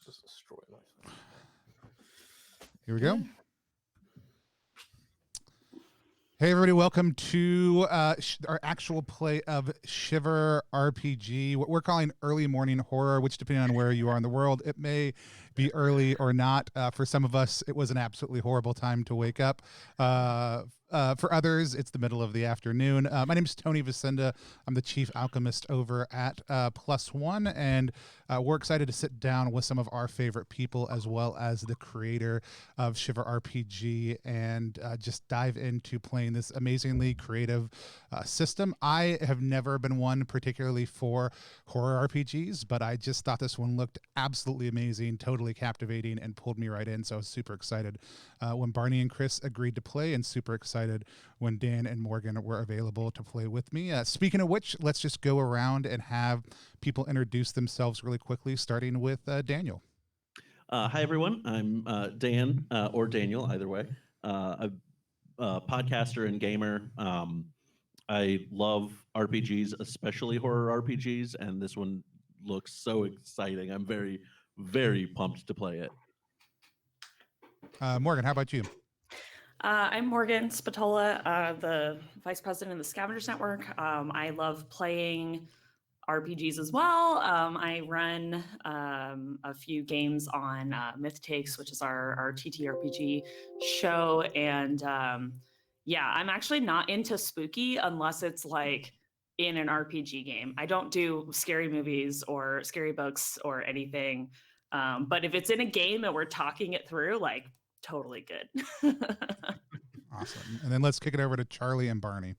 just destroy myself. Here we go. Hey everybody, welcome to our actual play of Shiver RPG, what we're calling early morning horror, which depending on where you are in the world, it may be early or not. For some of us, it was an absolutely horrible time to wake up. For others, it's the middle of the afternoon. My name is Tony Vicinda. I'm the chief alchemist over at Plus One, and we're excited to sit down with some of our favorite people as well as the creator of Shiver RPG and just dive into playing this amazingly creative system. I have never been one particularly for horror RPGs, but I just thought this one looked absolutely amazing, totally captivating, and pulled me right in. So I was super excited when Barney and Chris agreed to play, and super excited when Dan and Morgan were available to play with me. Speaking of which, let's just go around and have people introduce themselves really quickly, starting with Daniel. Hi, everyone. I'm Dan, or Daniel, either way. A podcaster and gamer. I love RPGs, especially horror RPGs, and this one looks so exciting. I'm very, very pumped to play it. Morgan, how about you? I'm Morgan Spatola, the vice president of the Scavengers Network. I love playing RPGs as well. I run a few games on Myth Takes, which is our TTRPG show. And yeah, I'm actually not into spooky unless it's like in an RPG game. I don't do scary movies or scary books or anything. But if it's in a game and we're talking it through, like, totally good. Awesome. And then let's kick it over to Charlie and Barney.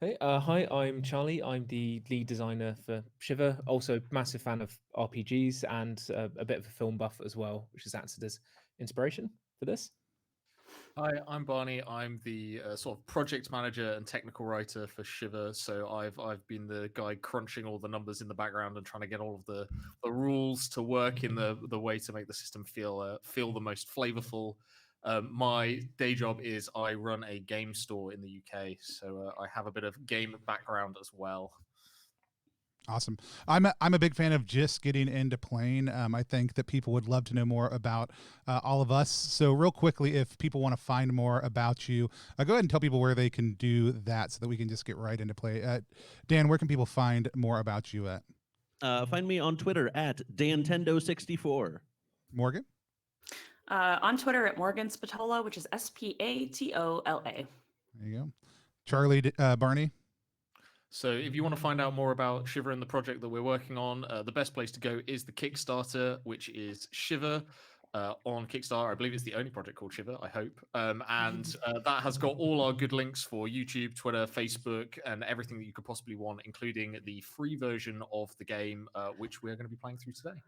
Hey, hi, I'm Charlie. I'm the lead designer for Shiver. Also, massive fan of RPGs and a bit of a film buff as well, which has acted as inspiration for this. Hi, I'm Barney. I'm the sort of project manager and technical writer for Shiver. So I've been the guy crunching all the numbers in the background and trying to get all of the rules to work in the way to make the system feel the most flavorful. My day job is I run a game store in the UK, so I have a bit of game background as well. Awesome. I'm a big fan of just getting into playing. I think that people would love to know more about all of us. So real quickly, if people want to find more about you, go ahead and tell people where they can do that so that we can just get right into play. Dan, where can people find more about you at? Find me on Twitter at DanTendo64. Morgan? On Twitter at Morgan Spatola, which is Spatola. There you go. Charlie, Barney? So if you want to find out more about Shiver and the project that we're working on, the best place to go is the Kickstarter, which is Shiver on Kickstarter. I believe it's the only project called Shiver, I hope. And that has got all our good links for YouTube, Twitter, Facebook, and everything that you could possibly want, including the free version of the game, which we're going to be playing through today.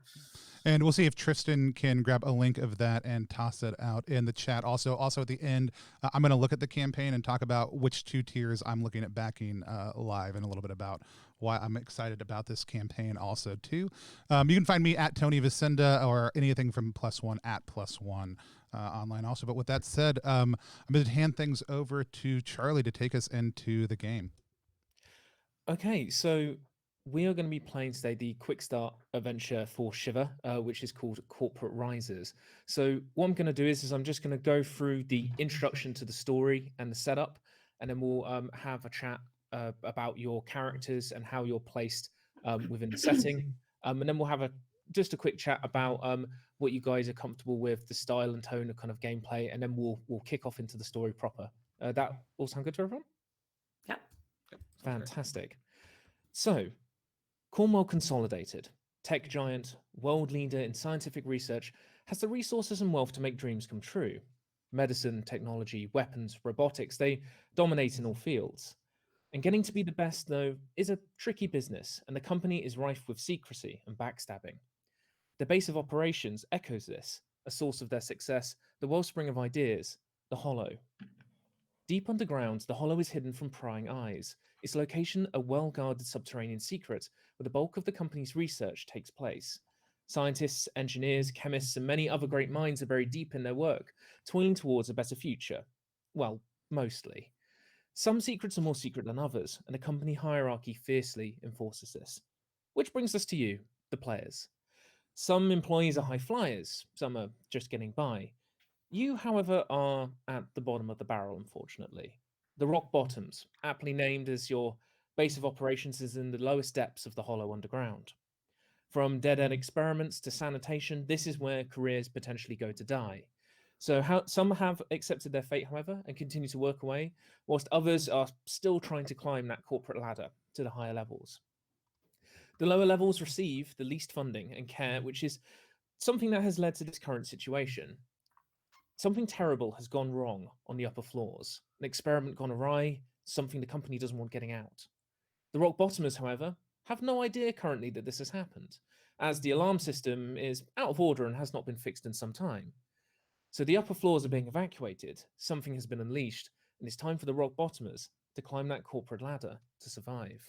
And we'll see if Tristan can grab a link of that and toss it out in the chat. Also at the end, I'm going to look at the campaign and talk about which 2 tiers I'm looking at backing live, and a little bit about why I'm excited about this campaign also too. You can find me at Tony Vicinda or anything from Plus One at Plus One online also. But with that said, I'm going to hand things over to Charlie to take us into the game. Okay, so we are going to be playing today the quick start adventure for Shiver, which is called Corporate Risers. So what I'm going to do is I'm just going to go through the introduction to the story and the setup, and then we'll have a chat about your characters and how you're placed within the setting. And then we'll have just a quick chat about what you guys are comfortable with, the style and tone of kind of gameplay, and then we'll kick off into the story proper. That all sound good to everyone? Yep. Fantastic. So, Cromwell Consolidated, tech giant, world leader in scientific research, has the resources and wealth to make dreams come true. Medicine, technology, weapons, robotics, they dominate in all fields. And getting to be the best, though, is a tricky business, and the company is rife with secrecy and backstabbing. The base of operations echoes this, a source of their success, the wellspring of ideas, the Hollow. Deep underground, the Hollow is hidden from prying eyes, its location a well-guarded subterranean secret where the bulk of the company's research takes place. Scientists, engineers, chemists, and many other great minds are buried deep in their work, toiling towards a better future. Well, mostly. Some secrets are more secret than others, and the company hierarchy fiercely enforces this. Which brings us to you, the players. Some employees are high flyers, some are just getting by. You, however, are at the bottom of the barrel, unfortunately. The rock bottoms, aptly named as your base of operations, is in the lowest depths of the hollow underground. From dead-end experiments to sanitation, this is where careers potentially go to die. So some have accepted their fate, however, and continue to work away, whilst others are still trying to climb that corporate ladder to the higher levels. The lower levels receive the least funding and care, which is something that has led to this current situation. Something terrible has gone wrong on the upper floors, an experiment gone awry, something the company doesn't want getting out. The rock bottomers, however, have no idea currently that this has happened, as the alarm system is out of order and has not been fixed in some time. So the upper floors are being evacuated, something has been unleashed, and it's time for the rock bottomers to climb that corporate ladder to survive.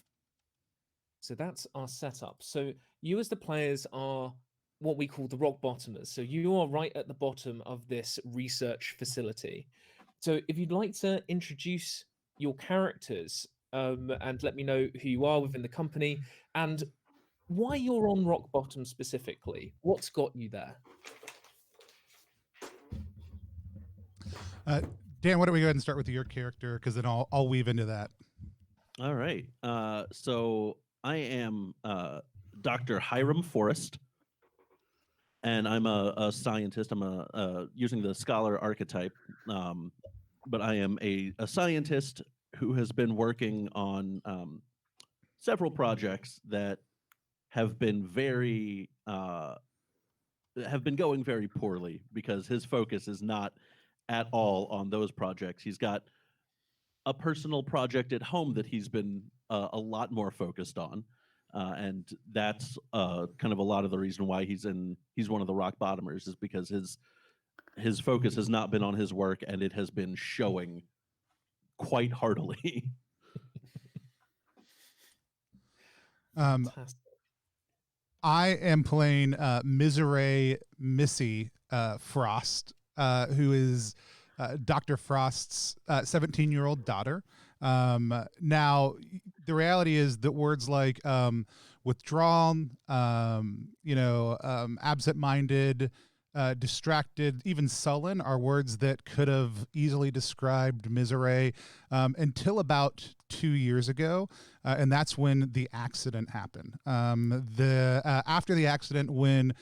So that's our setup. So you as the players are what we call the rock bottomers. So you are right at the bottom of this research facility. So if you'd like to introduce your characters and let me know who you are within the company and why you're on rock bottom specifically. What's got you there? Dan, why don't we go ahead and start with your character, because then I'll weave into that. All right. So I am Dr. Hiram Forrest, and I'm a scientist. I'm using the scholar archetype, but I am a scientist who has been working on several projects that have been going very poorly because his focus is not at all on those projects. He's got a personal project at home that he's been a lot more focused on, and that's kind of a lot of the reason why he's one of the rock bottomers, is because his focus has not been on his work, and it has been showing quite heartily. Fantastic. I am playing Missy Frost, who is Dr. Frost's 17-year-old daughter. Now, the reality is that words like withdrawn, absent-minded, distracted, even sullen are words that could have easily described Misery until about 2 years ago, and that's when the accident happened. After the accident, when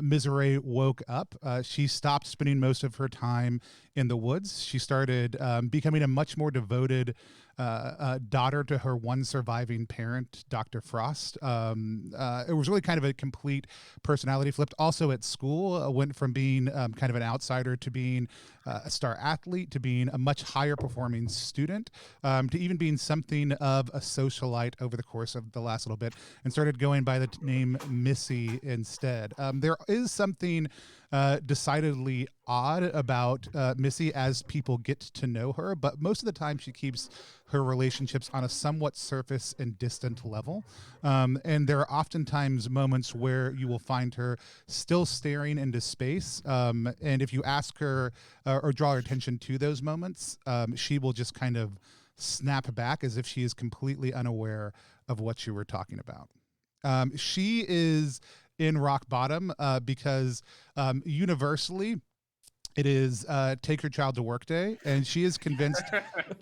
Misery woke up, she stopped spending most of her time in the woods. She started becoming a much more devoted daughter to her one surviving parent, Dr. Frost. It was really kind of a complete personality flip. Also at school, went from being kind of an outsider to being a star athlete, to being a much higher performing student, to even being something of a socialite over the course of the last little bit, and started going by the name Missy instead. There is something decidedly odd about Missy as people get to know her, but most of the time she keeps her relationships on a somewhat surface and distant level. And there are oftentimes moments where you will find her still staring into space. And if you ask her or draw her attention to those moments, she will just kind of snap back as if she is completely unaware of what you were talking about. She is in rock bottom because universally it is take your child to work day, and she is convinced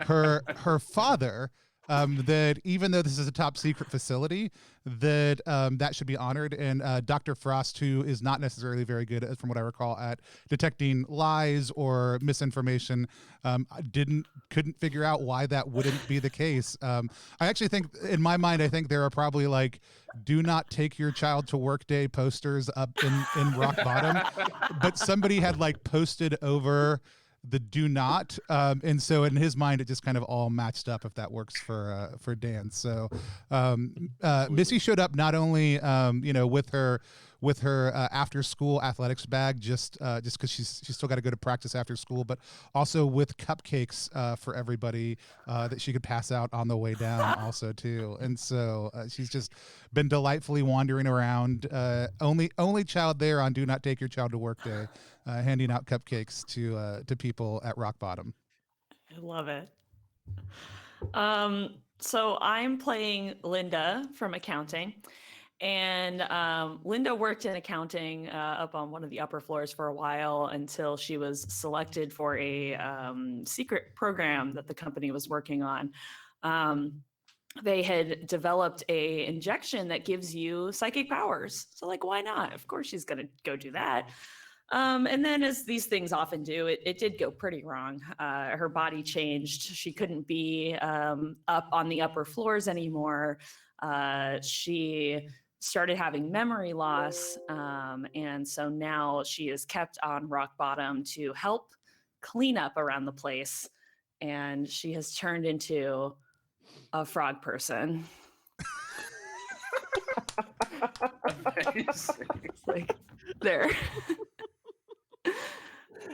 her father that even though this is a top secret facility, that that should be honored. And Dr. Frost, who is not necessarily very good at, from what I recall, at detecting lies or misinformation, couldn't figure out why that wouldn't be the case. I actually think, in my mind, I think there are probably like "Do not take your child to work day" posters up in rock bottom, but somebody had like posted over the "do not," and so in his mind it just kind of all matched up, if that works for Dan. So Missy showed up not only with her after school athletics bag, just because she's still got to go to practice after school, but also with cupcakes for everybody that she could pass out on the way down also too. And so she's just been delightfully wandering around, only child there on Do Not Take Your Child to Work Day, handing out cupcakes to people at rock bottom. I love it. So I'm playing Linda from accounting, And Linda worked in accounting up on one of the upper floors for a while until she was selected for a secret program that the company was working on. They had developed a injection that gives you psychic powers. So like, why not? Of course she's gonna go do that. And then as these things often do, it did go pretty wrong. Her body changed. She couldn't be up on the upper floors anymore. She started having memory loss. And so now she is kept on rock bottom to help clean up around the place. And she has turned into a frog person. Amazing. Like there.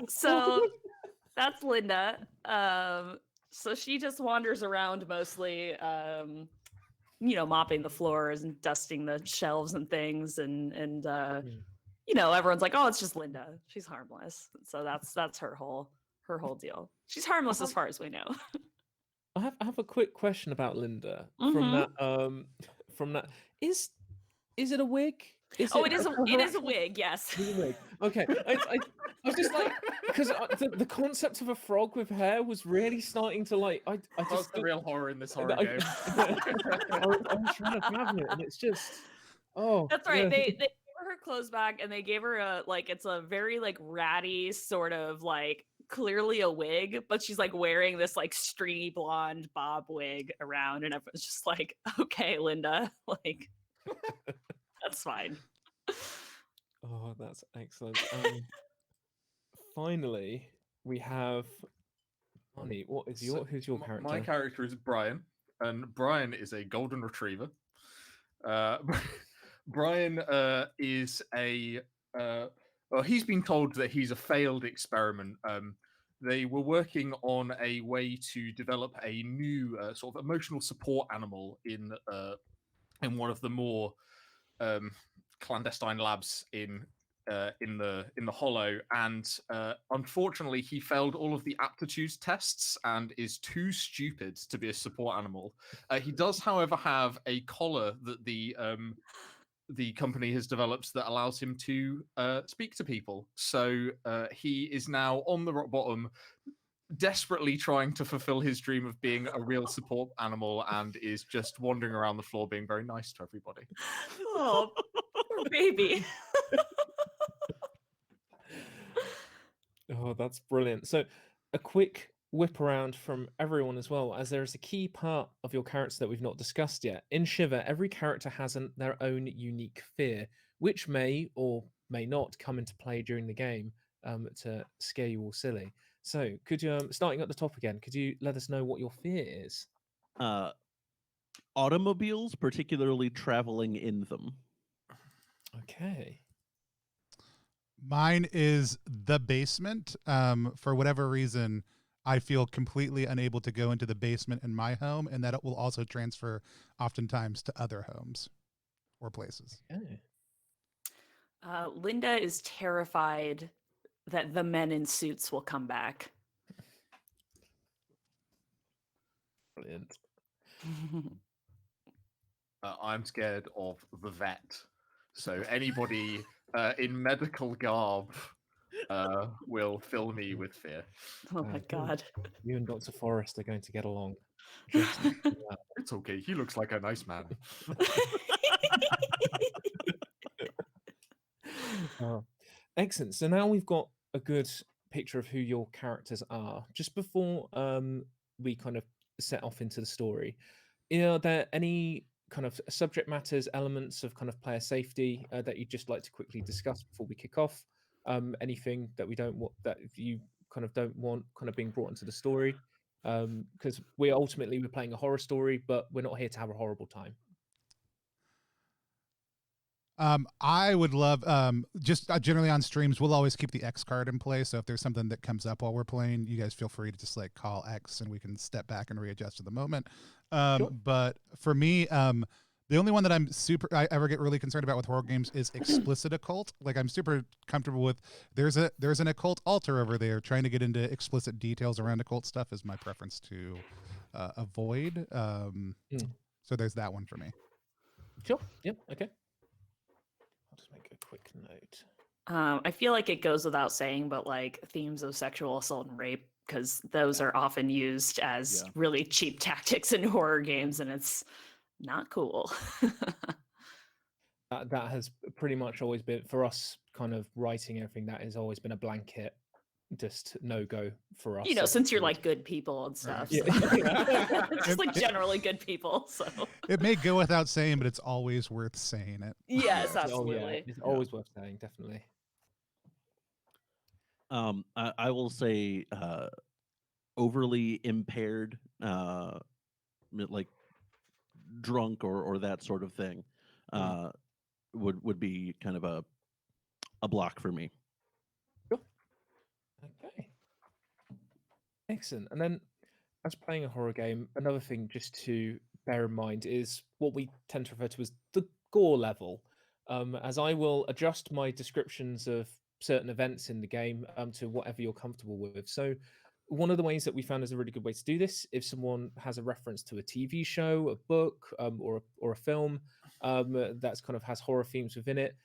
So that's Linda. So she just wanders around mostly, mopping the floors and dusting the shelves and things, and everyone's like, oh, it's just Linda. She's harmless. So that's her whole deal. She's harmless as far as we know. I have a quick question about Linda from that. Is it a wig? It is a wig. Yes. It's a wig. Okay. I was just like, because the concept of a frog with hair was really starting to like. That's the real horror in this horror game. I was trying to grab it, and it's just. Oh. That's right. Yeah. They gave her clothes back, and they gave her it's a very like ratty sort of like clearly a wig, but she's like wearing this like stringy blonde bob wig around, and everyone's just like, okay, Linda, like that's fine. Oh, that's excellent. Finally, we have Barney. Who's your character? My character is Brian, and Brian is a golden retriever. Brian is a well, he's been told that he's a failed experiment. They were working on a way to develop a new sort of emotional support animal in one of the more clandestine labs in the Hollow, and unfortunately, he failed all of the aptitude tests and is too stupid to be a support animal. He does, however, have a collar that the company has developed that allows him to speak to people. So he is now on the rock bottom, desperately trying to fulfill his dream of being a real support animal, and is just wandering around the floor being very nice to everybody. Oh, poor baby. Oh, that's brilliant. So a quick whip around from everyone as well, as there is a key part of your character that we've not discussed yet. In Shiver, every character has their own unique fear, which may or may not come into play during the game to scare you all silly. So could you, starting at the top again, could you let us know what your fear is? Automobiles, particularly traveling in them. Okay. Mine is the basement. For whatever reason, I feel completely unable to go into the basement in my home, and that it will also transfer oftentimes to other homes or places. Okay. Linda is terrified that the men in suits will come back. Brilliant. I'm scared of the vet. So anybody in medical garb will fill me with fear. Oh my God. You and Dr. Forrest are going to get along. It's okay. He looks like a nice man. Excellent. So now we've got a good picture of who your characters are. Just before we kind of set off into the story, are there any kind of subject matters, elements of kind of player safety that you'd just like to quickly discuss before we kick off? Anything that we don't want, that you kind of don't want kind of being brought into the story? Because we're playing a horror story, but we're not here to have a horrible time. I would love, just generally on streams, we'll always keep the X card in play. So if there's something that comes up while we're playing, you guys feel free to just like call X and we can step back and readjust to the moment. Sure. But for me, the only one that I ever get really concerned about with horror games is explicit occult. Like I'm super comfortable with there's an occult altar over there. Trying to get into explicit details around occult stuff is my preference to avoid. So there's that one for me. Sure. Yep. Okay. just make a quick note. I feel like it goes without saying, but like themes of sexual assault and rape, because those are often used as really cheap tactics in horror games, and it's not cool. That has pretty much always been, for us, kind of writing everything, that has always been a blanket, just no-go for us. You know, since you're like good people and stuff. Right. So. Yeah. Just like generally good people, so. It may go without saying, but it's always worth saying it. Yes, Oh, absolutely. yeah. It's always worth saying, definitely. I will say overly impaired, like drunk or that sort of thing, would be kind of a block for me. Okay. Excellent. And then, as playing a horror game, another thing just to bear in mind is what we tend to refer to as the gore level. As I will adjust my descriptions of certain events in the game to whatever you're comfortable with. So, one of the ways that we found is a really good way to do this, if someone has a reference to a TV show, a book, or a film that's kind of has horror themes within it,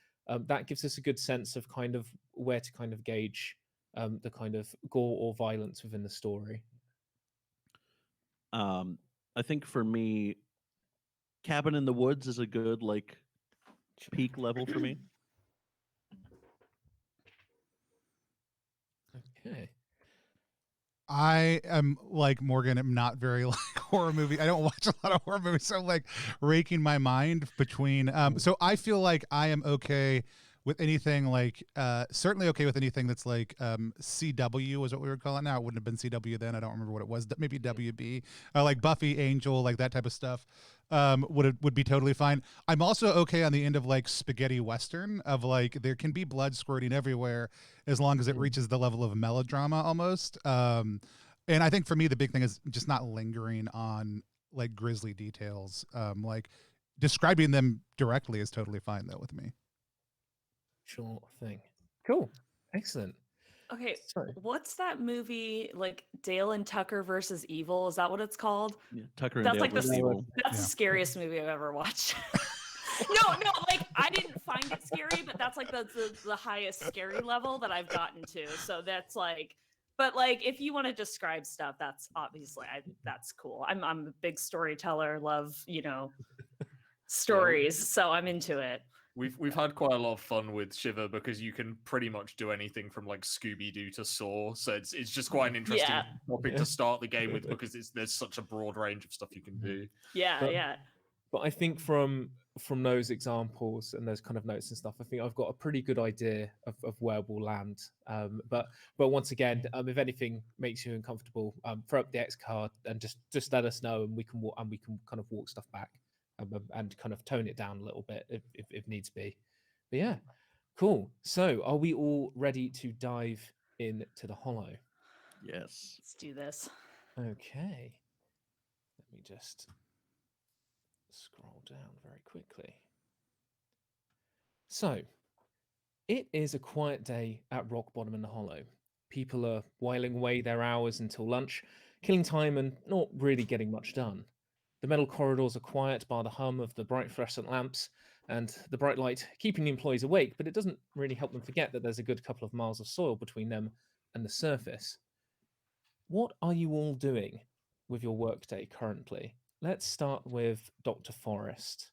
that gives us a good sense of kind of where to kind of gauge the kind of gore or violence within the story. I think for me, Cabin in the Woods is a good like peak level for me. Okay. I am like Morgan. I'm not very like horror movie. I don't watch a lot of horror movies, so I'm like raking my mind between. So I feel like I am okay with anything like certainly okay with anything that's like CW is what we would call it now. It wouldn't have been CW then. I don't remember what it was. Maybe WB, like Buffy, Angel, like that type of stuff. Would be totally fine. I'm also okay on the end of like spaghetti western of like there can be blood squirting everywhere as long as it reaches the level of melodrama almost. And I think for me the big thing is just not lingering on like grisly details. Like describing them directly is totally fine though with me. Sure thing. Cool. Excellent. Okay, So, what's that movie like Dale and Tucker versus Evil? Is that what it's called? Yeah, Tucker and That's Dale like versus the Evil. that's the scariest movie I've ever watched. No, like I didn't find it scary, but that's like the highest scary level that I've gotten to. So that's like, but like if you want to describe stuff, that's obviously that's cool. I'm a big storyteller, love stories, so I'm into it. We've had quite a lot of fun with Shiver because you can pretty much do anything from like Scooby-Doo to Saw. So it's just quite an interesting topic to start the game with because there's such a broad range of stuff you can do. Yeah. But I think from those examples and those kind of notes and stuff, I think I've got a pretty good idea of where we'll land. But once again, if anything makes you uncomfortable, throw up the X card and just let us know, and we can kind of walk stuff back and kind of tone it down a little bit if needs be. But yeah, cool. So are we all ready to dive into the Hollow? Yes. Let's do this. Okay. Let me just scroll down very quickly. So, it is a quiet day at Rock Bottom in the Hollow. People are whiling away their hours until lunch, killing time and not really getting much done. The metal corridors are quiet by the hum of the bright fluorescent lamps and the bright light keeping the employees awake, but it doesn't really help them forget that there's a good couple of miles of soil between them and the surface. What are you all doing with your workday currently? Let's start with Dr. Forrest.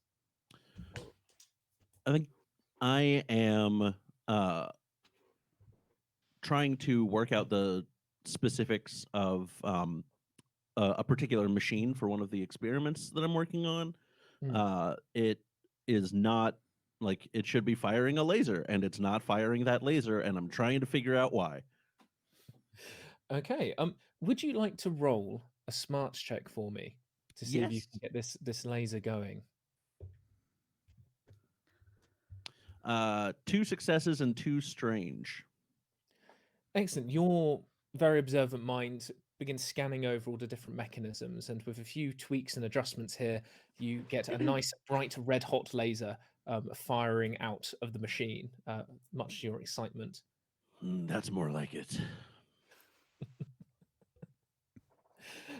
I think I am trying to work out the specifics of a particular machine for one of the experiments that I'm working on. It is not like it should be firing a laser, and it's not firing that laser, and I'm trying to figure out why. Okay. Would you like to roll a smarts check for me to see if you can get this laser going? 2 successes and 2 strange. Excellent. Your very observant mind begins scanning over all the different mechanisms, and with a few tweaks and adjustments here, you get a nice bright red hot laser firing out of the machine, much to your excitement. That's more like it.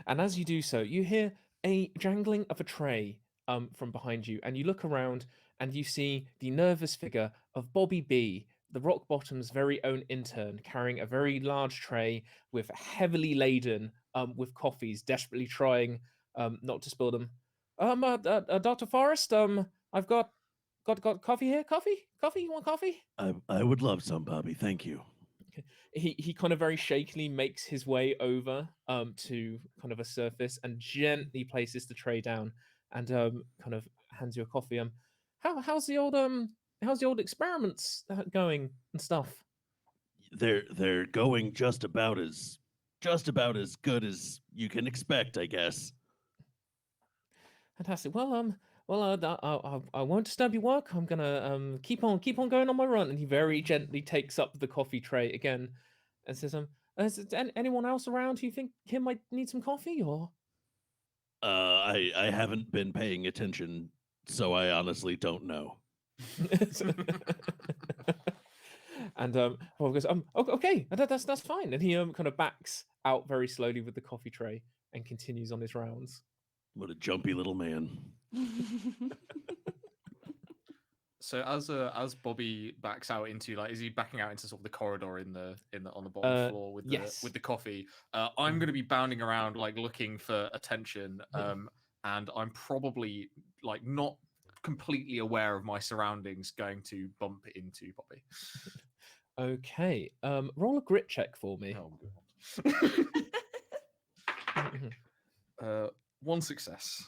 And as you do so, you hear a jangling of a tray from behind you, and you look around and you see the nervous figure of Bobby B, the Rock Bottom's very own intern, carrying a very large tray with heavily laden with coffees, desperately trying not to spill them. Dr. Forrest, I've got coffee here. Coffee? You want coffee? I would love some, Bobby. Thank you. He kind of very shakily makes his way over to kind of a surface and gently places the tray down and kind of hands you a coffee. How's the old experiments going and stuff? They're going just about as good as you can expect, I guess. Fantastic. Well, I won't disturb your work. I'm gonna keep on going on my run. And he very gently takes up the coffee tray again, and says, is there anyone else around who you think him might need some coffee or? I haven't been paying attention, so I honestly don't know. And Bob goes, okay, that's fine. And he kind of backs out very slowly with the coffee tray and continues on his rounds. What a jumpy little man. So as Bobby backs out into, like, is he backing out into sort of the corridor on the bottom floor with the coffee? I'm going to be bounding around, like, looking for attention, and I'm probably, like, not completely aware of my surroundings, going to bump into Bobby. Okay, roll a grit check for me. Oh god. One success.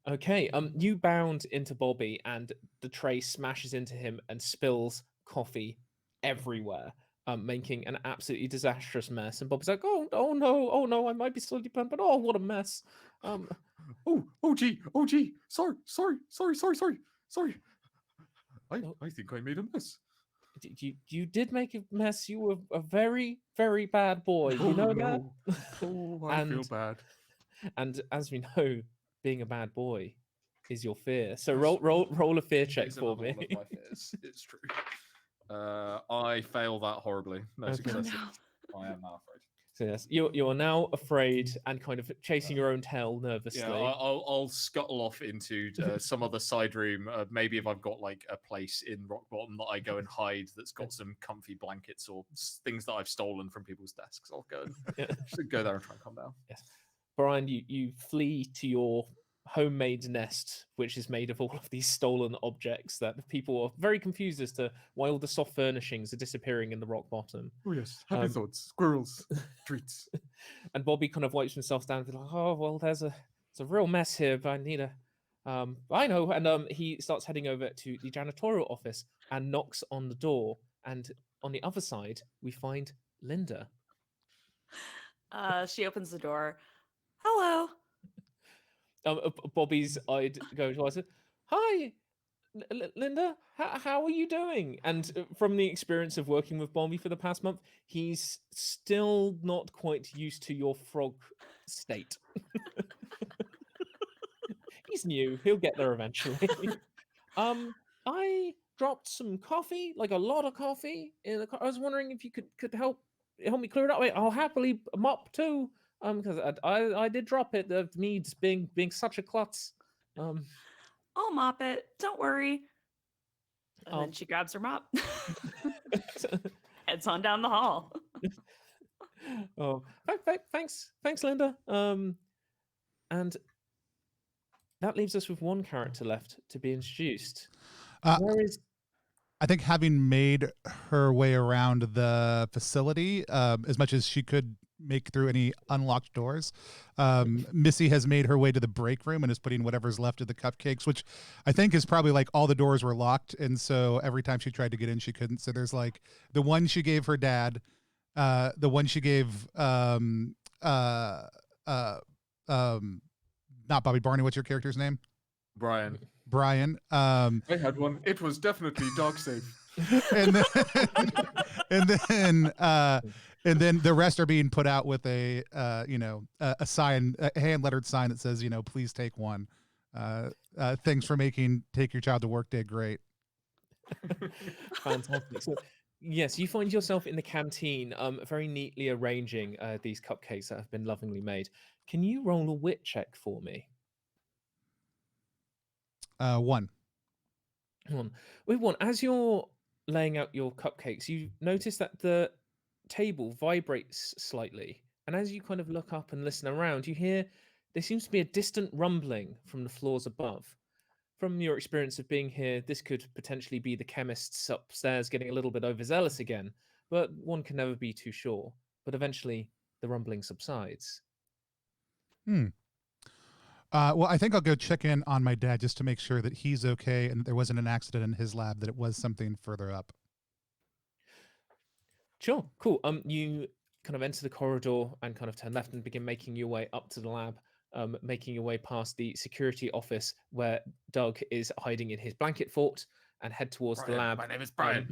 Okay, you bound into Bobby and the tray smashes into him and spills coffee everywhere, making an absolutely disastrous mess. And Bobby's like, oh no, I might be slightly burned, but oh, what a mess. Oh gee, sorry. I think I made a mess. You did make a mess. You were a very, very bad boy. You know that? Oh, I feel bad. And as we know, being a bad boy is your fear. So roll a fear check for me. One of my fears. It's true. I fail that horribly. No successes. I am now afraid. So yes, you're now afraid and kind of chasing your own tail nervously. Yeah, I'll scuttle off into some other side room. Maybe if I've got like a place in Rock Bottom that I go and hide that's got some comfy blankets or things that I've stolen from people's desks. I'll go and go there and try and calm down. Yes, Brian, you flee to your homemade nest, which is made of all of these stolen objects that people are very confused as to why all the soft furnishings are disappearing in the Rock Bottom. Oh yes, happy thoughts, squirrels, treats. And Bobby kind of wipes himself down and be like, oh well, it's a real mess here, but I need I know. And he starts heading over to the janitorial office and knocks on the door. And on the other side, we find Linda. She opens the door. Hello. Bobby's eyed goes towards it. Hi, Linda. How are you doing? And from the experience of working with Bobby for the past month, he's still not quite used to your frog state. He's new. He'll get there eventually. I dropped some coffee, like a lot of coffee, in the car. I was wondering if you could help me clear it up. I'll happily mop too. Because I did drop it. Me being such a klutz. I'll mop it. Don't worry. And then she grabs her mop. Heads on down the hall. Oh, thanks, Linda. And that leaves us with one character left to be introduced. Where is? I think having made her way around the facility as much as she could make through any unlocked doors, Missy has made her way to the break room and is putting whatever's left of the cupcakes, which I think is probably like all the doors were locked, and so every time she tried to get in she couldn't. So there's like the one she gave her dad, the one she gave not Bobby, Barney, what's your character's name? Brian. I had one. It was definitely dog safe. and then the rest are being put out with a sign, a hand lettered sign that says, please take one. Thanks for making Take Your Child to Work Day great. Fantastic. So, yes, you find yourself in the canteen, very neatly arranging these cupcakes that have been lovingly made. Can you roll a wit check for me? 1. With one, as you're laying out your cupcakes, you notice that the table vibrates slightly. And as you kind of look up and listen around, you hear there seems to be a distant rumbling from the floors above. From your experience of being here, this could potentially be the chemists upstairs getting a little bit overzealous again, but one can never be too sure. But eventually, the rumbling subsides. Well, I think I'll go check in on my dad just to make sure that he's okay and that there wasn't an accident in his lab, that it was something further up. Sure, cool. You kind of enter the corridor and kind of turn left and begin making your way up to the lab, making your way past the security office where Doug is hiding in his blanket fort, and head towards the lab. My name is Brian.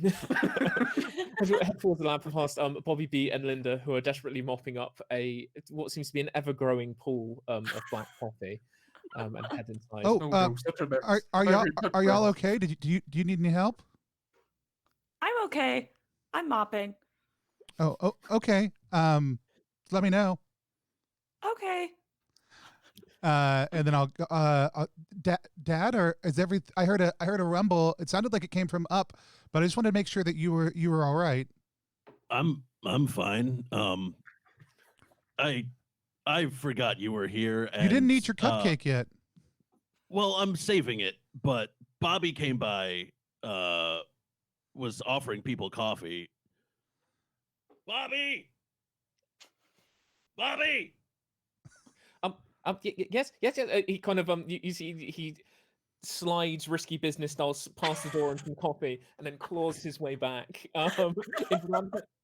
As you head towards the lab past Bobby B and Linda, who are desperately mopping up what seems to be an ever-growing pool of black coffee, and head inside. Are y'all okay? Do you need any help? I'm okay. I'm mopping. Oh, okay. Let me know. Okay. And then I'll Dad, or is I heard a rumble. It sounded like it came from up, but I just wanted to make sure that you were all right. I'm fine. I forgot you were here. And, you didn't eat your cupcake yet. Well, I'm saving it, but Bobby came by, was offering people coffee. Bobby. Yes. He kind of you see he slides risky business style past the door and some coffee, and then claws his way back. Yes,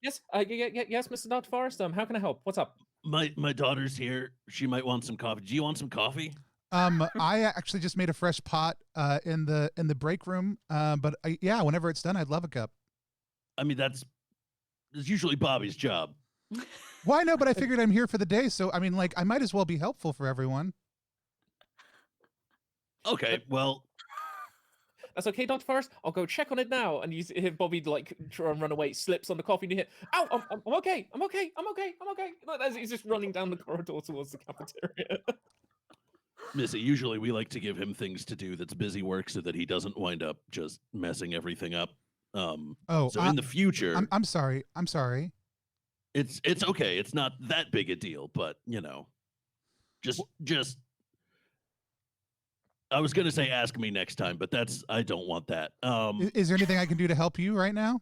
yes, Mr. Dr. Forrest. How can I help? What's up? My daughter's here. She might want some coffee. Do you want some coffee? I actually just made a fresh pot in the break room. But yeah, whenever it's done, I'd love a cup. I mean, that's usually Bobby's job. Well, I know, but I figured I'm here for the day, so I mean, like, I might as well be helpful for everyone. Okay, well, that's okay, Dr. Forrest. I'll go check on it now. And you hear Bobby like try and run away, slips on the coffee, and you hear, "Oh, I'm okay. I'm okay. As he's just running down the corridor towards the cafeteria. Missy, usually we like to give him things to do that's busy work so that he doesn't wind up just messing everything up. So in the future, I'm sorry. It's okay. It's not that big a deal, but just. I was gonna say ask me next time, but I don't want that. Is there anything I can do to help you right now?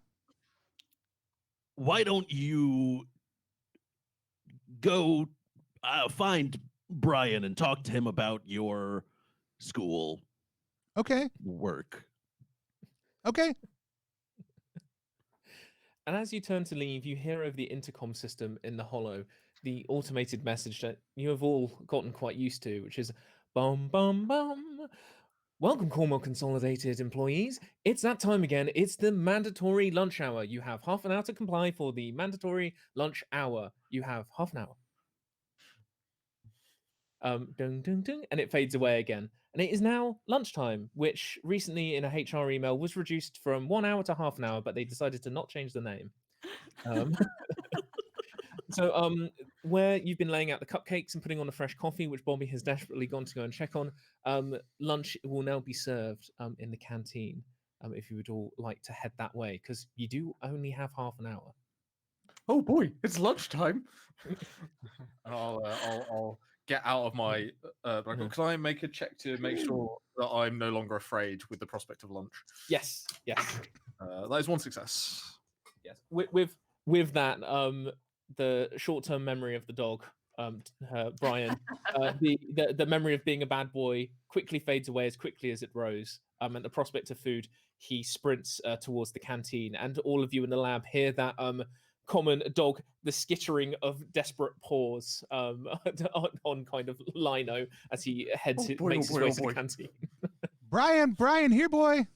Why don't you go find Brian and talk to him about your school? Okay. Work. Okay. And as you turn to leave, you hear over the intercom system in the hollow the automated message that you have all gotten quite used to, which is bum, bum, bum. Welcome, Cromwell Consolidated employees. It's that time again. It's the mandatory lunch hour. You have half an hour to comply for the mandatory lunch hour. You have half an hour. Dun, dun, dun, and it fades away again. And it is now lunchtime, which recently in a HR email was reduced from 1 hour to half an hour, but they decided to not change the name. So where you've been laying out the cupcakes and putting on the fresh coffee, which Bobby has desperately gone to go and check on, lunch will now be served in the canteen, if you would all like to head that way, because you do only have half an hour. Oh boy, it's lunchtime. And I'll get out of my can I make a check to make sure that I'm no longer afraid with the prospect of lunch? Yes. That is one success. Yes. With that, the short-term memory of the dog, Brian, the memory of being a bad boy skippily fades away as quickly as it rose. And the prospect of food, he sprints towards the canteen, and all of you in the lab hear that common dog, the skittering of desperate paws on kind of lino as he makes his way to the canteen. Brian, here, boy.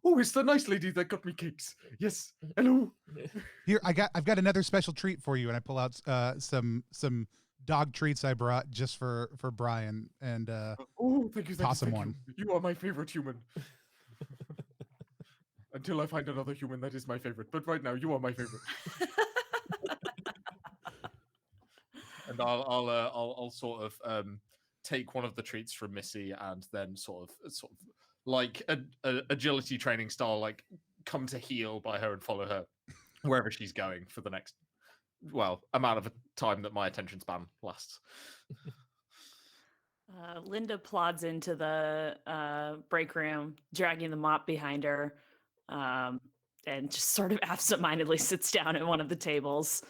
Oh, it's the nice lady that got me cakes. Yes. Hello. Here, I've got another special treat for you, and I pull out some dog treats I brought just for Brian, and thank you. Toss him one. You are my favorite human. Until I find another human that is my favorite. But right now, you are my favorite. And I'll sort of take one of the treats from Missy and then sort of like a agility training style, like come to heel by her and follow her wherever she's going for the next amount of time that my attention span lasts. Linda plods into the break room, dragging the mop behind her, and just sort of absentmindedly sits down at one of the tables,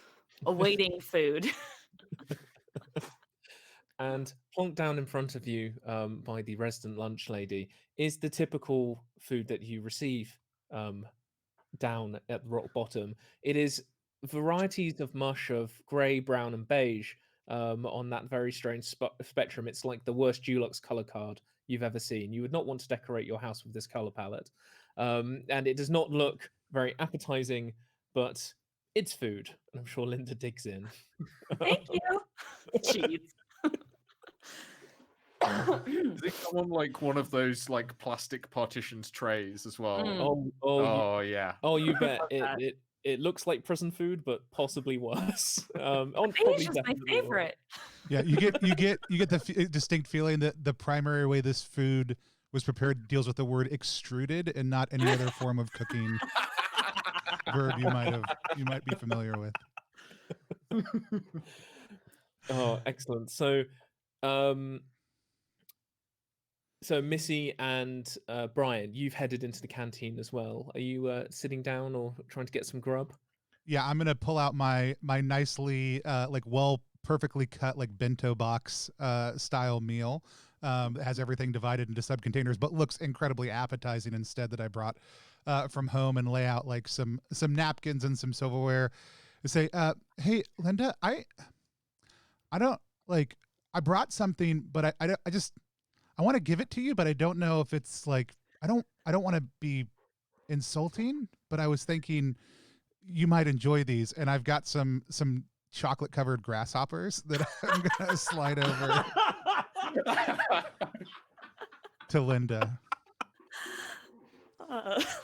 awaiting food. And plonked down in front of you by the resident lunch lady is the typical food that you receive down at the rock bottom. It is varieties of mush of grey, brown, and beige on that very strange spectrum. It's like the worst Dulux color card you've ever seen. You would not want to decorate your house with this color palette. And it does not look very appetizing, but it's food. And I'm sure Linda digs in. Thank you. Jeez. Does it come on like one of those like plastic partitions trays as well? Mm. Oh yeah. Oh, you bet. Love that. It looks like prison food, but possibly worse. Beige is my favorite. Yeah, you get the distinct feeling that the primary way this food was prepared deals with the word extruded and not any other form of cooking verb you might be familiar with. Oh, excellent. So Missy and Brian, you've headed into the canteen as well. Are you sitting down or trying to get some grub? Yeah, I'm gonna pull out my nicely perfectly cut like bento box style meal that has everything divided into subcontainers, but looks incredibly appetizing instead, that I brought from home, and lay out like some napkins and some silverware. And say, hey Linda, I don't like, I brought something, but I want to give it to you, but I don't know if it's like, I don't want to be insulting, but I was thinking you might enjoy these, and I've got some chocolate covered grasshoppers that I'm gonna slide over to Linda.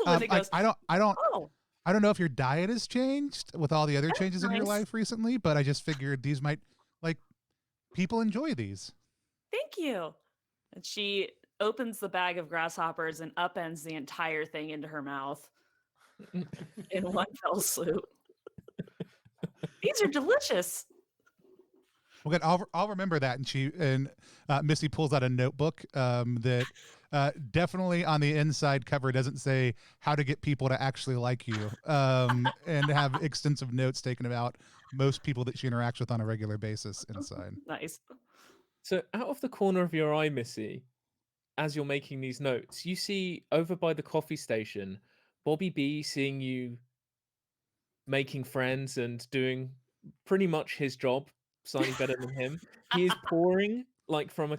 Linda goes, I don't oh, know if your diet has changed with all the other changes in your nice. life recently, but I just figured these might, like, people enjoy these. thank you. And she opens the bag of grasshoppers and upends the entire thing into her mouth in one fell swoop. These are delicious. Well, good. I'll remember that. And Missy pulls out a notebook that definitely on the inside cover doesn't say how to get people to actually like you, and have extensive notes taken about most people that she interacts with on a regular basis inside. Nice. So out of the corner of your eye, Missy, as you're making these notes, you see over by the coffee station, Bobby B seeing you making friends and doing pretty much his job, slightly better than him. He is pouring like from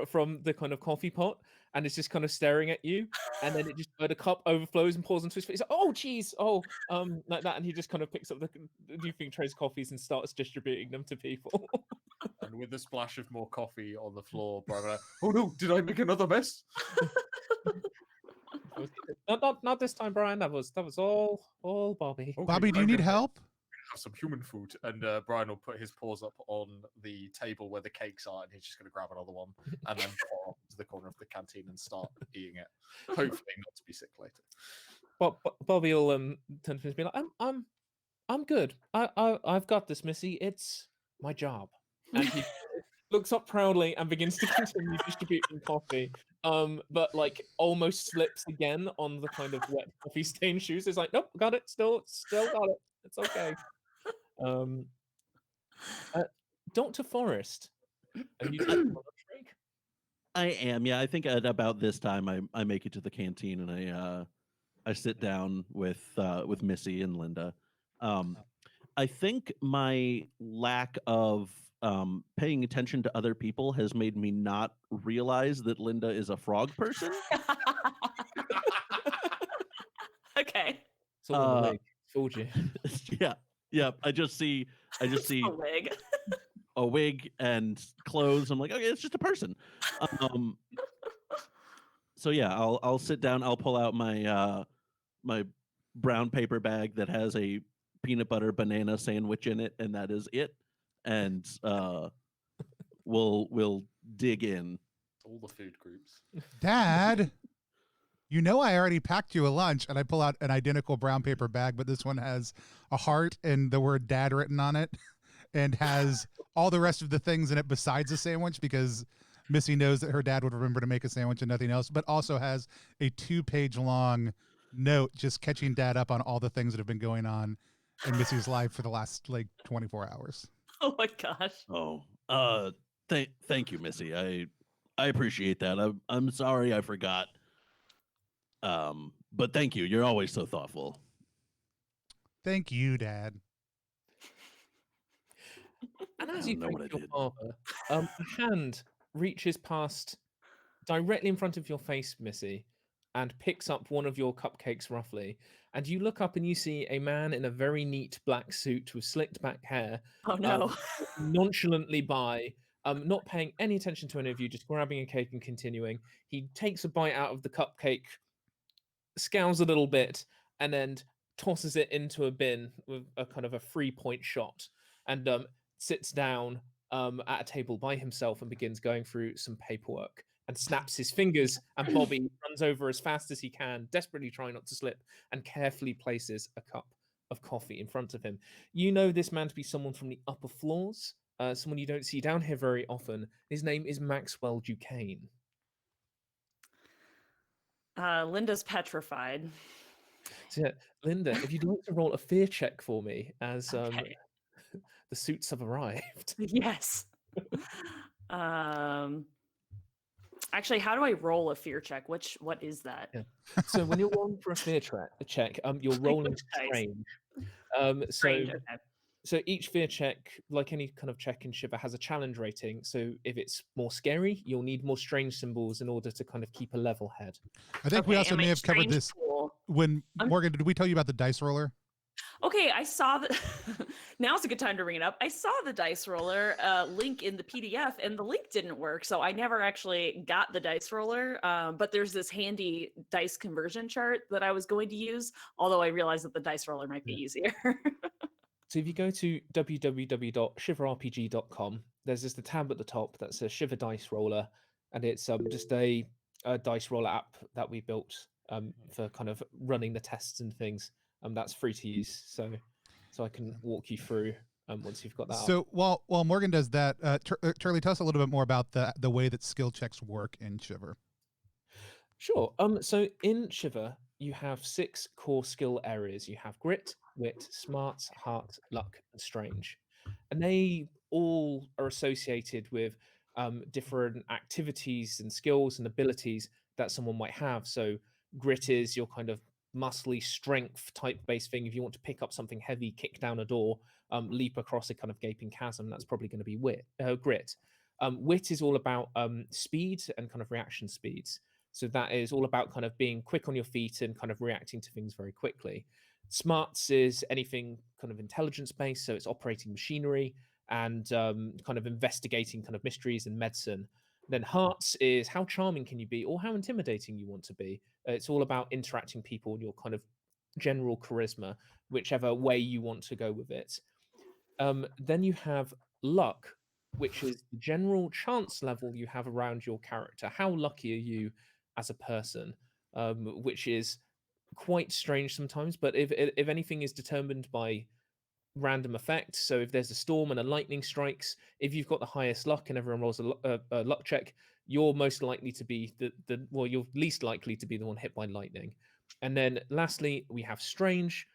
from the kind of coffee pot, and it's just kind of staring at you, and then it just the cup overflows and pours into his face. He's like, oh geez, like that, and he just kind of picks up the new thing trays coffees and starts distributing them to people. And with a splash of more coffee on the floor, brother. Oh no, did I make another mess? Not this time, Brian. That was all Bobby. Okay, Bobby, do you I'm need gonna help? Have some human food, and Brian will put his paws up on the table where the cakes are, and he's just going to grab another one and then pour off to the corner of the canteen and start eating it. Hopefully, not to be sick later. But Bobby will turn to me and be like, I'm good. I've got this, Missy. It's my job. And he looks up proudly and begins to continue distributing coffee. But like almost slips again on the kind of wet coffee stained shoes. It's like, nope, got it. Still got it. It's okay. Dr. Forrest, are you taking a lunch break? I am, yeah. I think at about this time, I make it to the canteen and I sit down with Missy and Linda. I think my lack of paying attention to other people has made me not realize that Linda is a frog person. Okay. It's all in the wig. Fooled you. Yeah. I just see A wig. a wig and clothes. I'm like, okay, it's just a person. So yeah, I'll sit down. I'll pull out my my brown paper bag that has a peanut butter banana sandwich in it, and that is it. And we'll dig in. All the food groups. Dad, you know, I already packed you a lunch, and I pull out an identical brown paper bag, but this one has a heart and the word dad written on it and has all the rest of the things in it besides a sandwich, because Missy knows that her dad would remember to make a sandwich and nothing else, but also has a 2-page long note just catching dad up on all the things that have been going on in Missy's life for the last like 24 hours. Oh my gosh. Oh, thank you, Missy. I appreciate that. I'm sorry I forgot. But thank you. You're always so thoughtful. Thank you, Dad. And I as don't you know thank what I your did. father, a hand reaches past directly in front of your face, Missy, and picks up one of your cupcakes roughly. And you look up and you see a man in a very neat black suit with slicked back hair Oh no. nonchalantly by, not paying any attention to any of you, just grabbing a cake and continuing. He takes a bite out of the cupcake, scowls a little bit, and then tosses it into a bin with a kind of a 3-point shot, and sits down at a table by himself and begins going through some paperwork and snaps his fingers, and Bobby runs over as fast as he can, desperately trying not to slip, and carefully places a cup of coffee in front of him. You know this man to be someone from the upper floors, someone you don't see down here very often. His name is Maxwell Duquesne. Linda's petrified. So yeah, Linda, if you'd like to roll a fear check for me as Okay. the suits have arrived. Yes. Actually, how do I roll a fear check? What is that? Yeah. So when you're rolling for a fear check, you're rolling Nice. strange. Strange. Okay. So each fear check, like any kind of check in Shiver, has a challenge rating. So if it's more scary, you'll need more strange symbols in order to kind of keep a level head. I think we Okay, also and my may have covered strange this pool- when Morgan, did we tell you about the dice roller? Okay, I saw that. Now's a good time to bring it up. I saw the dice roller link in the PDF, and the link didn't work, so I never actually got the dice roller. But there's this handy dice conversion chart that I was going to use, although I realized that the dice roller might be easier. So if you go to www.shiverrpg.com, there's just a tab at the top that says Shiver Dice Roller, and it's just a dice roller app that we built for kind of running the tests and things. That's free to use, so I can walk you through once you've got that up. So while Morgan does that, Charlie, tell us a little bit more about the way that skill checks work in Shiver. Sure. So in Shiver, you have 6 core skill areas. You have grit, wit, smarts, heart, luck, and strange. And they all are associated with different activities and skills and abilities that someone might have. So grit is your kind of muscly strength type based thing. If you want to pick up something heavy, kick down a door, leap across a kind of gaping chasm, that's probably going to be grit. Wit is all about speed and kind of reaction speeds. So that is all about kind of being quick on your feet and kind of reacting to things very quickly. Smarts is anything kind of intelligence based. So it's operating machinery and kind of investigating kind of mysteries and medicine. Then hearts is how charming can you be or how intimidating you want to be. It's all about interacting people and your kind of general charisma, whichever way you want to go with it. Then you have luck, which is the general chance level you have around your character. How lucky are you as a person, which is quite strange sometimes. But if anything is determined by random effects, so if there's a storm and a lightning strikes, if you've got the highest luck and everyone rolls a luck check, you're most likely to be you're least likely to be the one hit by lightning. And then lastly, we have strange,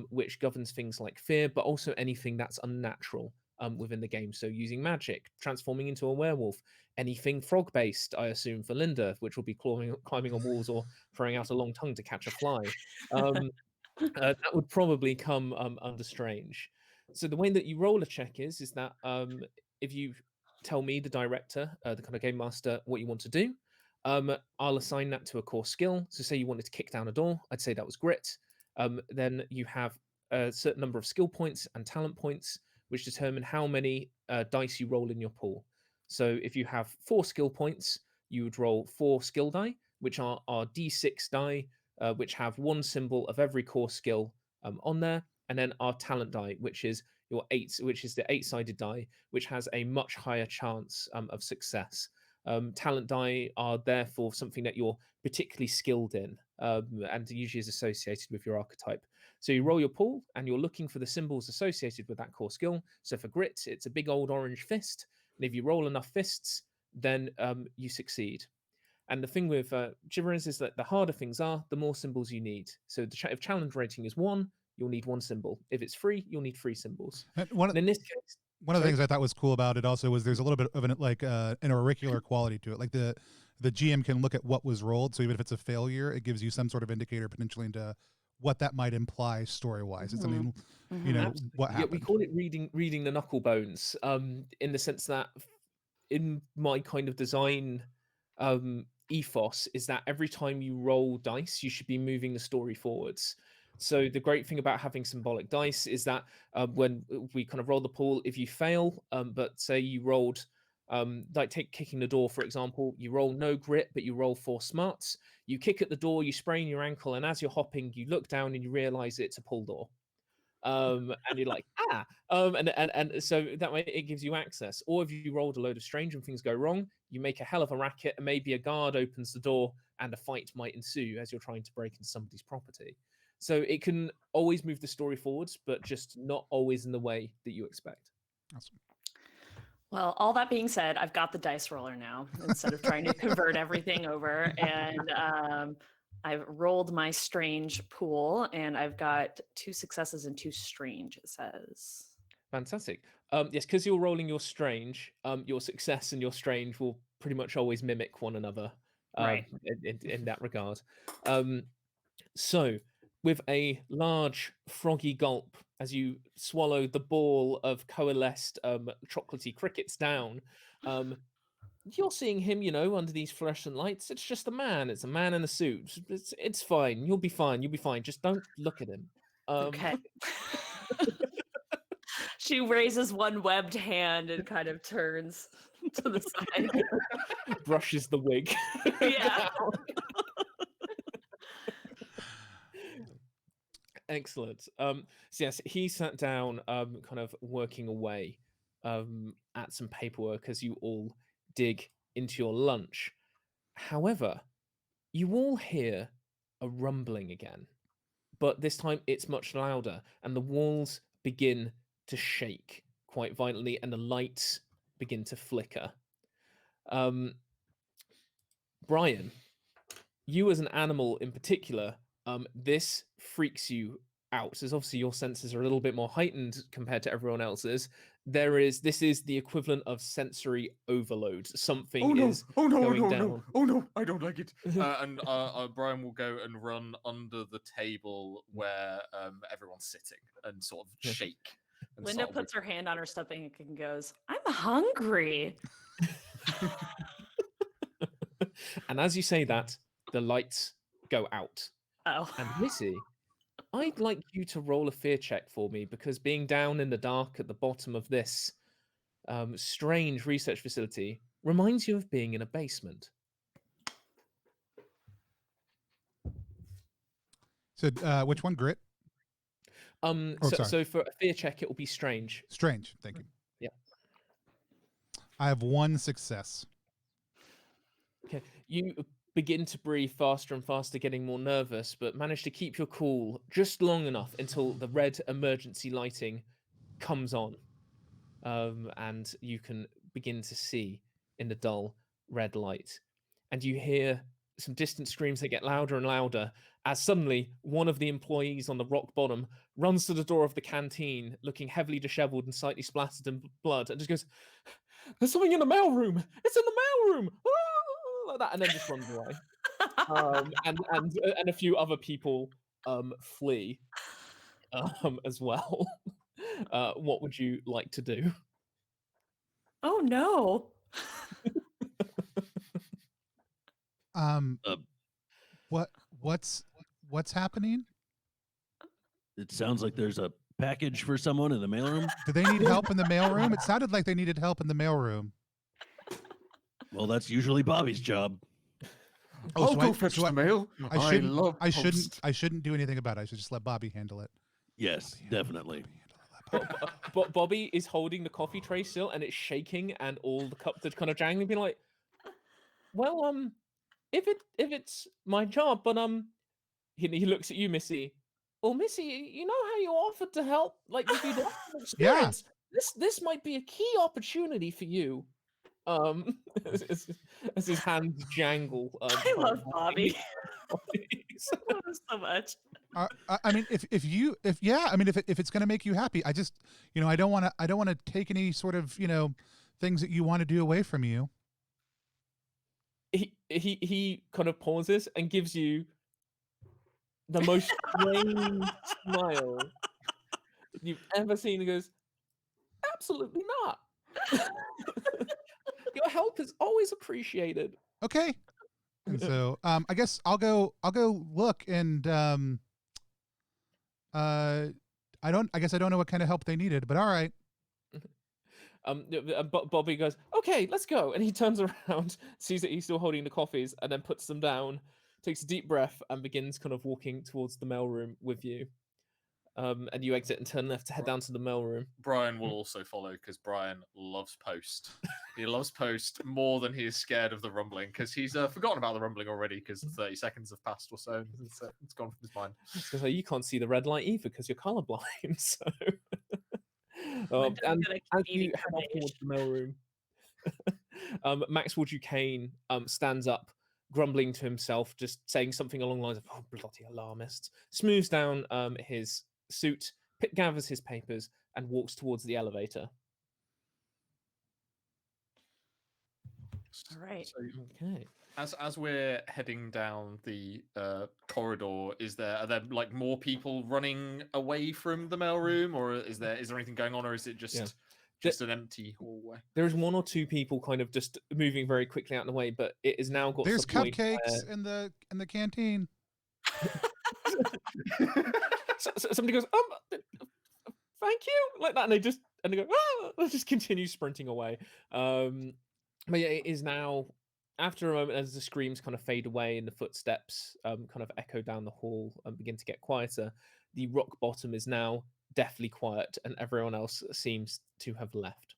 which governs things like fear, but also anything that's unnatural within the game. So using magic, transforming into a werewolf, anything frog-based, I assume, for Linda, which will be climbing on walls or throwing out a long tongue to catch a fly. That would probably come under strange. So the way that you roll a check is that if you tell me, the director, the kind of game master, what you want to do, I'll assign that to a core skill. So say you wanted to kick down a door, I'd say that was grit. Then you have a certain number of skill points and talent points, which determine how many dice you roll in your pool. So if you have 4 skill points, you would roll 4 skill die, which are D6 die, which have 1 symbol of every core skill on there, and then our talent die, which is the 8-sided die, which has a much higher chance of success. Talent die are therefore something that you're particularly skilled in, and usually is associated with your archetype. So you roll your pool and you're looking for the symbols associated with that core skill. So for grit, it's a big old orange fist. And if you roll enough fists, then you succeed. And the thing with Shiver is that the harder things are, the more symbols you need. So if challenge rating is 1, you'll need 1 symbol. If it's 3, you'll need 3 symbols. And in this case, one of the things I thought was cool about it also was there's a little bit of an auricular quality to it. Like the GM can look at what was rolled, so even if it's a failure, it gives you some sort of indicator potentially into what that might imply story-wise. It's something, you know, what happened. Yeah, we call it reading the knuckle bones, in the sense that in my kind of design ethos is that every time you roll dice, you should be moving the story forwards. So the great thing about having symbolic dice is that when we kind of roll the pool, if you fail, but say you rolled, like take kicking the door, for example, you roll no grit, but you roll 4 smarts, you kick at the door, you sprain your ankle, and as you're hopping, you look down and you realize it's a pull door. And you're like, and so that way it gives you access. Or if you rolled a load of strange and things go wrong, you make a hell of a racket, and maybe a guard opens the door and a fight might ensue as you're trying to break into somebody's property. So it can always move the story forwards, but just not always in the way that you expect. Awesome. Well, all that being said, I've got the dice roller now instead of trying to convert everything over. And I've rolled my strange pool, and I've got 2 successes and 2 strange, it says. Fantastic. Yes, because you're rolling your strange, your success and your strange will pretty much always mimic one another, Right. in that regard. So with a large froggy gulp as you swallow the ball of coalesced chocolatey crickets down, you're seeing him, you know, under these fluorescent lights. It's just a man. It's a man in a suit. It's fine. You'll be fine. You'll be fine. Just don't look at him. Okay. She raises one webbed hand and kind of turns to the side. Brushes the wig. Yeah. Excellent. So yes, he sat down, kind of working away at some paperwork as you all dig into your lunch. However, you all hear a rumbling again, but this time it's much louder, and the walls begin to shake quite violently, and the lights begin to flicker. Brian, you as an animal in particular, this freaks you out, as obviously your senses are a little bit more heightened compared to everyone else's. This is the equivalent of sensory overload. Something is going down. Oh no, I don't like it. And Brian will go and run under the table where everyone's sitting and sort of shake. And Linda sort of puts her hand on her stomach and goes, "I'm hungry." And as you say that, the lights go out. Oh. And Missy, I'd like you to roll a fear check for me, because being down in the dark at the bottom of this strange research facility reminds you of being in a basement. So which one? Grit? So for a fear check, it will be strange. Strange. Thank you. Yeah. I have 1 success. Okay. You begin to breathe faster and faster, getting more nervous, but manage to keep your cool just long enough until the red emergency lighting comes on, and you can begin to see in the dull red light. And you hear some distant screams that get louder and louder as suddenly one of the employees on the rock bottom runs to the door of the canteen, looking heavily disheveled and slightly splattered in blood, and just goes, "There's something in the mailroom! It's in the mailroom!" Like that, and then just runs away. And a few other people flee as well. What would you like to do? Oh no. What's happening? It sounds like there's a package for someone in the mailroom. Do they need help in the mailroom? It sounded like they needed help in the mailroom. Well, that's usually Bobby's job. I'll go fetch the mail. I shouldn't do anything about it. I should just let Bobby handle it. Yes, definitely. Bobby is holding the coffee tray still, and it's shaking, and all the cups are kind of jangling, being like, Well, if it's my job, but he looks at you, Missy. Well, Missy, you know how you offered to help, like if you don't have experience, this might be a key opportunity for you. As, as his hands jangle. I love Bobby. Copies. I love him so much. I mean, if it's going to make you happy, I just, I don't want to take any sort of, things that you want to do away from you. He kind of pauses and gives you the most strange smile you've ever seen. He goes, absolutely not. Your help is always appreciated. Okay. And so, I guess I'll go look and, I guess I don't know what kind of help they needed, but all right. Bobby goes, okay, let's go. And he turns around, sees that he's still holding the coffees, and then puts them down, takes a deep breath, and begins kind of walking towards the mailroom with you. And you exit and turn left to head down to the mailroom. Brian will also follow because Brian loves Post. He loves Post more than he is scared of the rumbling because he's forgotten about the rumbling already because 30 seconds have passed or so. It's gone from his mind. So you can't see the red light either because you're colorblind. So, and as you head off towards the mailroom, Maxwell Duquesne stands up, grumbling to himself, just saying something along the lines of, "Oh, bloody alarmists!" Smooths down his suit, gathers his papers, and walks towards the elevator. All right. So, okay. As we're heading down the corridor, are there like more people running away from the mailroom, or is there anything going on, or is it just an empty hallway? There is one or two people kind of just moving very quickly out of the way, but it has now got. There's cupcakes in the canteen. So somebody goes, thank you, like that, and they go, they just continue sprinting away. But yeah, it is now, after a moment, as the screams kind of fade away and the footsteps kind of echo down the hall and begin to get quieter, the rock bottom is now deathly quiet, and everyone else seems to have left.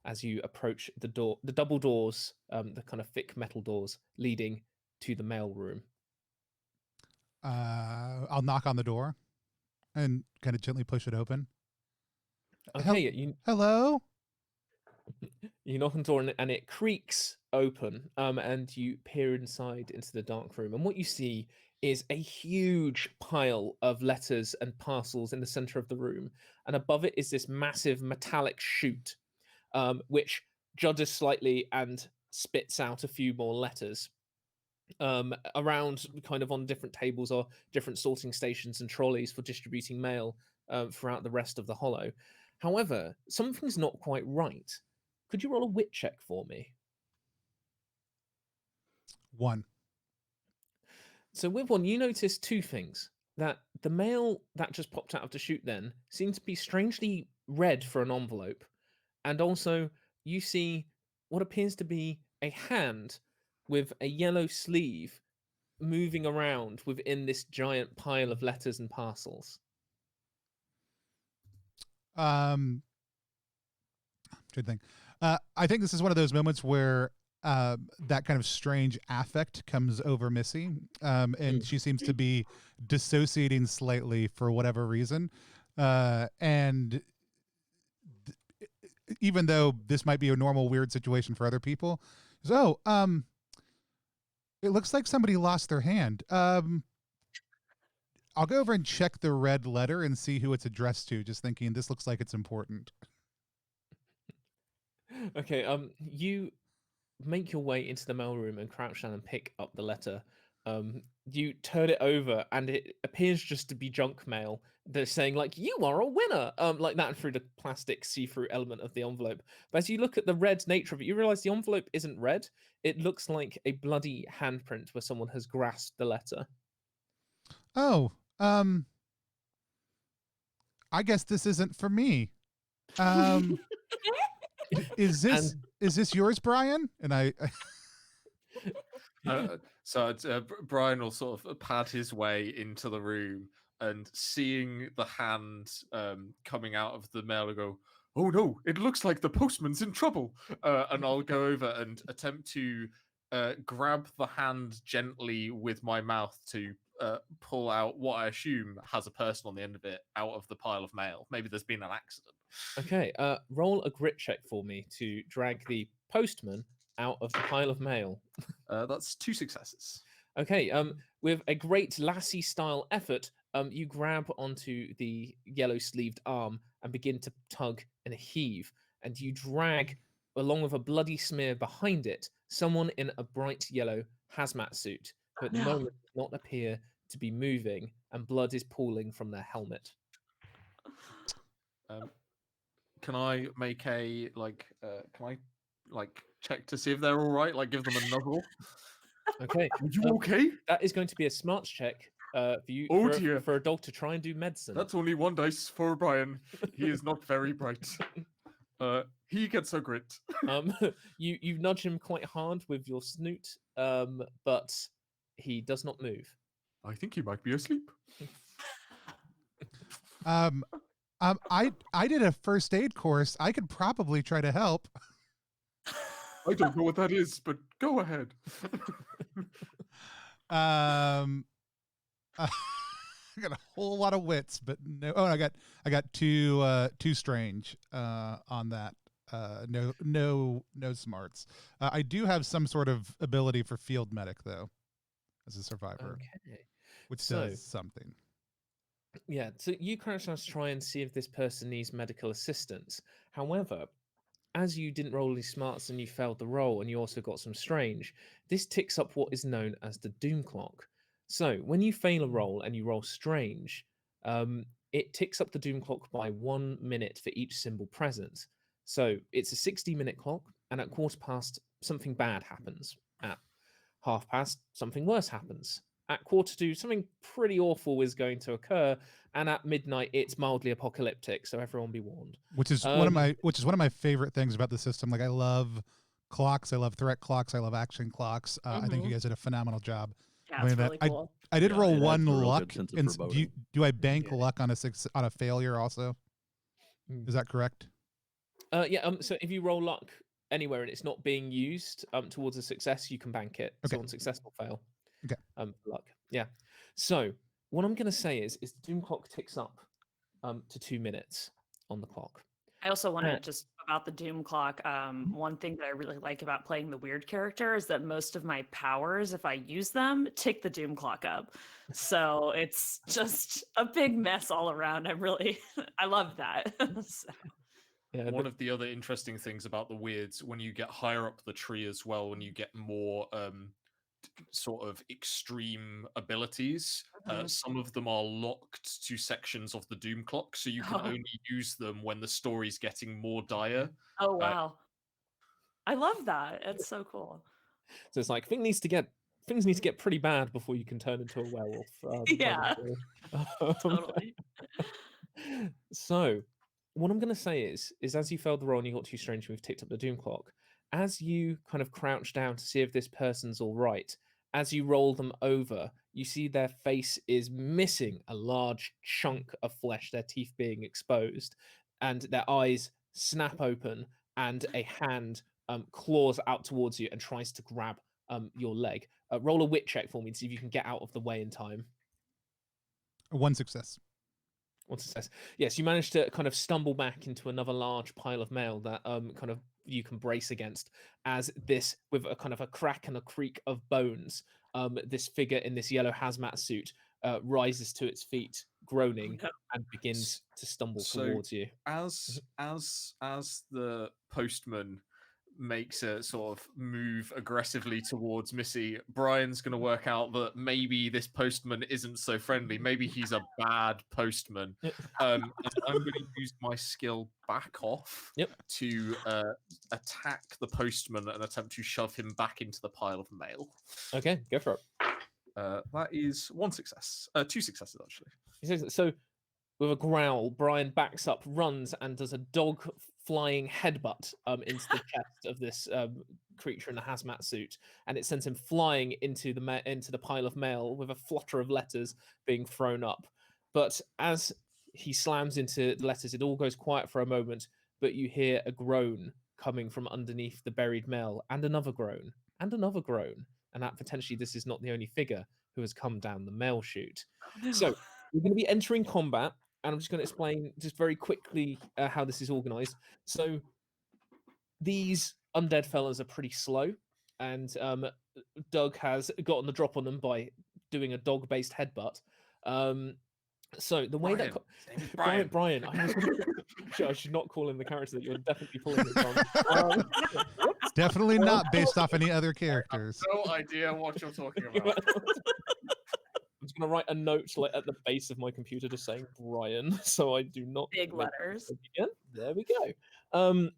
As you approach the double doors, the kind of thick metal doors leading to the mail room. I'll knock on the door and kind of gently push it open. Okay, hello? You knock on the door and it creaks open, and you peer inside into the dark room. And what you see is a huge pile of letters and parcels in the center of the room. And above it is this massive metallic chute, which judders slightly and spits out a few more letters. Around kind of on different tables are different sorting stations and trolleys for distributing mail throughout the rest of the hollow. However, something's not quite right. Could you roll a wit check for me? 1. So with 1, you notice 2 things. That the mail that just popped out of the chute then seemed to be strangely red for an envelope. And also you see what appears to be a hand with a yellow sleeve moving around within this giant pile of letters and parcels. Good thing. I think this is one of those moments where that kind of strange affect comes over Missy, and she seems to be dissociating slightly for whatever reason. And even though this might be a normal weird situation for other people, so it looks like somebody lost their hand. I'll go over and check the red letter and see who it's addressed to, just thinking this looks like it's important. Okay, you make your way into the mailroom and crouch down and pick up the letter. You turn it over and it appears just to be junk mail. They're saying like, "You are a winner," like that through the plastic see-through element of the envelope. But as you look at the red nature of it, you realize the envelope isn't red. It looks like a bloody handprint where someone has grasped the letter. Oh, I guess this isn't for me. Is this yours, Brian? And Brian will sort of pad his way into the room and seeing the hand coming out of the mail and go, oh no, it looks like the postman's in trouble. And I'll go over and attempt to grab the hand gently with my mouth to pull out what I assume has a person on the end of it out of the pile of mail. Maybe there's been an accident. Okay, roll a grit check for me to drag the postman out of the pile of mail. That's 2 successes. Okay, with a great lassie-style effort, you grab onto the yellow-sleeved arm and begin to tug and heave, and you drag, along with a bloody smear behind it, someone in a bright yellow hazmat suit, who at the moment does not appear to be moving, and blood is pooling from their helmet. Can I make a check to see if they're all right? Like, give them a nuzzle. Okay, Are you okay? that is going to be a smarts check for you. Oh, for, dear. for a dog to try and do medicine. That's only 1 dice for Brian. He is not very bright. He gets a grit. You nudge him quite hard with your snoot, but he does not move. I think he might be asleep. I did a first aid course. I could probably try to help. I don't know what that is, but go ahead. I got a whole lot of wits, but no. Oh, I got two strange on that. No smarts. I do have some sort of ability for field medic though, as a survivor, Okay. which So- does something. Yeah, so you crouch down to try and see if this person needs medical assistance. However, as you didn't roll any smarts and you failed the roll, and you also got some strange, this ticks up what is known as the doom clock. So when you fail a roll and you roll strange, it ticks up the doom clock by 1 minute for each symbol present. So it's a 60-minute clock, and at 1:15, something bad happens. At 1:30, something worse happens. At 1:45, something pretty awful is going to occur, and at midnight, it's mildly apocalyptic. So everyone be warned. Which is one of my favorite things about the system. Like, I love clocks, I love threat clocks, I love action clocks. I think you guys did a phenomenal job. Yeah, it's really cool. I did Yeah, roll it adds one a real good luck. sense of And foreboding. do I bank luck on a failure also? Mm. Is that correct? Yeah. So if you roll luck anywhere and it's not being used towards a success, you can bank it. Okay. So on successful fail. Okay. Luck. Yeah. So what I'm going to say is the doom clock ticks up to 2 minutes on the clock. I also want Yeah. to just about the Doom Clock. One thing that I really like about playing the weird character is that most of my powers, if I use them, tick the Doom Clock up. So it's just a big mess all around. I love that. So, Yeah. One of the other interesting things about the weirds, when you get higher up the tree as well, when you get more sort of extreme abilities, some of them are locked to sections of the doom clock, so you can Oh. only use them when the story's getting more dire. oh wow. I love that. It's so cool. So it's like things need to get pretty bad before you can turn into a werewolf. Yeah. probably. Totally. So what I'm going to say is as you failed the roll and you got too strange, we've ticked up the doom clock. As you kind of crouch down to see if this person's all right, as you roll them over, you see their face is missing a large chunk of flesh, their teeth being exposed, and their eyes snap open, and a hand claws out towards you and tries to grab your leg. Roll a wit check for me to see if you can get out of the way in time. One success. One success. Yes, you managed to kind of stumble back into another large pile of mail that kind of you can brace against, as this, with a kind of a crack and a creak of bones, this figure in this yellow hazmat suit rises to its feet, groaning, no. and begins to stumble So- towards you. As the postman makes a sort of move aggressively towards Missy, Brian's going to work out that maybe this postman isn't so friendly. Maybe he's a bad postman. And I'm going to use my skill back off Yep. to attack the postman and attempt to shove him back into the pile of mail. Okay, go for it. That is 1 success. 2 successes, actually. He says, so with a growl, Brian backs up, runs, and does a dog flying headbutt into the chest of this creature in the hazmat suit, and it sends him flying into the pile of mail with a flutter of letters being thrown up. But as he slams into the letters, it all goes quiet for a moment but you hear a groan coming from underneath the buried male, and another groan, and another groan, and that potentially this is not the only figure who has come down the mail chute. So we're going to be entering combat, and I'm just going to explain just very quickly how this is organized. So these undead fellas are pretty slow, and Doug has gotten the drop on them by doing a dog-based headbutt. So the way Brian. that His name is Brian. Brian, I should not call him the character that you're definitely pulling it from. It's definitely not based off any other characters. No idea what you're talking about. I'm just gonna write a note like at the base of my computer just saying Brian, so I do not Big make letters. it again. There we go.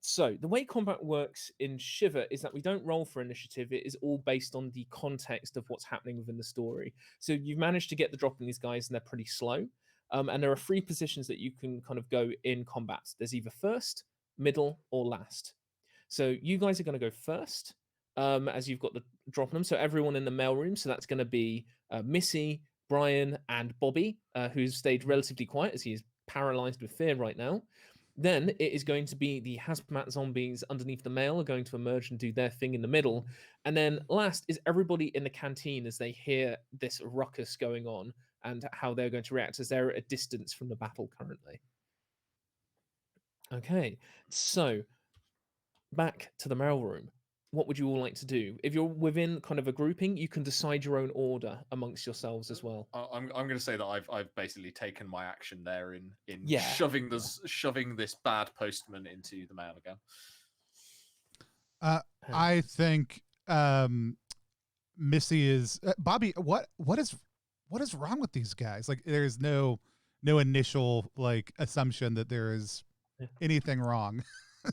So the way combat works in Shiver is that we don't roll for initiative. It is all based on the context of what's happening within the story. So you've managed to get the drop on these guys, and they're pretty slow. And there are 3 positions that you can kind of go in combat. There's either first, middle, or last. So you guys are going to go first, as you've got the drop on them. So everyone in the mailroom. So that's going to be Missy, Brian, and Bobby, who's stayed relatively quiet as he is paralyzed with fear right now. Then it is going to be the hazmat zombies underneath the mail are going to emerge and do their thing in the middle. And then last is everybody in the canteen as they hear this ruckus going on and how they're going to react as they're at a distance from the battle currently. Okay, so back to the mailroom. What would you all like to do? If you're within kind of a grouping, you can decide your own order amongst yourselves as well. I'm going to say that I've basically taken my action there in Yeah. shoving this bad postman into the mail again. I think Missy is Bobby. What is wrong with these guys? Like, there's no initial like assumption that there is anything wrong.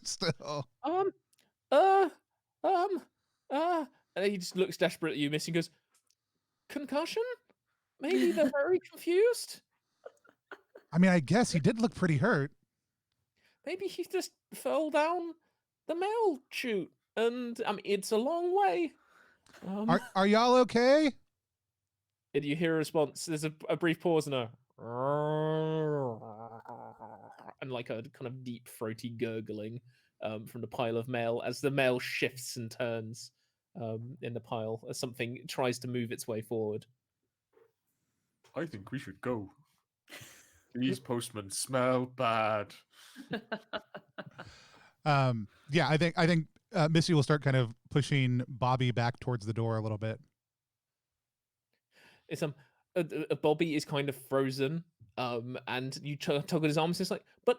Still, and he just looks desperate at you, Missy, and goes, concussion? Maybe they're very confused. I mean, I guess he did look pretty hurt. Maybe he just fell down the mail chute, and I mean, it's a long way. Are y'all okay? And you hear a response. There's a brief pause and and like a kind of deep, throaty gurgling from the pile of mail as the mail shifts and turns in the pile as something tries to move its way forward. I think we should go. These postmen smell bad. Yeah, I think Missy will start kind of pushing Bobby back towards the door a little bit. It's Bobby is kind of frozen, and you tug at his arms. It's like, but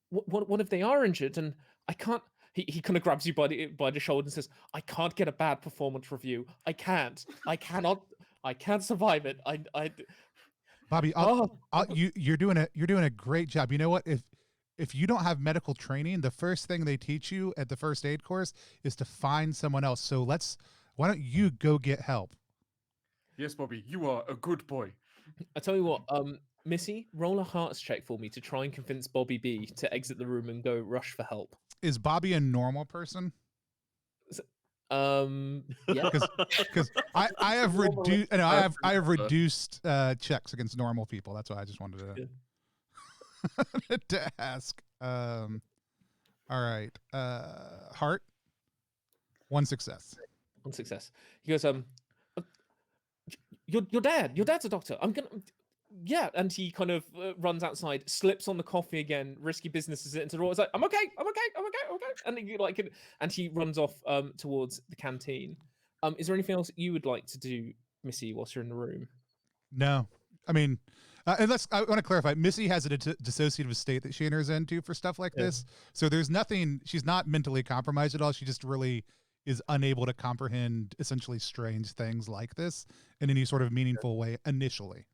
what if they are injured? And I can't. He kind of grabs you by the shoulder and says, "I can't get a bad performance review. I can't. I cannot. I can't survive it. Bobby, you're doing a great job. You know what? If you don't have medical training, the first thing they teach you at the first aid course is to find someone else. So why don't you go get help?" Yes, Bobby, you are a good boy. I tell you what, Missy, roll a hearts check for me to try and convince Bobby B to exit the room and go rush for help. Is Bobby a normal person? Yeah, because I have reduced I have reduced checks against normal people. That's why I just wanted to ask. All right, heart, 1 success. 1 success. He goes, your dad's a doctor. I'm gonna. Yeah, and he kind of runs outside, slips on the coffee again. Risky business is into the door. It's like, I'm okay, and he runs off towards the canteen. Is there anything else you would like to do, Missy, whilst you're in the room? No, I mean, I want to clarify. Missy has a dissociative state that she enters into for stuff like this. So there's nothing. She's not mentally compromised at all. She just really is unable to comprehend essentially strange things like this in any sort of meaningful way initially.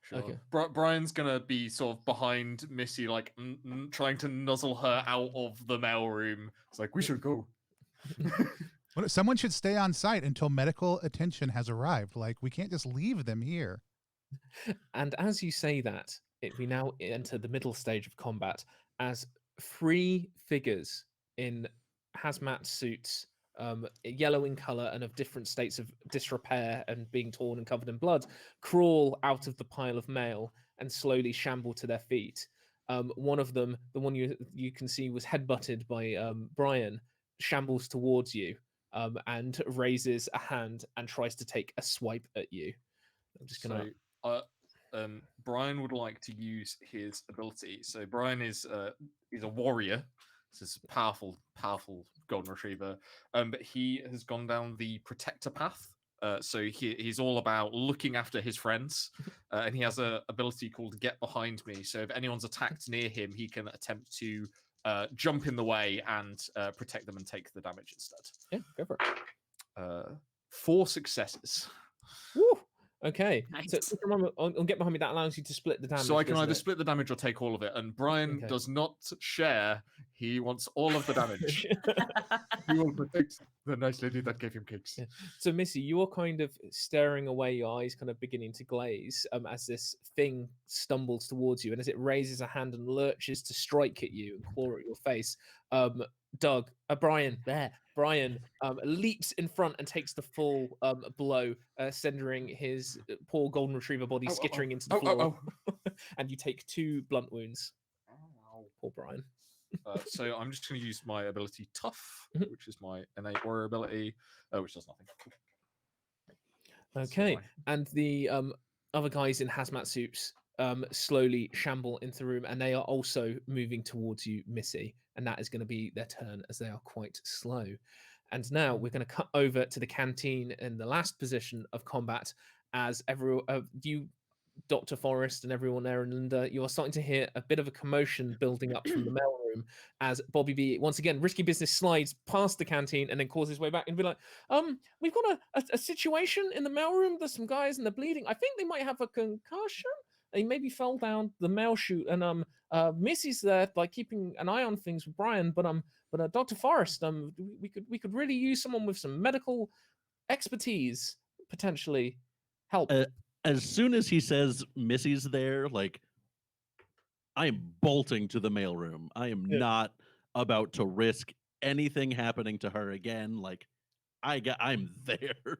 Sure. Okay. Brian's gonna be sort of behind Missy, like trying to nuzzle her out of the mailroom. It's like, we should go. Someone should stay on site until medical attention has arrived. Like, we can't just leave them here. And as you say that, we now enter the middle stage of combat as 3 figures in hazmat suits, yellow in color and of different states of disrepair and being torn and covered in blood, crawl out of the pile of mail and slowly shamble to their feet. One of them, the one you can see was headbutted by Brian, shambles towards you and raises a hand and tries to take a swipe at you. I'm just gonna. Brian would like to use his ability. So Brian is a warrior. This is a powerful golden retriever. But he has gone down the protector path. So he's all about looking after his friends, and he has an ability called Get Behind Me. So if anyone's attacked near him, he can attempt to jump in the way and protect them and take the damage instead. Yeah, go for it. 4 successes. Woo! Okay, Nice. so on Get Behind Me, that allows you to split the damage. So I can doesn't either it? split the damage or take all of it. And Brian Okay. does not share. He wants all of the damage. He will protect the nice lady that gave him kicks. Yeah. So Missy, you're kind of staring away, your eyes kind of beginning to glaze as this thing stumbles towards you, and as it raises a hand and lurches to strike at you and claw at your face, Brian leaps in front and takes the full blow, sending his poor golden retriever body skittering into the floor. And you take 2 blunt wounds. Poor Brian. So I'm just going to use my ability Tough, Mhm. which is my innate warrior ability, which does nothing. Okay, Fine. and the other guys in hazmat suits slowly shamble into the room, and they are also moving towards you, Missy, and that is going to be their turn as they are quite slow. And now we're going to cut over to the canteen in the last position of combat as you, Dr. Forrest, and everyone there, and Linda, you are starting to hear a bit of a commotion building up from the mailroom as Bobby B, once again, risky business, slides past the canteen and then calls his way back and be like, we've got a situation in the mailroom. There's some guys and they're bleeding. I think they might have a concussion. They maybe fell down the mail chute, and Missy's there, like keeping an eye on things with Brian. But Dr. Forrest, we could really use someone with some medical expertise potentially help. As soon as he says Missy's there, like, I am bolting to the mailroom. I am not about to risk anything happening to her again. Like, I'm there.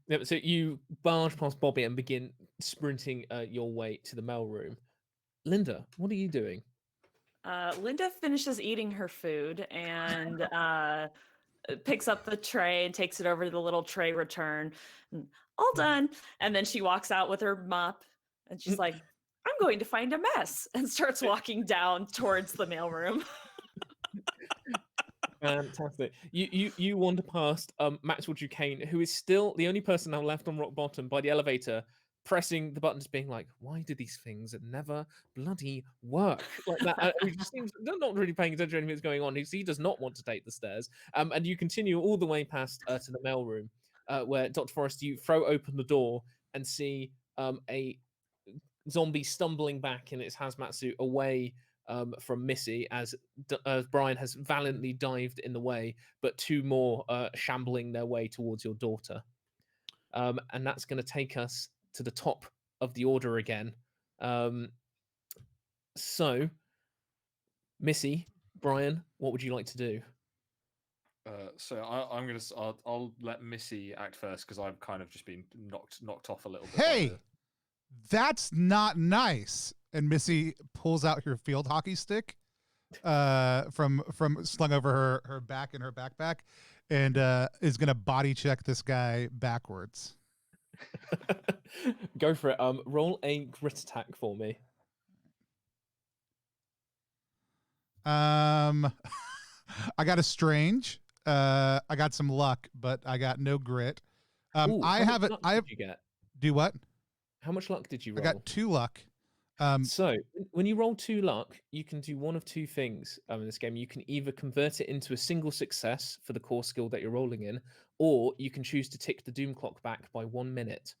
Yeah, so you barge past Bobby and begin sprinting your way to the mailroom. Linda, what are you doing? Linda finishes eating her food and picks up the tray and takes it over to the little tray return. All done. And then she walks out with her mop and she's like, I'm going to find a mess, and starts walking down towards the mailroom. Fantastic. You wander past Maxwell Duquesne, who is still the only person now left on rock bottom by the elevator, pressing the buttons, being like, why do these things never bloody work? Like that. He just seems not really paying attention to anything that's going on. He does not want to take the stairs. And you continue all the way past to the mailroom, where Dr. Forrest, you throw open the door and see a zombie stumbling back in its hazmat suit away from Missy as Brian has valiantly dived in the way, but 2 more shambling their way towards your daughter. And that's going to take us to the top of the order again. So, Missy, Brian, what would you like to do? So I'll let Missy act first because I've kind of just been knocked off a little bit. Hey, that's not nice. And Missy pulls out her field hockey stick from slung over her back in her backpack, and is gonna body check this guy backwards. Go for it. Roll a grit attack for me. I got a strange. I got some luck, but I got no grit. Ooh, I have it. Did you get? Do what? How much luck did you roll? I got 2 luck. So when you roll 2 luck, you can do one of 2 things in this game. You can either convert it into a single success for the core skill that you're rolling in, or you can choose to tick the doom clock back by 1 minute.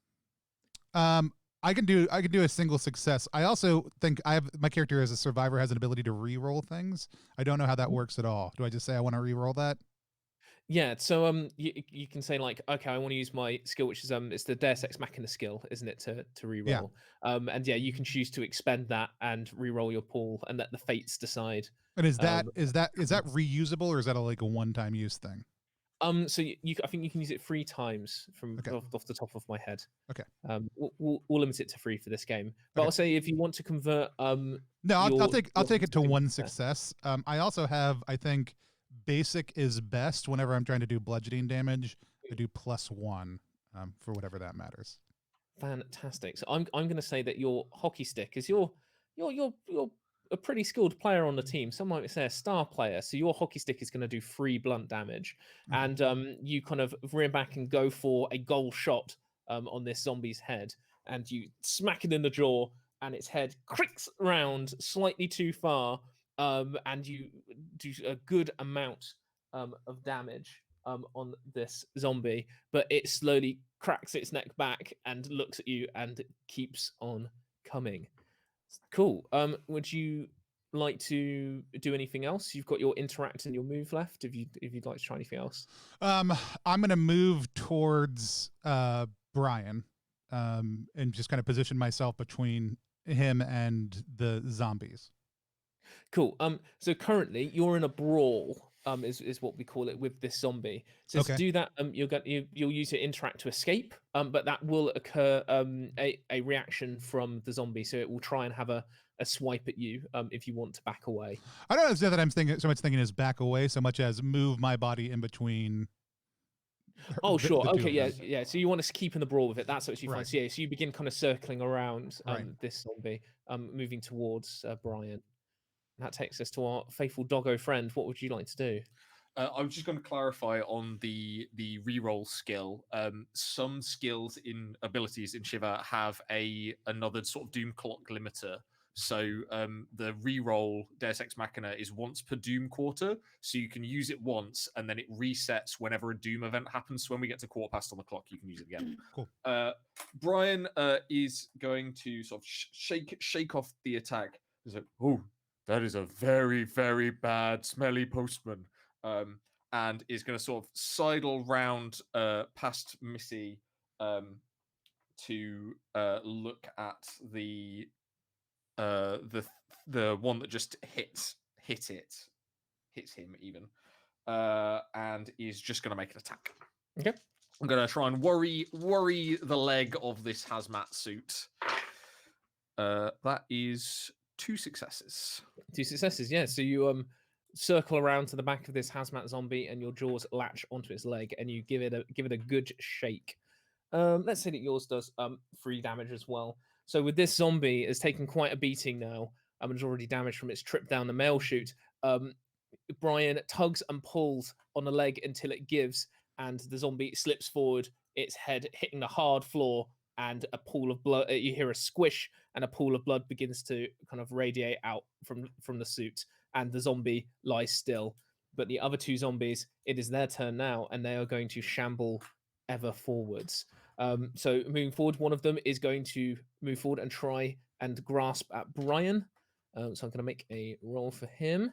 I can do a single success. I also think my character as a survivor has an ability to re-roll things. I don't know how that works at all. Do I just say I want to re-roll that? Yeah, so you can say like, okay, I want to use my skill, which is it's the Deus Ex Machina skill, isn't it, to reroll? Yeah. And yeah, you can choose to expend that and reroll your pool and let the fates decide. And is that reusable, or is that like a one-time use thing? So I think you can use it 3 times from Okay. off the top of my head. Okay. We'll limit it to 3 for this game. But Okay. I'll say if you want to convert, no, I'll your take it to success. 1 success. I also have, I think, basic is best whenever I'm trying to do bludgeoning damage. I do +1 for whatever that matters. Fantastic. So I'm going to say that your hockey stick is you're a pretty skilled player on the team. Some might say a star player. So your hockey stick is going to do 3 blunt damage, and you kind of rear back and go for a goal shot on this zombie's head, and you smack it in the jaw, and its head cricks around slightly too far, and you do a good amount of damage on this zombie, but it slowly cracks its neck back and looks at you and keeps on coming. Cool. Would you like to do anything else? You've got your interact and your move left. If you'd like to try anything else. I'm gonna move towards Brian, and just kind of position myself between him and the zombies. Cool. So currently you're in a brawl. Is what we call it with this zombie. So Okay. to do that, you'll use your interact to escape. But that will occur a reaction from the zombie. So it will try and have a swipe at you if you want to back away. I don't know if that I'm thinking is back away so much as move my body in between. Oh, sure. the two Okay, of them. yeah. So you want to keep in the brawl with it. That's actually fine. Right. So yeah, so you begin kind of circling around Right. this zombie, moving towards Brian. That takes us to our faithful doggo friend. What would you like to do? I was just going to clarify on the reroll skill. Some skills in abilities in Shiver have another sort of doom clock limiter. So the reroll Deus Ex Machina is once per doom quarter, so you can use it once and then it resets whenever a doom event happens. So when we get to quarter past on the clock, you can use it again. Cool. Brian is going to sort of shake off the attack. He's like, oh, that is a very, very bad smelly postman. And is going to sort of sidle round past Missy to look at the one that just hits him even, and is just going to make an attack. Okay. I'm going to try and worry the leg of this hazmat suit. That is 2 successes. 2 successes, yeah. So you circle around to the back of this hazmat zombie, and your jaws latch onto its leg, and you give it a good shake. Let's say that yours does 3 damage as well. So with this zombie, it's taken quite a beating now. It's already damaged from its trip down the mail chute. Brian tugs and pulls on the leg until it gives, and the zombie slips forward, its head hitting the hard floor, and a pool of blood. You hear a squish, and a pool of blood begins to kind of radiate out from the suit, and the zombie lies still. But the other 2 zombies, it is their turn now, and they are going to shamble ever forwards. So moving forward, one of them is going to move forward and try and grasp at Brian. So I'm going to make a roll for him.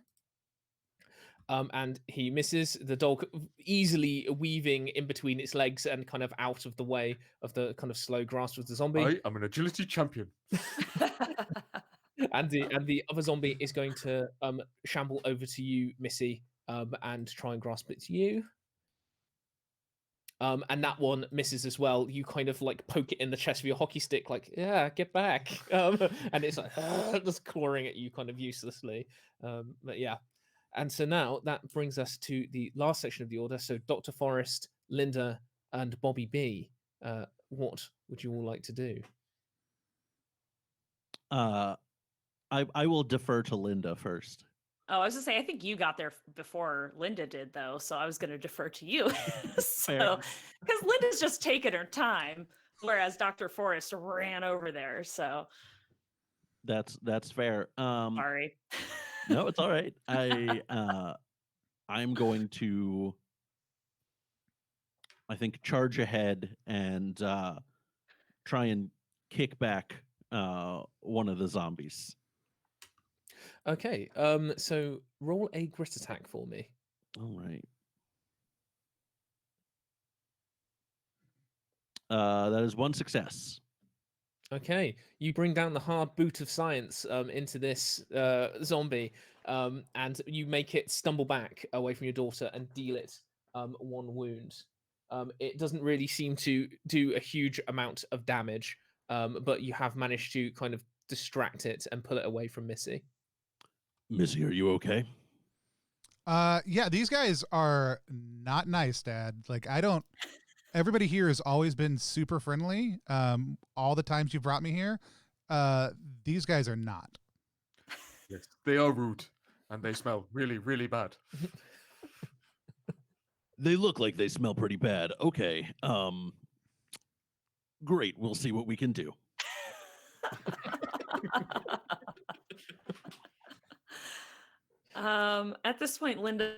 And he misses. The dog easily weaving in between its legs and kind of out of the way of the kind of slow grasp of the zombie. I'm an agility champion. And the other zombie is going to shamble over to you, Missy, and try and grasp it to you. And that one misses as well. You kind of like poke it in the chest with your hockey stick, like, yeah, get back. And it's like just clawing at you kind of uselessly. But yeah. And so now that brings us to the last section of the order. So Dr. Forrest, Linda, and Bobby B. What would you all like to do? I will defer to Linda first. Oh, I was gonna say, I think you got there before Linda did, though. So I was gonna defer to you. So, because Linda's just taking her time, whereas Dr. Forrest ran over there. So That's fair. sorry. No, it's all right. I'm going to, I think, charge ahead and try and kick back one of the zombies. Okay. So roll a grit attack for me. All right. That is 1 success. Okay, you bring down the hard boot of science into this zombie, and you make it stumble back away from your daughter and deal it 1 wound. It doesn't really seem to do a huge amount of damage, but you have managed to kind of distract it and pull it away from Missy. Missy, are you okay? Yeah, these guys are not nice, Dad. Like, everybody here has always been super friendly. All the times you've brought me here, these guys are not. Yes, they are rude and they smell really, really bad. They look like they smell pretty bad. Okay. Great. We'll see what we can do. At this point, Linda.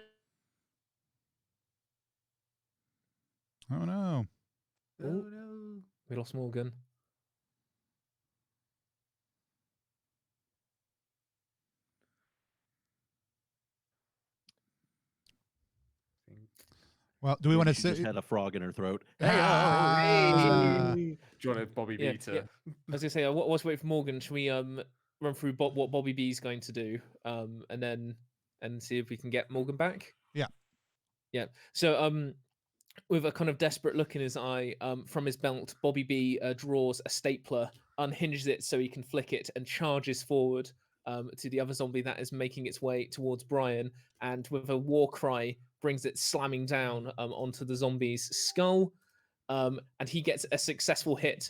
Oh no. Oh no. We lost Morgan. Well, do we want to She just sit? had a frog in her throat. Ah. Do you want Bobby B to? Yeah. I was gonna say, whilst we wait for Morgan, should we run through what Bobby B is going to do, and see if we can get Morgan back? Yeah. Yeah. So with a kind of desperate look in his eye, from his belt, Bobby B draws a stapler, unhinges it so he can flick it, and charges forward to the other zombie that is making its way towards Brian, and with a war cry, brings it slamming down onto the zombie's skull, and he gets a successful hit,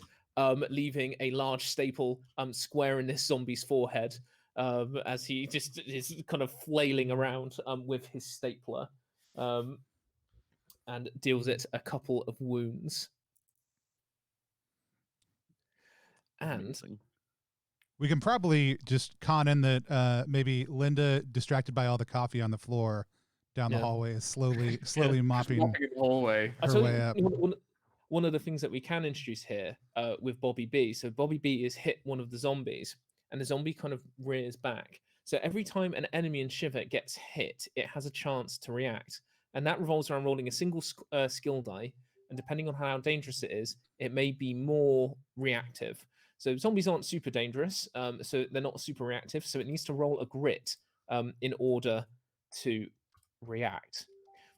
leaving a large staple square in this zombie's forehead, as he just is kind of flailing around with his stapler. And deals it a couple of wounds. And Amazing. We can probably just con in that maybe Linda, distracted by all the coffee on the floor down the hallway, is slowly mopping Walking in the hallway. her way up. One of the things that we can introduce here with Bobby B. So Bobby B is hit one of the zombies, and the zombie kind of rears back. So every time an enemy in Shiver gets hit, it has a chance to react. And that revolves around rolling a single skill die. And depending on how dangerous it is, it may be more reactive. So zombies aren't super dangerous, so they're not super reactive. So it needs to roll a grit in order to react.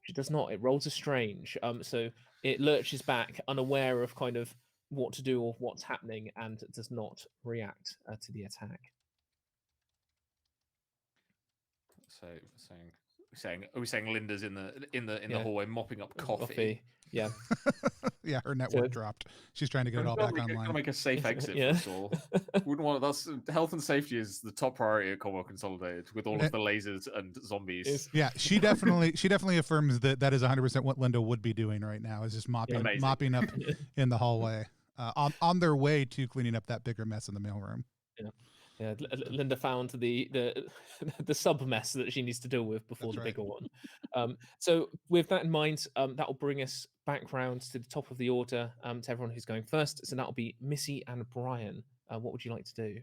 Which it does not. It rolls a strange. So it lurches back, unaware of kind of what to do or what's happening, and does not react to the attack. So are we saying Linda's in the hallway mopping up coffee? Yeah. Yeah, her network dropped. She's trying to get it all back online. Gotta make a safe exit Yeah. for us all. Wouldn't want that's health and safety is the top priority at Cromwell Consolidated with all of the lasers and zombies. Yeah, she definitely affirms that is 100% what Linda would be doing right now, is just mopping up in the hallway, on their way to cleaning up that bigger mess in the mailroom. Yeah, Linda found the sub mess that she needs to deal with before That's the right. bigger one. So with that in mind, that will bring us back round to the top of the order, to everyone who's going first. So that'll be Missy and Brian. What would you like to do?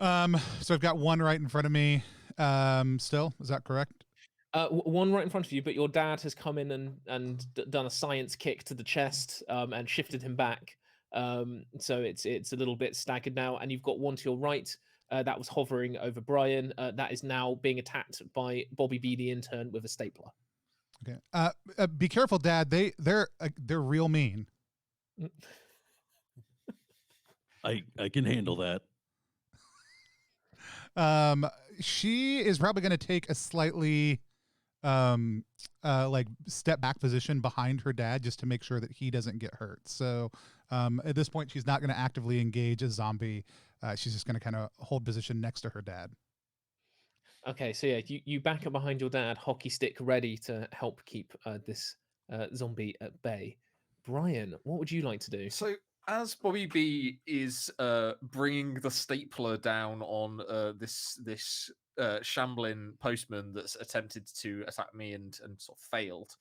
So I've got one right in front of me. Still, is that correct? One right in front of you, but your dad has come in and done a science kick to the chest, and shifted him back. So it's a little bit staggered now, and you've got one to your right that was hovering over Brian. That is now being attacked by Bobby B, the intern, with a stapler. Okay. Be careful, Dad. They're real mean. I can handle that. She is probably going to take a slightly like step back position behind her dad just to make sure that he doesn't get hurt. So at this point, she's not going to actively engage a zombie. She's just going to kind of hold position next to her dad. Okay, so yeah, you back up behind your dad, hockey stick ready to help keep this zombie at bay. Brian, what would you like to do? So as Bobby B is bringing the stapler down on this shambling postman that's attempted to attack me and sort of failed,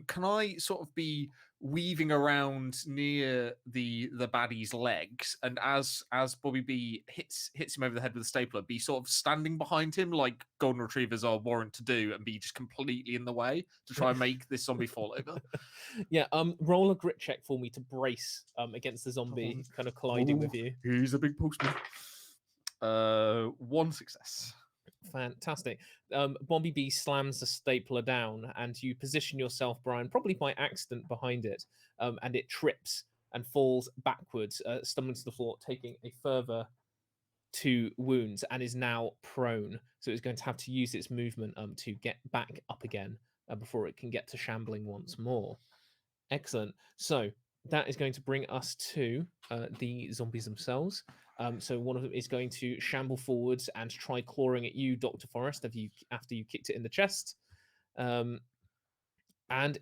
can I sort of be weaving around near the baddie's legs, and as Bobby B hits him over the head with a stapler, be sort of standing behind him like golden retrievers are warrant to do, and be just completely in the way to try and make this zombie fall over? Yeah, roll a grit check for me to brace against the zombie kind of colliding with you. He's a big postman. 1 success. Fantastic. Bobby B slams the stapler down, and you position yourself, Brian, probably by accident behind it, and it trips and falls backwards, stumbling to the floor, taking a further 2 wounds, and is now prone. So it's going to have to use its movement to get back up again before it can get to shambling once more. Excellent. So that is going to bring us to the zombies themselves. So one of them is going to shamble forwards and try clawing at you, Dr. Forrest, after you kicked it in the chest. And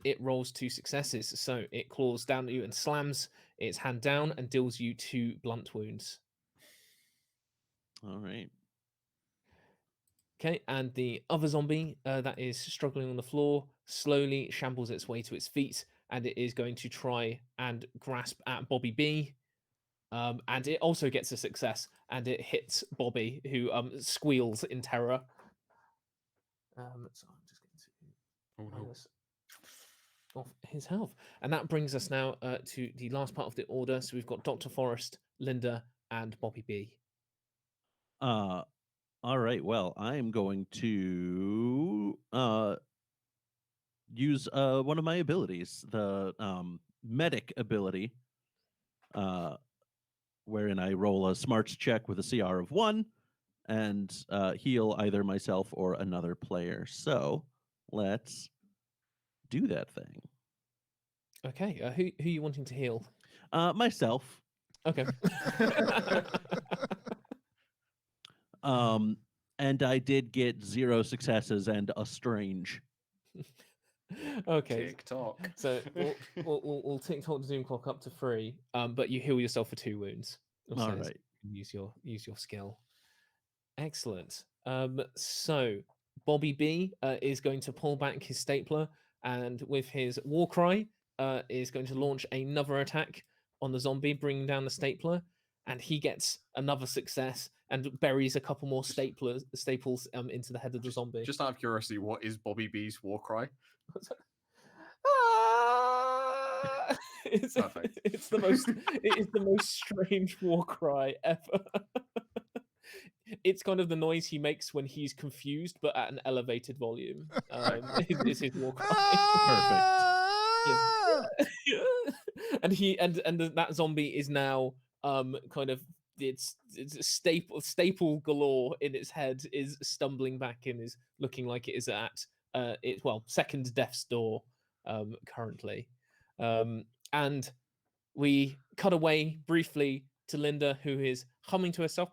it rolls 2 successes. So it claws down at you and slams its hand down and deals you 2 blunt wounds. All right. Okay, and the other zombie that is struggling on the floor slowly shambles its way to its feet, and it is going to try and grasp at Bobby B. And it also gets a success, and it hits Bobby, who squeals in terror. So I'm just going to minus off his health. And that brings us now to the last part of the order. So we've got Dr. Forrest, Linda, and Bobby B. All right. Well, I am going to use one of my abilities, the medic ability, wherein I roll a smarts check with a CR of 1 and heal either myself or another player. So let's do that thing. Okay, who are you wanting to heal? Myself. Okay. And I did get 0 successes and a strange. Okay. TikTok. So we'll TikTok the Zoom clock up to 3, but you heal yourself for 2 wounds. All right. Use your skill. Excellent. So Bobby B is going to pull back his stapler, and with his war cry, is going to launch another attack on the zombie, bringing down the stapler, and he gets another success and buries a couple more staples into the head of the zombie. Just out of curiosity, what is Bobby B's war cry? It's Perfect. it is the most strange war cry ever. It's kind of the noise he makes when he's confused, but at an elevated volume. Is his war cry. Perfect. And that zombie is now kind of it's staple galore in its head, is stumbling back and is looking like it is at second death's door currently. And we cut away briefly to Linda, who is humming to herself,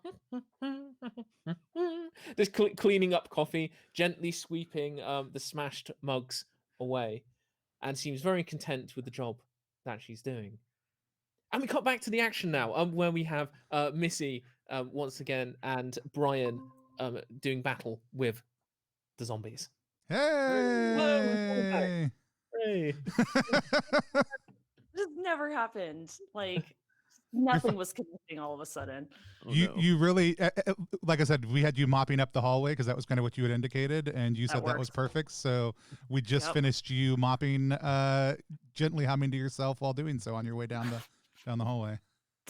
just cleaning up coffee, gently sweeping the smashed mugs away, and seems very content with the job that she's doing. And we cut back to the action now, where we have Missy once again and Brian doing battle with the zombies. Hey! Hey. This never happened. Like nothing was connecting all of a sudden. Oh, you really, like I said, we had you mopping up the hallway because that was kind of what you had indicated, and you said that was worked. perfect. So we just Yep. finished you mopping, gently humming to yourself while doing so on your way down the hallway.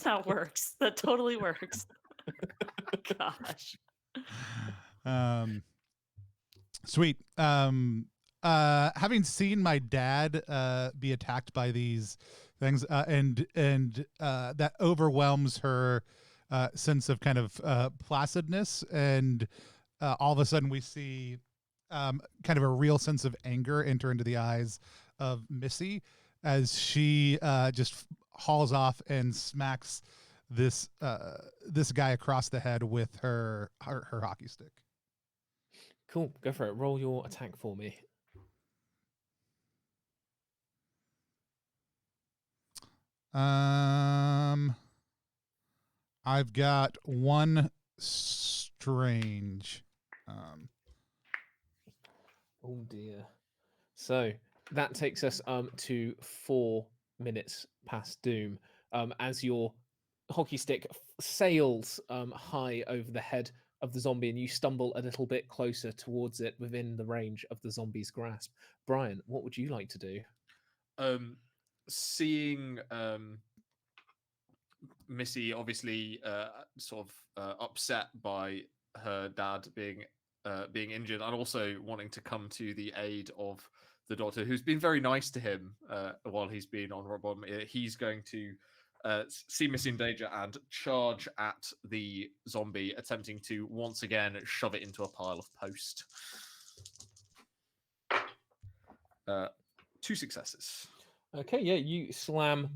That works. That totally works. Gosh. Sweet. Having seen my dad be attacked by these things, and that overwhelms her sense of kind of placidness, and all of a sudden we see kind of a real sense of anger enter into the eyes of Missy as she just hauls off and smacks this guy across the head with her hockey stick. Cool, go for it. Roll your attack for me. I've got 1 strange. Oh dear. So that takes us to 4 minutes past doom. As your hockey stick sails high over the head of the zombie, and you stumble a little bit closer towards it within the range of the zombie's grasp. Brian, what would you like to do? Seeing Missy obviously sort of upset by her dad being being injured, and also wanting to come to the aid of the doctor, who's been very nice to him while he's been on rock bottom. He's going to see Missy in danger and charge at the zombie, attempting to once again shove it into a pile of post. 2 successes. Okay, yeah, you slam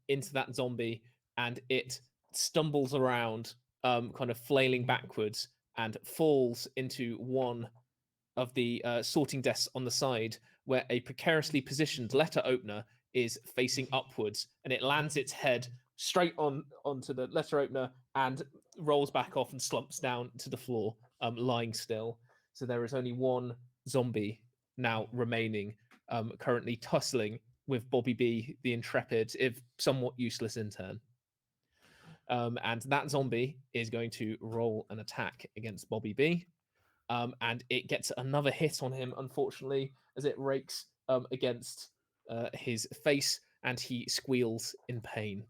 into that zombie and it stumbles around, kind of flailing backwards, and falls into one of the sorting desks on the side, where a precariously positioned letter opener is facing upwards, and it lands its head straight onto the letter opener and rolls back off and slumps down to the floor, lying still. So there is only one zombie now remaining, currently tussling with Bobby B, the intrepid, if somewhat useless intern. And that zombie is going to roll an attack against Bobby B. And it gets another hit on him, unfortunately, as it rakes against his face, and he squeals in pain.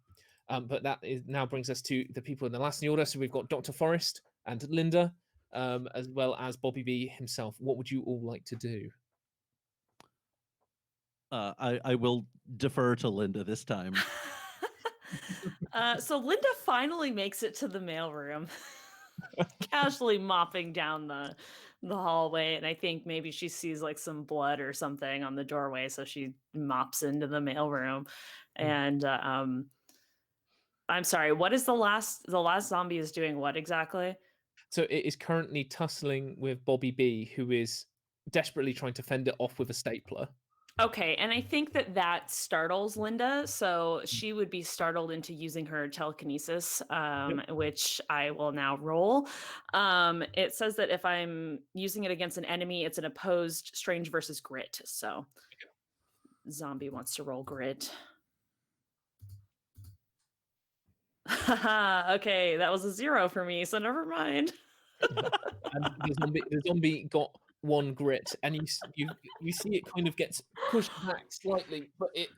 But that now brings us to the people in the last in the order. So we've got Dr. Forrest and Linda, as well as Bobby B himself. What would you all like to do? I will defer to Linda this time. So Linda finally makes it to the mailroom, casually mopping down the hallway, and I think maybe she sees like some blood or something on the doorway, so she mops into the mailroom. And I'm sorry, what is the last zombie is doing what exactly? So it is currently tussling with Bobby B, who is desperately trying to fend it off with a stapler. Okay, and I think that startles Linda, so she would be startled into using her telekinesis, which I will now roll. It says that if I'm using it against an enemy, it's an opposed strange versus grit. So zombie wants to roll grit. Okay, that was a 0 for me, so never mind. And the zombie got 1 grit, and you see it kind of gets pushed back slightly, but it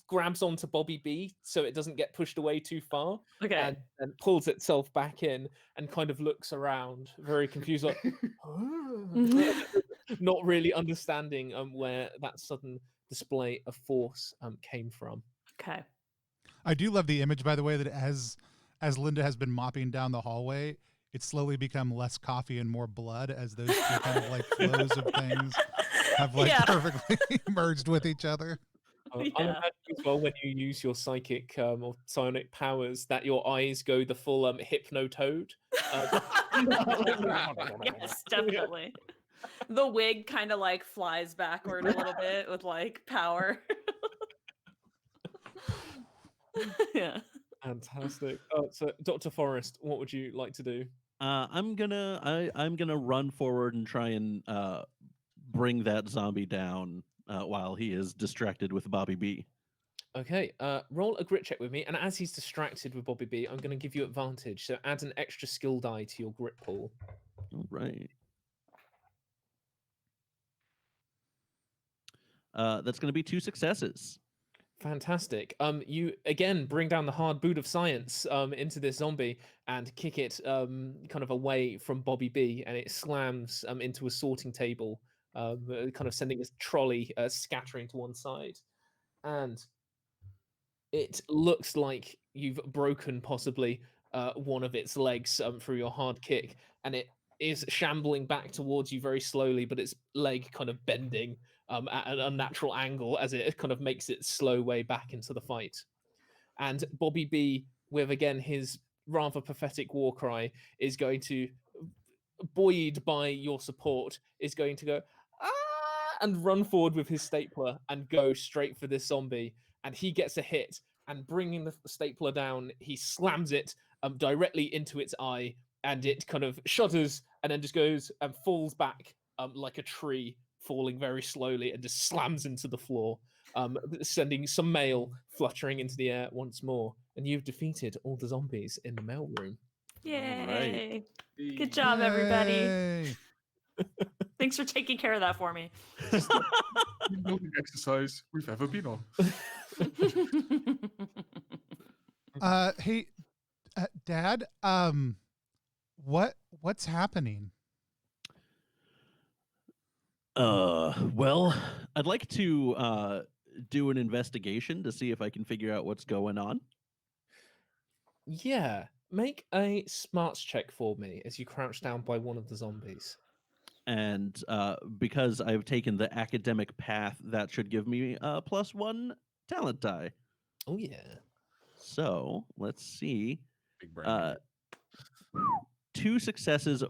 grabs onto Bobby B so it doesn't get pushed away too far. Okay. And pulls itself back in and kind of looks around, very confused, like not really understanding where that sudden display of force came from. Okay. I do love the image, by the way, that as Linda has been mopping down the hallway, it's slowly become less coffee and more blood, as those two kind of like flows of things have like perfectly merged with each other. I imagine as well, when you use your psychic or psionic powers, that your eyes go the full hypnotoad. Yes, definitely. The wig kind of like flies backward a little bit with like power. Yeah. Fantastic. So Dr. Forrest, what would you like to do? I'm gonna run forward and try and bring that zombie down while he is distracted with Bobby B. Okay, roll a grit check with me, and as he's distracted with Bobby B, I'm going to give you advantage. So add an extra skill die to your grit pool. All right. That's going to be 2 successes. Fantastic. You again bring down the hard boot of science into this zombie and kick it kind of away from Bobby B, and it slams into a sorting table, kind of sending a trolley scattering to one side. And it looks like you've broken possibly one of its legs through your hard kick, and it is shambling back towards you very slowly, but its leg kind of bending at an unnatural angle as it kind of makes its slow way back into the fight. And Bobby B, with again his rather pathetic war cry, is going to, buoyed by your support, is going to go and run forward with his stapler and go straight for this zombie. And he gets a hit, and bringing the stapler down, he slams it directly into its eye, and it kind of shudders and then just goes and falls back like a tree, falling very slowly, and just slams into the floor, sending some mail fluttering into the air once more. And you've defeated all the zombies in the mailroom. Yay! Right. Good job, everybody. Thanks for taking care of that for me. No exercise we've ever been on. Hey, Dad, what's happening? Well, I'd like to do an investigation to see if I can figure out what's going on. Yeah, make a smarts check for me as you crouch down by one of the zombies. And because I've taken the academic path, that should give me a +1 talent die. Oh yeah. So let's see. Big brain. 2 successes,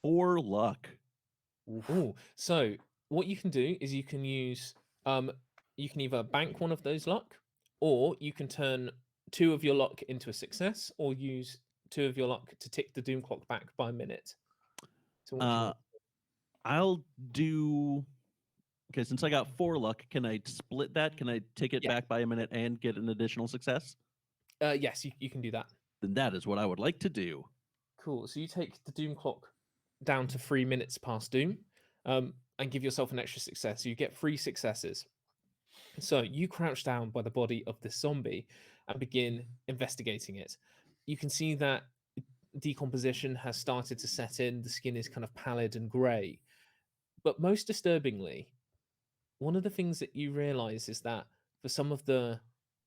4 luck. Oh, so what you can do is you can use you can either bank one of those luck, or you can turn 2 of your luck into a success, or use 2 of your luck to tick the doom clock back by a minute. So what do you want? I'll do. Okay, since I got 4 luck, can I split that? Can I tick it Yeah. back by a minute and get an additional success? Yes, you can do that. Then that is what I would like to do. Cool. So you take the doom clock down to 3 minutes past doom, and give yourself an extra success. So you get 3 successes. So you crouch down by the body of this zombie and begin investigating it. You can see that decomposition has started to set in. The skin is kind of pallid and grey. But most disturbingly, one of the things that you realize is that for some of the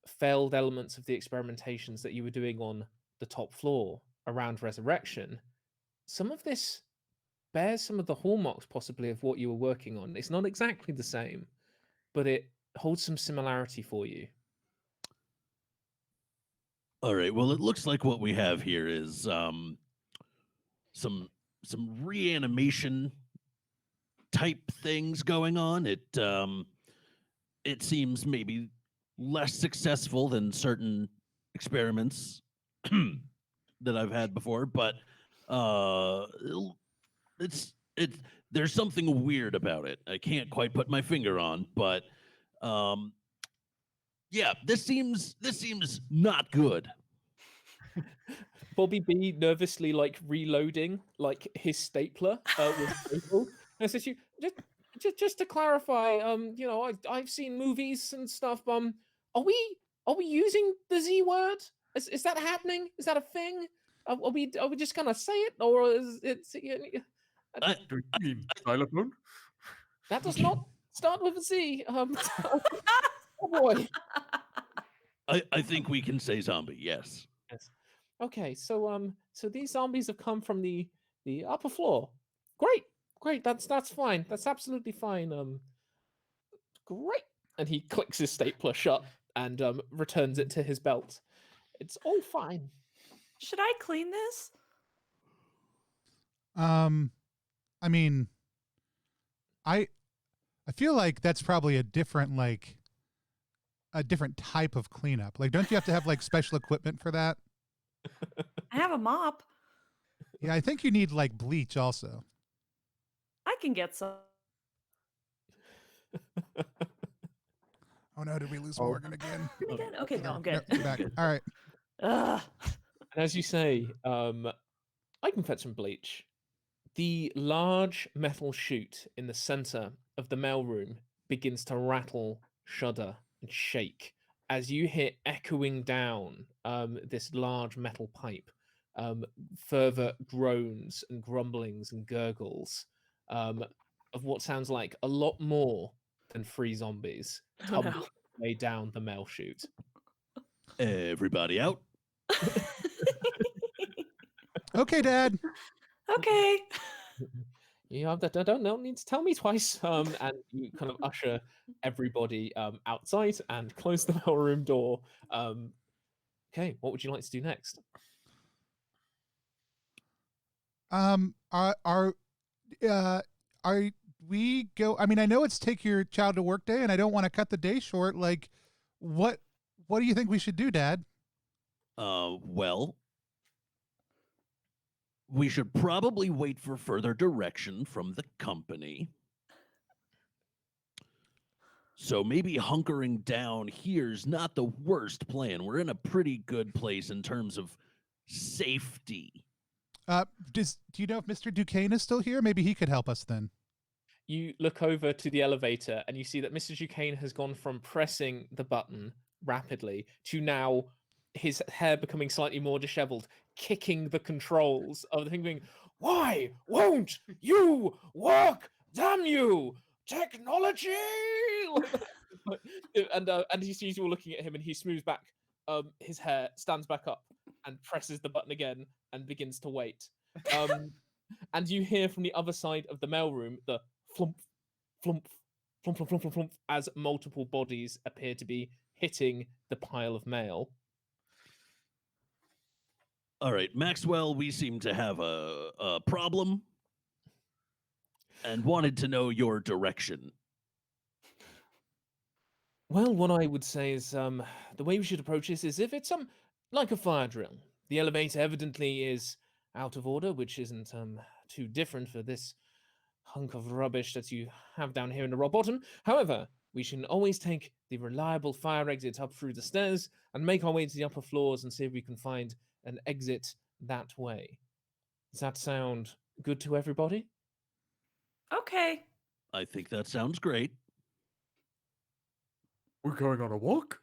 failed elements of the experimentations that you were doing on the top floor around resurrection, some of this bears some of the hallmarks possibly of what you were working on. It's not exactly the same, but it holds some similarity for you. All right. Well, it looks like what we have here is some reanimation type things going on. It seems maybe less successful than certain experiments that I've had before, but there's something weird about it. I can't quite put my finger on, but yeah, this seems not good. Bobby B nervously like reloading like his stapler with staple. And says, "You just to clarify, you know, I've seen movies and stuff. Are we using the Z word? Is that happening? Is that a thing? Are we just gonna say it, or is it? Do you mean xylophone? That does not start with a Z. Oh boy. I think we can say zombie. Yes. Yes. Okay, so these zombies have come from the upper floor. Great. That's fine. That's absolutely fine. Great. And he clicks his stapler shut and returns it to his belt. It's all fine. Should I clean this? I mean, I feel like that's probably a different type of cleanup. Like, don't you have to have like special equipment for that? I have a mop. Yeah, I think you need like bleach also. I can get some. Oh no, did we lose Morgan again? Again? Okay, no, I'm good. No, you're back. All right. Ugh. And as you say, I can fetch some bleach. The large metal chute in the center of the mailroom begins to rattle, shudder, and shake as you hear echoing down this large metal pipe, further groans and grumblings and gurgles of what sounds like a lot more than 3 zombies Oh, tumbling no. way down the mail chute. Everybody out. Okay, Dad. Okay. Yeah, don't need to tell me twice. And you kind of usher everybody outside and close the mailroom door. Okay, what would you like to do next? Are we go? I mean, I know it's take your child to work day, and I don't want to cut the day short. Like, what do you think we should do, Dad? Well, we should probably wait for further direction from the company. So maybe hunkering down here's not the worst plan. We're in a pretty good place in terms of safety. Do you know if Mr. Duquesne is still here? Maybe he could help us then. You look over to the elevator and you see that Mr. Duquesne has gone from pressing the button rapidly to now his hair becoming slightly more disheveled, kicking the controls of the thing, going, "Why won't you work Damn you, technology! and he sees you all looking at him, and he smooths back his hair, stands back up, and presses the button again, and begins to wait. And you hear from the other side of the mailroom the flump, flump, flump, flump, flump, flump, flump, as multiple bodies appear to be hitting the pile of mail. All right, Maxwell, we seem to have a problem and wanted to know your direction. Well, what I would say is the way we should approach this is if it's like a fire drill. The elevator evidently is out of order, which isn't too different for this hunk of rubbish that you have down here in the rock bottom. However, we can always take the reliable fire exit up through the stairs and make our way to the upper floors and see if we can find an exit that way. Does that sound good to everybody? Okay. I think that sounds great. We're going on a walk?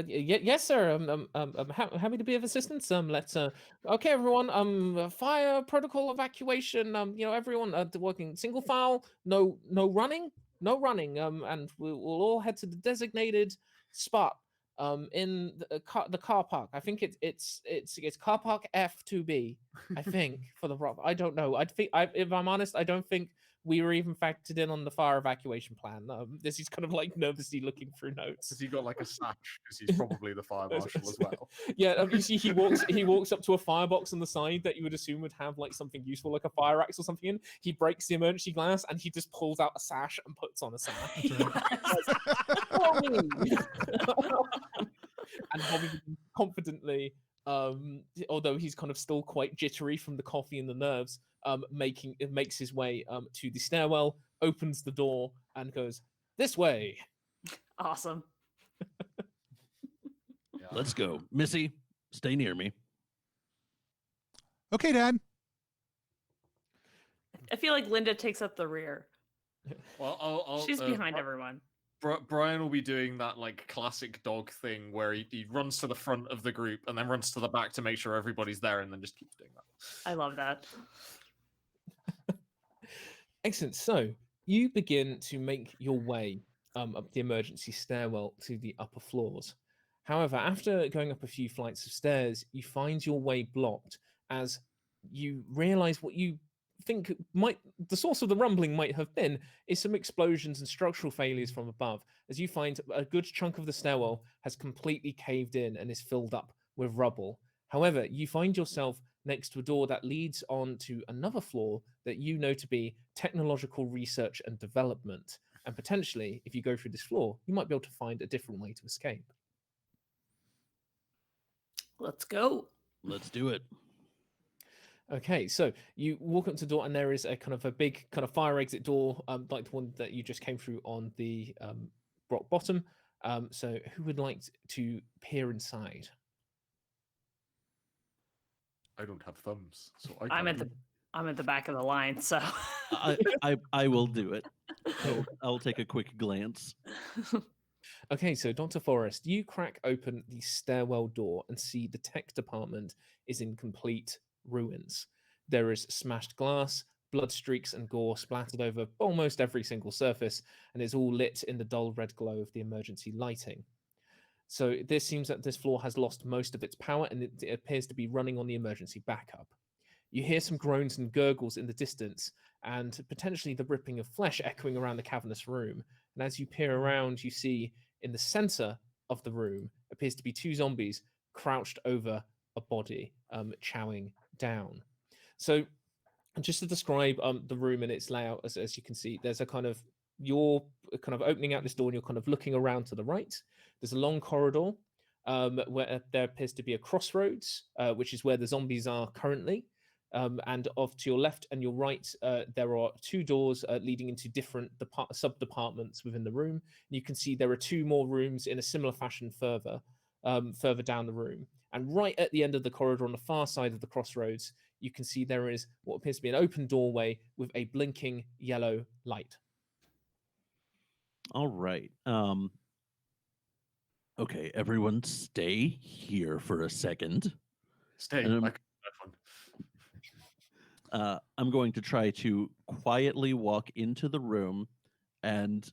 Yes, sir. I'm happy to be of assistance. Let's. Okay, everyone. Fire protocol evacuation. Everyone working single file. No running. No running. And we'll all head to the designated spot. In the car park. I think it's car park F2B. I think for the rock. I don't know. If I'm honest, I don't think we were even factored in on the fire evacuation plan. This is kind of like nervously looking through notes. Has he got like a sash? Because he's probably the fire marshal as well. Yeah, you see, he walks up to a firebox on the side that you would assume would have like something useful, like a fire axe or something in. He breaks the emergency glass and he just pulls out a sash and puts on a sash. And Bobby confidently, although he's kind of still quite jittery from the coffee and the nerves, makes his way to the stairwell, opens the door, and goes, "This way." Awesome. Yeah. Let's go. Missy, stay near me. Okay, Dad. I feel like Linda takes up the rear. Well, I'll She's behind everyone. Brian will be doing that like classic dog thing where he runs to the front of the group and then runs to the back to make sure everybody's there, and then just keeps doing that. I love that. Excellent. So you begin to make your way up the emergency stairwell to the upper floors. However, after going up a few flights of stairs, you find your way blocked as you realize what you think the source of the rumbling might have been is some explosions and structural failures from above, as you find a good chunk of the stairwell has completely caved in and is filled up with rubble. However, you find yourself next to a door that leads on to another floor that you know to be technological research and development. And potentially, if you go through this floor, you might be able to find a different way to escape. Let's go. Let's do it. Okay, so you walk up to the door, and there is a kind of a big kind of fire exit door, like the one that you just came through on the rock bottom. So who would like to peer inside? I don't have thumbs, so I'm at the back of the line, so I will do it. I'll take a quick glance. Okay, so Dr. Forrest, you crack open the stairwell door and see the tech department is in complete ruins. There is smashed glass, blood streaks and gore splattered over almost every single surface, and it's all lit in the dull red glow of the emergency lighting. So this seems that this floor has lost most of its power, and it appears to be running on the emergency backup. You hear some groans and gurgles in the distance, and potentially the ripping of flesh echoing around the cavernous room. And as you peer around, you see in the center of the room appears to be two zombies crouched over a body, chowing down. So just to describe the room and its layout, as you can see, there's a kind of, you're kind of opening out this door and you're kind of looking around to the right. There's a long corridor where there appears to be a crossroads, which is where the zombies are currently. And off to your left and your right, there are two doors leading into different sub-departments within the room. And you can see there are two more rooms in a similar fashion further down the room. And right at the end of the corridor on the far side of the crossroads, you can see there is what appears to be an open doorway with a blinking yellow light. All right. Okay, everyone stay here for a second. Stay. Um, Like that one. I'm going to try to quietly walk into the room and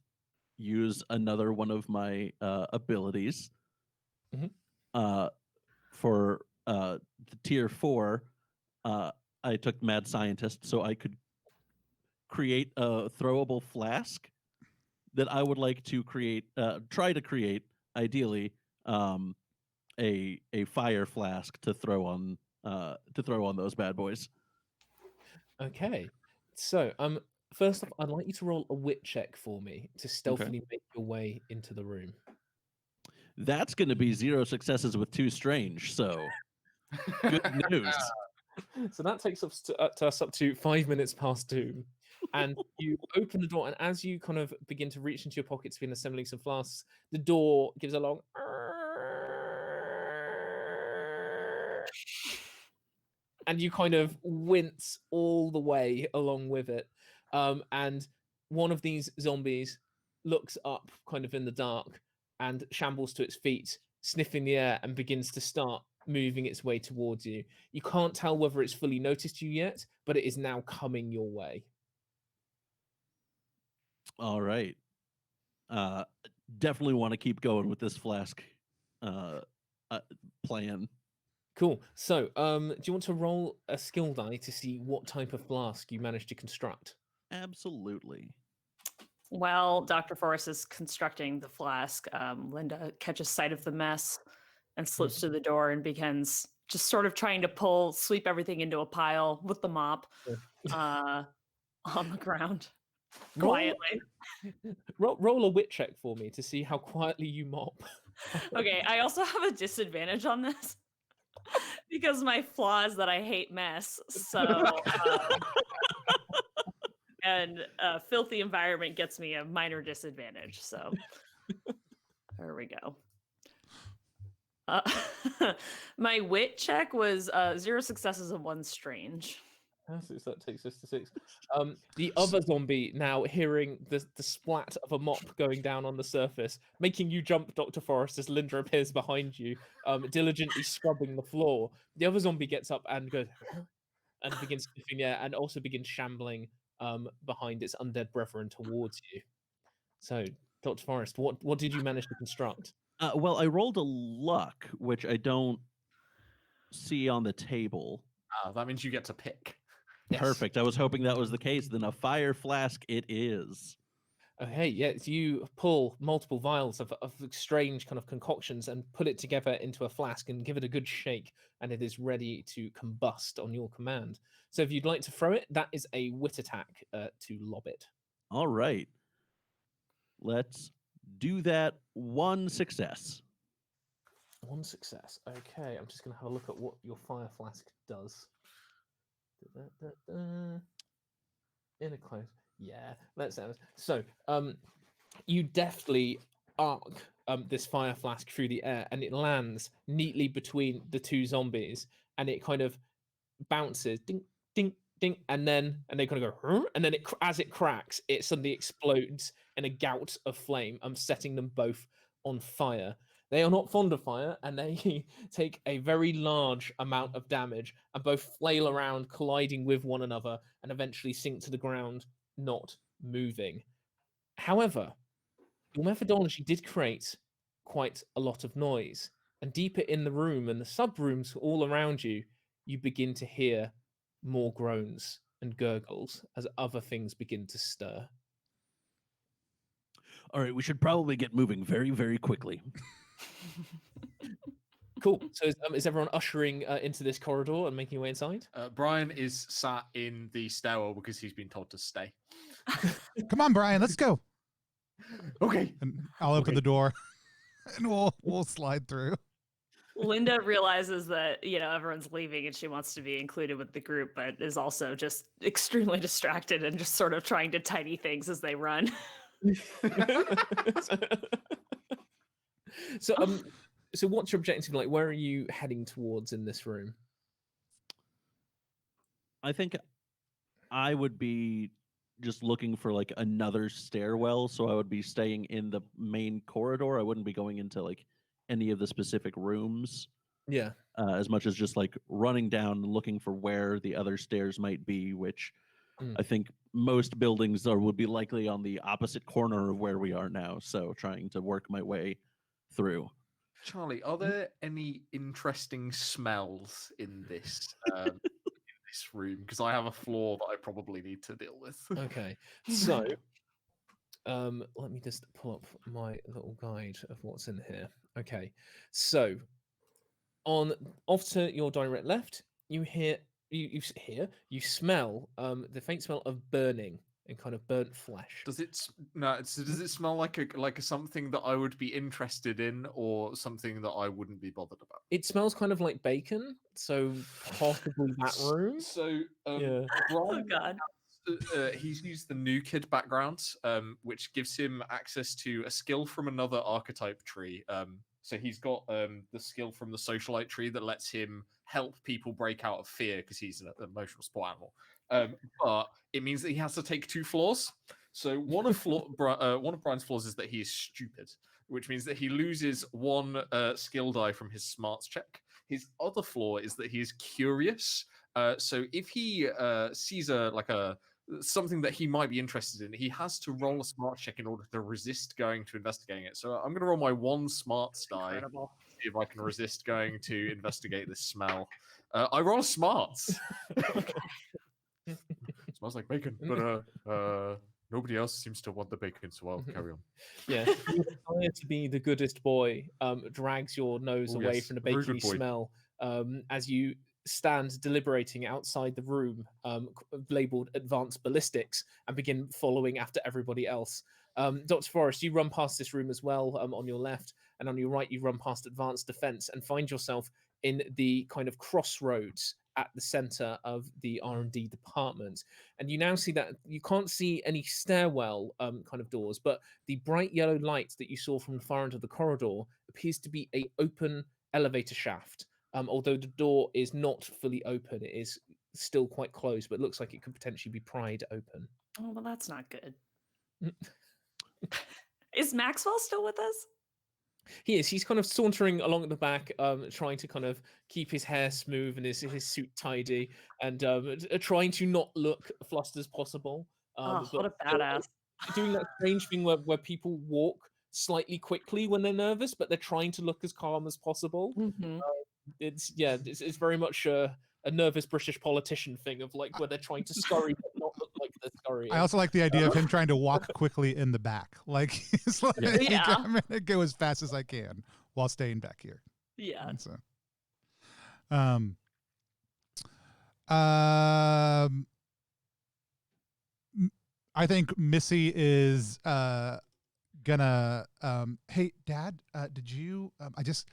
use another one of my abilities. Mhm. For the tier 4, I took Mad Scientist, so I could create a throwable flask that I would like to try to create, ideally, a fire flask to throw on those bad boys. Okay. So, first off, I'd like you to roll a wit check for me to stealthily make your way into the room. That's going to be 0 successes with 2 strange. So, good news. So that takes us up to 5 minutes past doom. And you open the door, and as you kind of begin to reach into your pocket to begin assembling some flasks, the door gives a long and you kind of wince all the way along with it. And one of these zombies looks up kind of in the dark and shambles to its feet, sniffing the air, and begins to start moving its way towards you. You can't tell whether it's fully noticed you yet, but it is now coming your way. All right. Definitely want to keep going with this flask plan. Cool. So, do you want to roll a skill die to see what type of flask you managed to construct? Absolutely. While Dr. Forrest is constructing the flask, Linda catches sight of the mess and slips through the door and begins just sort of trying to sweep everything into a pile with the mop on the ground quietly. Roll a wit check for me to see how quietly you mop. Okay, I also have a disadvantage on this because my flaw is that I hate mess. So, and a filthy environment gets me a minor disadvantage. So, there we go. My wit check was 0 successes and 1 strange. So that takes us to 6. The other zombie now hearing the splat of a mop going down on the surface, making you jump, Dr. Forrest, as Linda appears behind you, diligently scrubbing the floor. The other zombie gets up and goes and begins sniffing the air and also begins shambling behind its undead brethren towards you. So, Dr. Forrest, what did you manage to construct? Well, I rolled a luck, which I don't see on the table. That means you get to pick. Yes. Perfect. I was hoping that was the case. Then a fire flask it is. Okay, yes, you pull multiple vials of strange kind of concoctions and put it together into a flask and give it a good shake, and it is ready to combust on your command. So if you'd like to throw it, that is a wit attack to lob it. All right. Let's do that. 1 success. 1 success. Okay, I'm just going to have a look at what your fire flask does. In a close. Yeah, let's have it. So, you deftly arc this fire flask through the air, and it lands neatly between the 2 zombies, and it kind of bounces, ding, ding, ding, and they kind of go, and then as it cracks, it suddenly explodes in a gout of flame, setting them both on fire. They are not fond of fire, and they take a very large amount of damage, and both flail around, colliding with one another, and eventually sink to the ground, not moving. However, your methodology did create quite a lot of noise, and deeper in the room and the sub-rooms all around you, you begin to hear more groans and gurgles as other things begin to stir. All right, we should probably get moving very, very quickly. Cool. So is everyone ushering into this corridor and making your way inside? Brian is sat in the stairwell because he's been told to stay. Come on, Brian, let's go. Okay. And I'll open the door and we'll slide through. Linda realizes that, everyone's leaving and she wants to be included with the group, but is also just extremely distracted and just sort of trying to tidy things as they run. So what's your objective like? Where are you heading towards in this room? I think I would be just looking for like another stairwell, so I would be staying in the main corridor. I wouldn't be going into like any of the specific rooms. Yeah. as much as just like running down and looking for where the other stairs might be, which I think most buildings would be likely on the opposite corner of where we are now. So trying to work my way through. Charlie, are there any interesting smells in this room? Because I have a floor that I probably need to deal with. Okay, so let me just pull up my little guide of what's in here. Okay, so off to your direct left, you smell the faint smell of burning and kind of burnt flesh. Does it smell like a something that I would be interested in, or something that I wouldn't be bothered about? It smells kind of like bacon, so possibly that room. So Yeah. Oh God. He's used the new kid background, which gives him access to a skill from another archetype tree. So he's got the skill from the socialite tree that lets him help people break out of fear because he's an emotional support animal. But it means that he has to take 2 floors. So one of Brian's flaws is that he is stupid, which means that he loses 1 skill die from his smarts check. His other flaw is that he is curious. So if he sees something that he might be interested in, he has to roll a smart check in order to resist going to investigating it. So I'm going to roll my 1 smarts die, Incredible. see if I can resist going to investigate this smell. I roll smarts. Smells like bacon, but nobody else seems to want the bacon, so I'll carry on. Yeah, your desire to be the goodest boy drags your nose Oh, away yes, from the very good bacony boy. smell as you stand deliberating outside the room labeled advanced ballistics and begin following after everybody else. Dr. Forrest, you run past this room as well on your left, and on your right you run past advanced defense and find yourself in the kind of crossroads at the center of the R&D department. And you now see that you can't see any stairwell kind of doors, but the bright yellow light that you saw from the far end of the corridor appears to be an open elevator shaft. Although the door is not fully open, it is still quite closed, but looks like it could potentially be pried open. Oh, well, that's not good. Is Maxwell still with us? He is. He's kind of sauntering along at the back, trying to kind of keep his hair smooth and his suit tidy, and trying to not look flustered as possible. Oh, but what a badass. doing that strange thing where people walk slightly quickly when they're nervous, but they're trying to look as calm as possible. Mhm. It's very much a nervous British politician thing of like where they're trying to scurry but not look like they're scurrying. I also like the idea of him trying to walk quickly in the back. Like he's like, Yeah. I'm gonna go as fast as I can while staying back here. Yeah. And so, I think Missy is gonna. Hey, Dad, did you? I just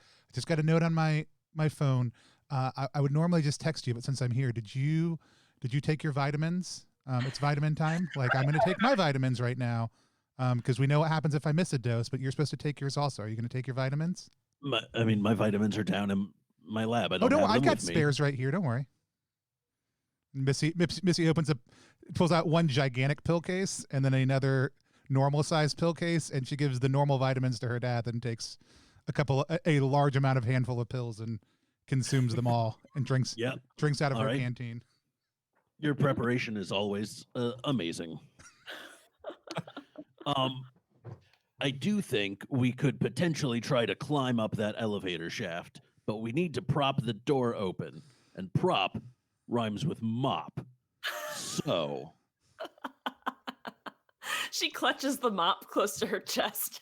got a note on my phone. I would normally just text you, but since I'm here, did you take your vitamins? It's vitamin time. Like I'm going to take my vitamins right now because we know what happens if I miss a dose, but you're supposed to take yours also. Are you going to take your vitamins? My vitamins are down in my lab. I don't Oh, no, have I them got with me. spares right here. Don't worry. Missy pulls out 1 gigantic pill case and then another normal sized pill case, and she gives the normal vitamins to her dad and takes a large handful of pills and consumes them all and drinks out of All her right. canteen. Your preparation is always amazing. I do think we could potentially try to climb up that elevator shaft, but we need to prop the door open, and prop rhymes with mop. So She clutches the mop close to her chest.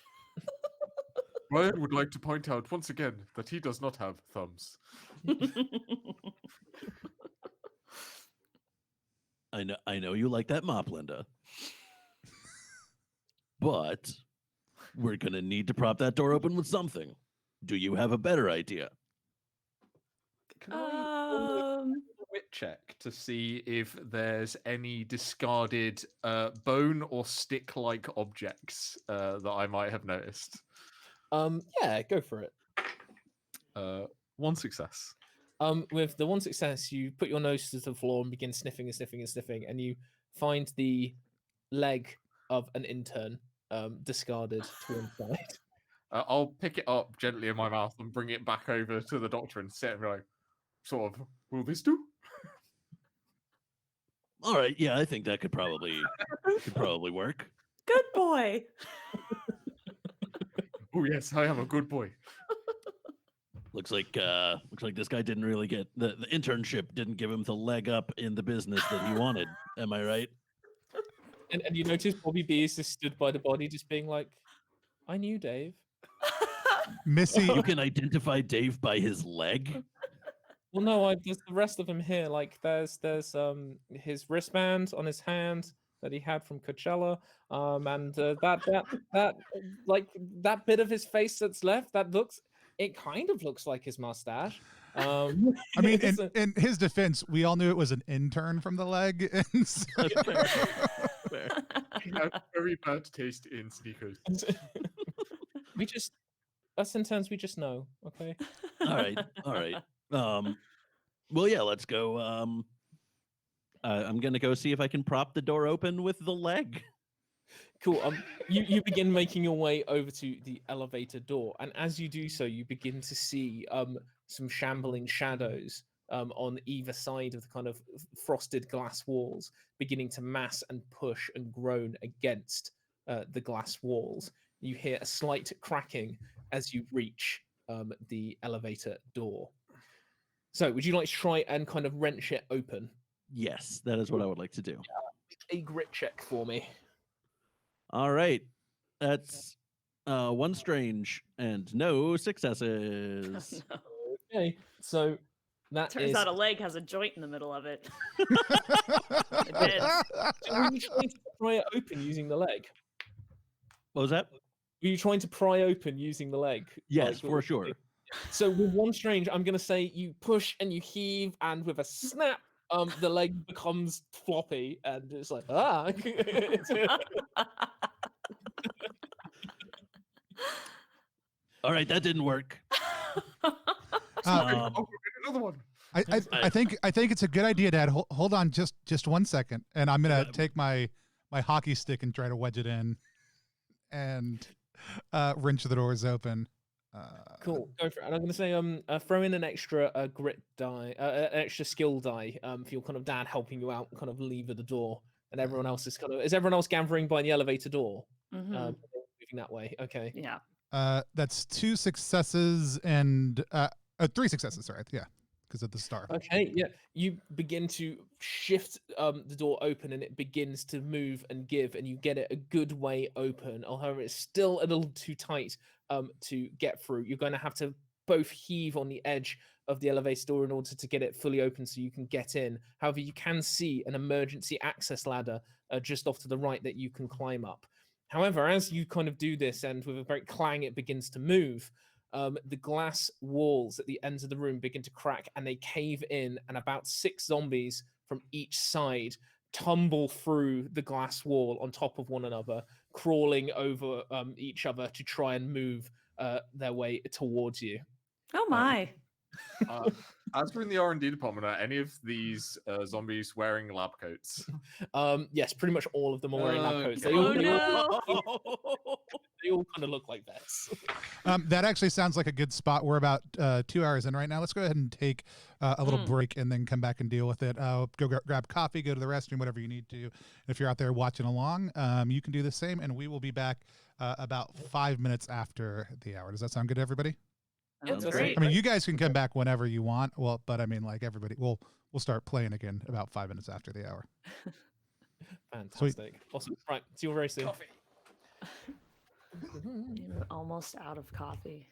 Brian would like to point out once again that he does not have thumbs. I know you like that mop, Linda. But we're going to need to prop that door open with something. Do you have a better idea? Can I roll a wit check to see if there's any discarded bone or stick-like objects that I might have noticed? Yeah, go for it. 1 success. With the 1 success, you put your nose to the floor and begin sniffing and sniffing and sniffing, and you find the leg of an intern discarded to one side. I'll pick it up gently in my mouth and bring it back over to the doctor and sit and be like, sort of, will this do? All right, yeah, I think that could probably work. Good boy. Oh yes, I am a good boy. Looks like this guy didn't really get the internship didn't give him the leg up in the business that he wanted. Am I right? And you notice Bobby B is just stood by the body, just being like, "I knew Dave." Missy, You can identify Dave by his leg. Well, no, there's the rest of him here. Like, there's his wristband on his hand that he had from Coachella, and that like that bit of his face that's left. It kind of looks like his mustache. I mean, so- in his defense, we all knew it was an intern from the leg. And so... Fair. Fair. I have very bad taste in sneakers. us interns, we just know. Okay. All right. Well, yeah, let's go. I'm gonna go see if I can prop the door open with the leg. Cool. You begin making your way over to the elevator door, and as you do so, you begin to see some shambling shadows on either side of the kind of frosted glass walls, beginning to mass and push and groan against the glass walls. You hear a slight cracking as you reach the elevator door. So, would you like to try and kind of wrench it open? Yes, that is what I would like to do. A grit check for me. All right, that's one strange and no successes. No. Okay, so that Turns is. out a leg has a joint in the middle of it. So were you trying to pry it open using the leg? What was that? Were you trying to pry open using the leg? Yes, Like, for sure. So with one strange, I'm going to say you push and you heave, and with a snap, the leg becomes floppy, and it's like, ah. All right, that didn't work. Oh, we'll get another one. I think it's a good idea, Dad. Hold on just 1 second, and I'm gonna take my hockey stick and try to wedge it in, and wrench the doors open. Cool, go for it. And I'm going to say, throw in an extra grit die, an extra skill die for your kind of dad helping you out, kind of lever the door, and everyone else is is everyone else gathering by the elevator door, Mhm. moving that way? Okay. Yeah. That's 2 successes and 3 successes. Sorry, yeah, because of the star. Okay, yeah. You begin to shift the door open, and it begins to move and give, and you get it a good way open. However, it's still a little too tight to get through. You're going to have to both heave on the edge of the elevator door in order to get it fully open so you can get in. However, you can see an emergency access ladder just off to the right that you can climb up. However, as you kind of do this, and with a very clang, it begins to move. The glass walls at the ends of the room begin to crack, and they cave in, and about 6 zombies from each side tumble through the glass wall on top of one another, crawling over each other to try and move their way towards you. Oh my. As we're in the R&D department, are any of these zombies wearing lab coats? Yes, pretty much all of them are wearing lab coats. Okay. They all kind of look like this. That actually sounds like a good spot. We're about 2 hours in right now. Let's go ahead and take a little break and then come back and deal with it. Go grab coffee, go to the restroom, whatever you need to. If you're out there watching along, you can do the same, and we will be back about 5 minutes after the hour. Does that sound good to everybody? That's Sounds great. I mean, you guys can come back whenever you want. Well, but I mean, like everybody, we'll start playing again about 5 minutes after the hour. Fantastic. Awesome. Right. See you very soon. You're almost out of coffee.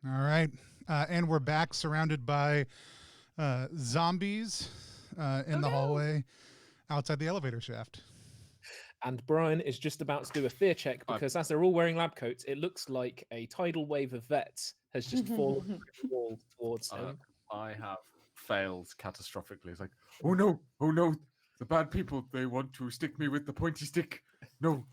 All right. And we're back surrounded by zombies in the hallway outside the elevator shaft. And Brian is just about to do a fear check because as they're all wearing lab coats, it looks like a tidal wave of vets has just fallen through the wall towards him. I have failed catastrophically. It's like, oh no, the bad people, they want to stick me with the pointy stick. No,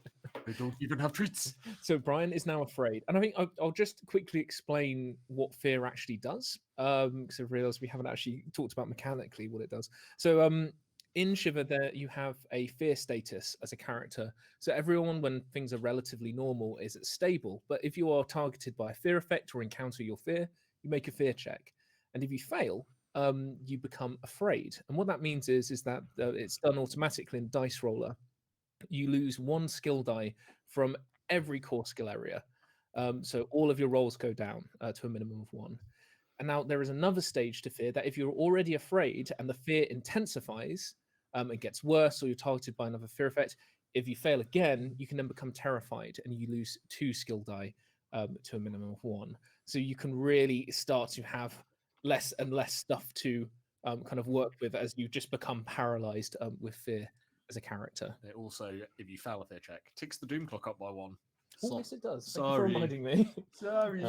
they don't even have treats. So Brian is now afraid. And I think I'll just quickly explain what fear actually does, because I realised we haven't actually talked about mechanically what it does. So in Shiver, there you have a fear status as a character. So everyone, when things are relatively normal, is stable. But if you are targeted by a fear effect or encounter your fear, you make a fear check. And if you fail, you become afraid. And what that means is that it's done automatically in Dice Roller. You lose 1 skill die from every core skill area. So all of your rolls go down to a minimum of 1. And now there is another stage to fear that if you're already afraid and the fear intensifies, it gets worse, or you're targeted by another fear effect. If you fail again, you can then become terrified and you lose 2 skill die to a minimum of 1. So you can really start to have less and less stuff to kind of work with as you just become paralyzed with fear as a character. It also, if you fail a fear check, ticks the doom clock up by 1. Oh, yes, it does. Thank you for reminding me. Sorry.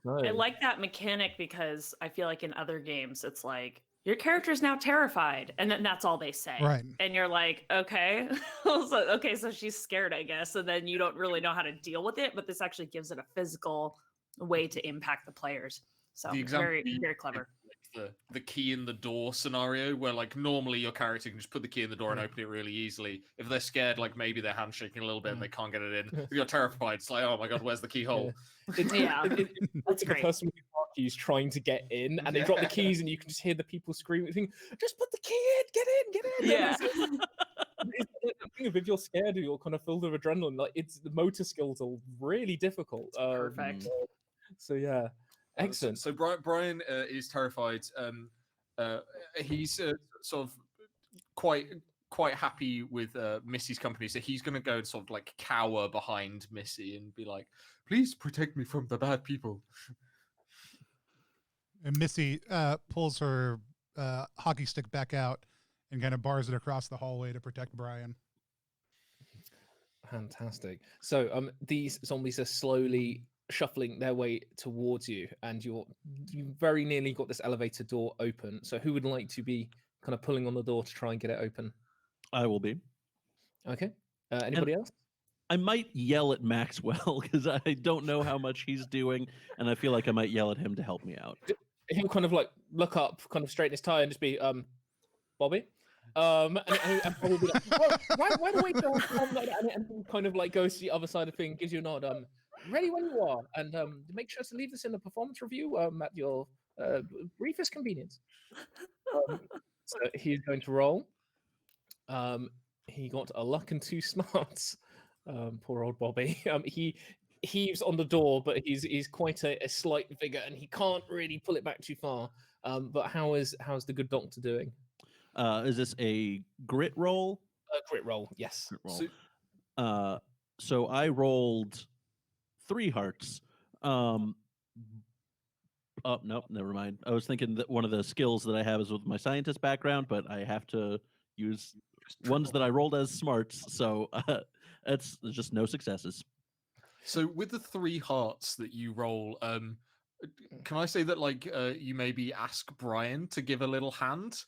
No. I like that mechanic because I feel like in other games, it's like, your character is now terrified, and then that's all they say. Right. And you're like, okay. So she's scared, I guess. And then you don't really know how to deal with it, but this actually gives it a physical way to impact the players. So very, very clever. The key in the door scenario where like normally your character can just put the key in the door and open it really easily. If they're scared, like maybe their hand's shaking a little bit and they can't get it in. If you're terrified, it's like, oh my god, where's the keyhole? That's great. The person with the keys trying to get in, and they drop the keys, and you can just hear the people screaming, thinking, "Just put the key in, get in!" Yeah. If you're scared or you're kind of filled with adrenaline, like the motor skills are really difficult. Perfect. So yeah. Excellent. So Brian is terrified. He's sort of quite happy with Missy's company, so he's going to go and sort of like cower behind Missy and be like, "Please protect me from the bad people." And Missy pulls her hockey stick back out and kind of bars it across the hallway to protect Brian. Fantastic. So these zombies are slowly shuffling their way towards you, and you very nearly got this elevator door open. So who would like to be kind of pulling on the door to try and get it open? I will be. Okay. Anybody else? I might yell at Maxwell because I don't know how much he's doing, and I feel like I might yell at him to help me out. He'll kind of like look up, kind of straighten his tie, and just be, Bobby. And probably be like, why do we go? And he kind of like goes to the other side of the thing, gives you a nod. Ready when you are, and make sure to leave this in the performance review at your briefest convenience. So he's going to roll. He got a luck and 2 smarts. Poor old Bobby. He's on the door, but he's quite a slight figure, and he can't really pull it back too far. But how's the good doctor doing? Is this a grit roll? Grit roll, yes. Grit roll. So I rolled 3 hearts. Oh, nope, never mind. I was thinking that one of the skills that I have is with my scientist background, but I have to use ones that I rolled as smarts. So it's just no successes. So with the 3 hearts that you roll, can I say that like you maybe ask Brian to give a little hand?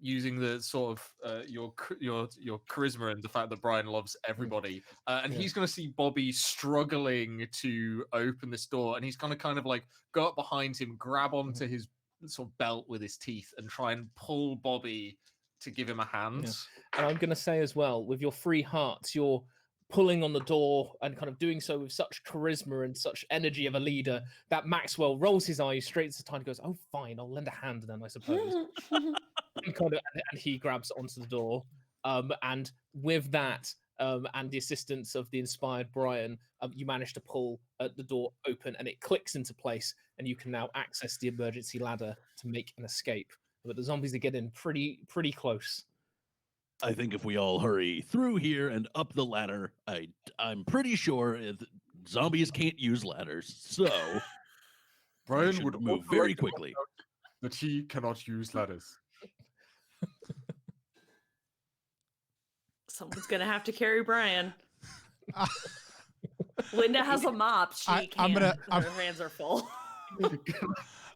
Using the sort of your charisma and the fact that Brian loves everybody, and he's going to see Bobby struggling to open this door, and he's going to kind of like go up behind him, grab onto his sort of belt with his teeth, and try and pull Bobby to give him a hand. Yeah. And I'm going to say as well, with your 3 hearts, you're pulling on the door and kind of doing so with such charisma and such energy of a leader that Maxwell rolls his eyes straight to the time and goes, "Oh, fine, I'll lend a hand then, I suppose." and he grabs onto the door. And with that, and the assistance of the inspired Brian, you manage to pull the door open, and it clicks into place, and you can now access the emergency ladder to make an escape. But the zombies are getting pretty close. I think if we all hurry through here and up the ladder, I'm pretty sure zombies can't use ladders. So Brian should would move also very like to point quickly. out that he cannot use ladders. Someone's gonna have to carry Brian. Linda has a mop. She I'm can't. gonna- Her hands are full.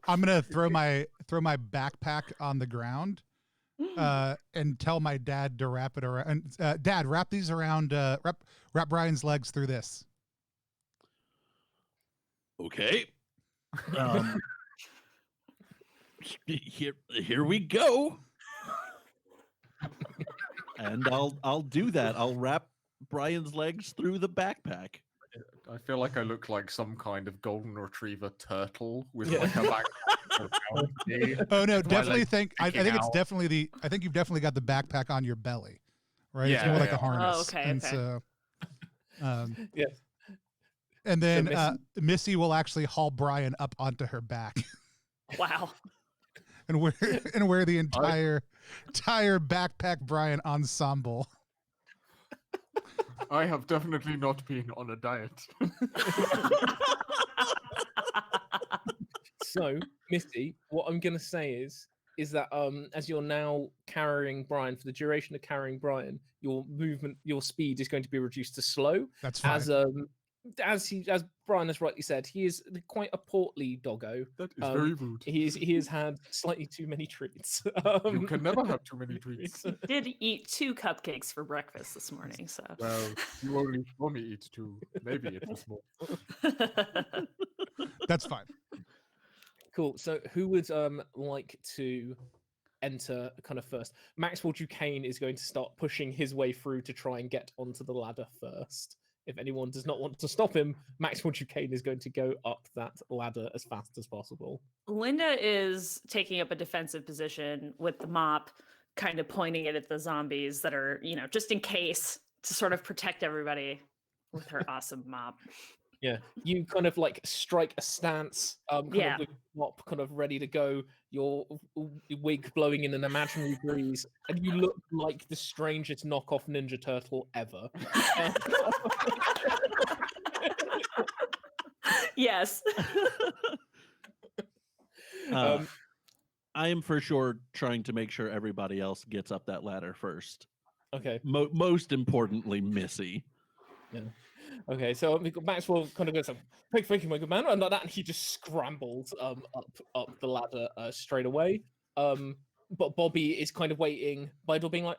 I'm gonna throw my backpack on the ground and tell my dad to wrap it around. Dad, wrap these around. Wrap Brian's legs through this. Okay. Here we go. And I'll do that. I'll wrap Brian's legs through the backpack. I feel like I look like some kind of golden retriever turtle with Yeah. like a back around me. Oh no, My definitely legs think. I sticking think it's out. definitely I think you've definitely got the backpack on your belly, right? It's Yeah, more like yeah. a harness. Oh, okay, And okay. so, Yes. and then Missy- Missy will actually haul Brian up onto her back Wow. and wear the entire backpack Brian ensemble. I have definitely not been on a diet. So, Missy, what I'm gonna say is that as you're now carrying Brian, for the duration of carrying Brian, your movement, your speed is going to be reduced to slow. That's fine. As Brian has rightly said, he is quite a portly doggo. That is very rude. He has had slightly too many treats. You can never have too many treats. Did eat 2 cupcakes for breakfast this morning, so. Well, you only saw me eat 2. Maybe it was more. That's fine. Cool. So, who would like to enter kind of first? Maxwell Duquesne is going to start pushing his way through to try and get onto the ladder first. If anyone does not want to stop him, Maxwell Duquesne is going to go up that ladder as fast as possible. Linda is taking up a defensive position with the mop, kind of pointing it at the zombies that are, just in case, to sort of protect everybody with her awesome mop. Yeah, you kind of like strike a stance, kind Yeah. of with your mop kind of ready to go, your wig blowing in an imaginary breeze, and you look like the strangest knockoff Ninja Turtle ever. Yes. I am for sure trying to make sure everybody else gets up that ladder first. Okay. Most importantly, Missy. Okay, so Maxwell kind of goes, "Thank you, my good man," and like that, and he just scrambles up the ladder straight away. But Bobby is kind of waiting by the door, being like,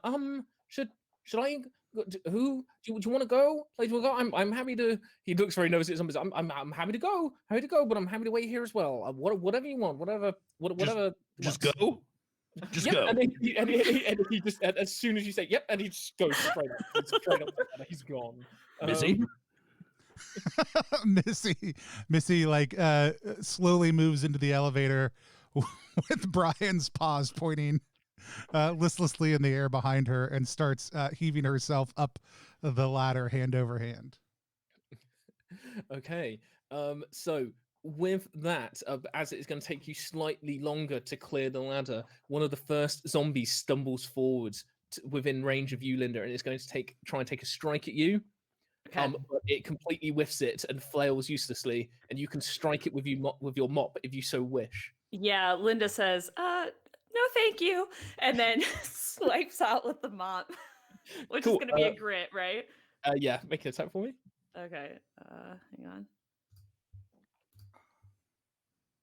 should I? Who do you want to go? Like, I'm happy to. He looks very nervous at somebody. I'm happy to go, but I'm happy to wait here as well. Whatever you want, whatever. Just go. Just Yep, go. and he just as soon as you say yep, and he just goes straight up. He's gone. Missy? Missy like slowly moves into the elevator with Brian's paws pointing listlessly in the air behind her and starts heaving herself up the ladder hand over hand. Okay, so with that, as it's going to take you slightly longer to clear the ladder, one of the first zombies stumbles forwards within range of you, Linda, and it's going to try and take a strike at you. Okay. But it completely whiffs it and flails uselessly, and you can strike it with your mop if you so wish. Yeah, Linda says, no, thank you. And then swipes out with the mop, which is Cool, going to be a grit, right? Yeah, make an attack for me. Okay, hang on.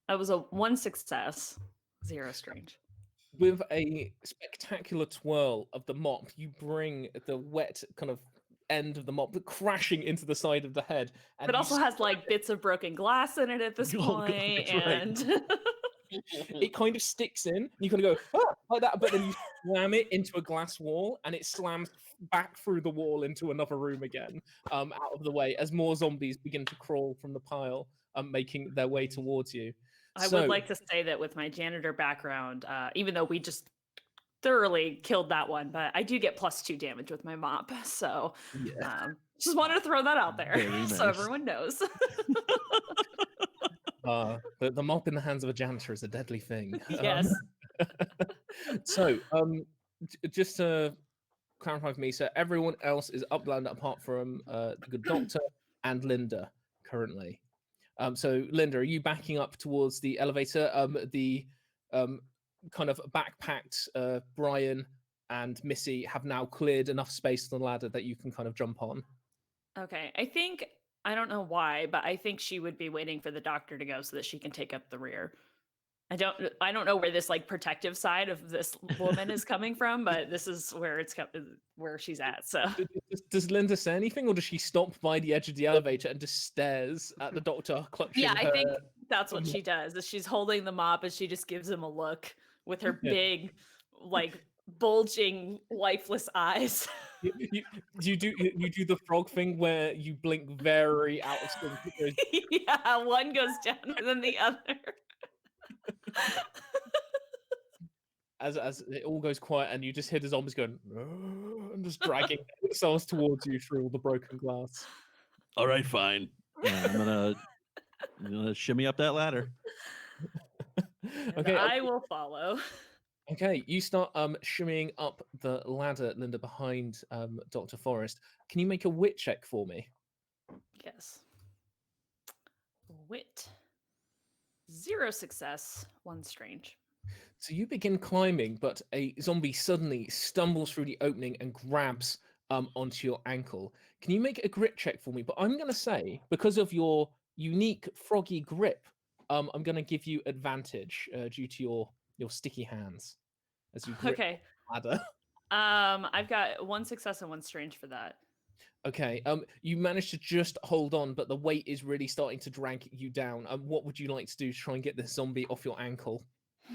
That was a 1 success, 0 strange. With a spectacular twirl of the mop, you bring the wet kind of end of the mop crashing into the side of the head. And It also has like bits of broken glass in it at this Oh, God, point, that's right. and it kind of sticks in. You kind of go like that, but then you slam it into a glass wall, and it slams back through the wall into another room again, out of the way as more zombies begin to crawl from the pile, making their way towards you. I would like to say that with my janitor background, even though we just thoroughly killed that one, but I do get +2 damage with my mop. So just wanted to throw that out there Very so nice. everyone knows. The mop in the hands of a janitor is a deadly thing. Yes. So, just to clarify for me, so everyone else is upland apart from the good doctor and Linda currently. So Linda, are you backing up towards the elevator? The kind of backpacked Brian and Missy have now cleared enough space on the ladder that you can kind of jump on. Okay, I don't know why, but I think she would be waiting for the doctor to go so that she can take up the rear. I don't know where this like protective side of this woman is coming from, but this is where where she's at. So Does Linda say anything, or does she stop by the edge of the elevator and just stares at the doctor clutching yeah, her? I think that's what she does. Is she's holding the mop and she just gives him a look with her big, like bulging, lifeless eyes. You do the frog thing where you blink very out of sync. Yeah, one goes down and then the other. As it all goes quiet and you just hear the zombies going and just dragging themselves towards you through all the broken glass. All right, fine. I'm gonna shimmy up that ladder. Okay, I will follow. Okay, you start shimmying up the ladder, Linda, behind Dr. Forrest. Can you make a wit check for me? Yes. Wit. 0 success, 1 strange. So you begin climbing, but a zombie suddenly stumbles through the opening and grabs onto your ankle. Can you make a grit check for me? But I'm going to say, because of your unique froggy grip, I'm going to give you advantage due to your sticky hands as you grip the ladder. I've got 1 success and 1 strange for that. Okay, you managed to just hold on, but the weight is really starting to drag you down. What would you like to do to try and get this zombie off your ankle? I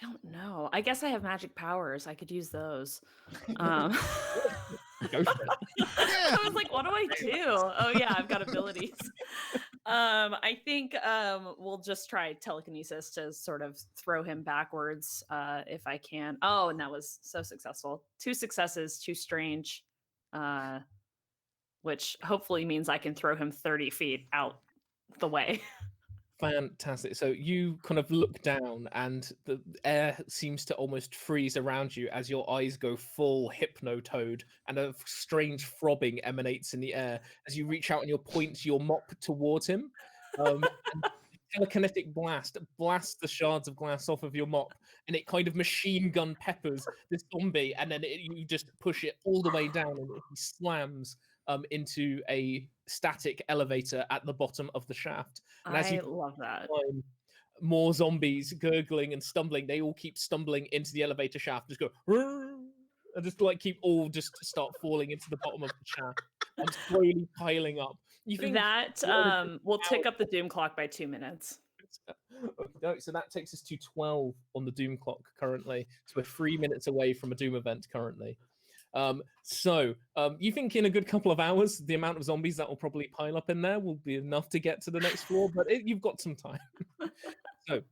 don't know. I guess I have magic powers. I could use those. Go for it. I was like, what do I do? Oh yeah, I've got abilities. I think we'll just try telekinesis to sort of throw him backwards if I can. Oh, and that was so successful. 2 successes, 2 strange, which hopefully means I can throw him 30 feet out the way. Fantastic. So you kind of look down and the air seems to almost freeze around you as your eyes go full hypnotoad and a strange throbbing emanates in the air as you reach out and you point your mop towards him. And telekinetic blast blasts the shards of glass off of your mop and it kind of machine gun peppers this zombie and then you just push it all the way down and it slams into a static elevator at the bottom of the shaft. And as you love that. Climb, more zombies gurgling and stumbling. They all keep stumbling into the elevator shaft. Just go and just like keep all just start falling into the bottom of the shaft and slowly piling up. You think that will tick up the doom clock by 2 minutes. So that takes us to 12 on the doom clock currently. So we're 3 minutes away from a doom event currently. You think in a good couple of hours, the amount of zombies that will probably pile up in there will be enough to get to the next floor, but you've got some time. So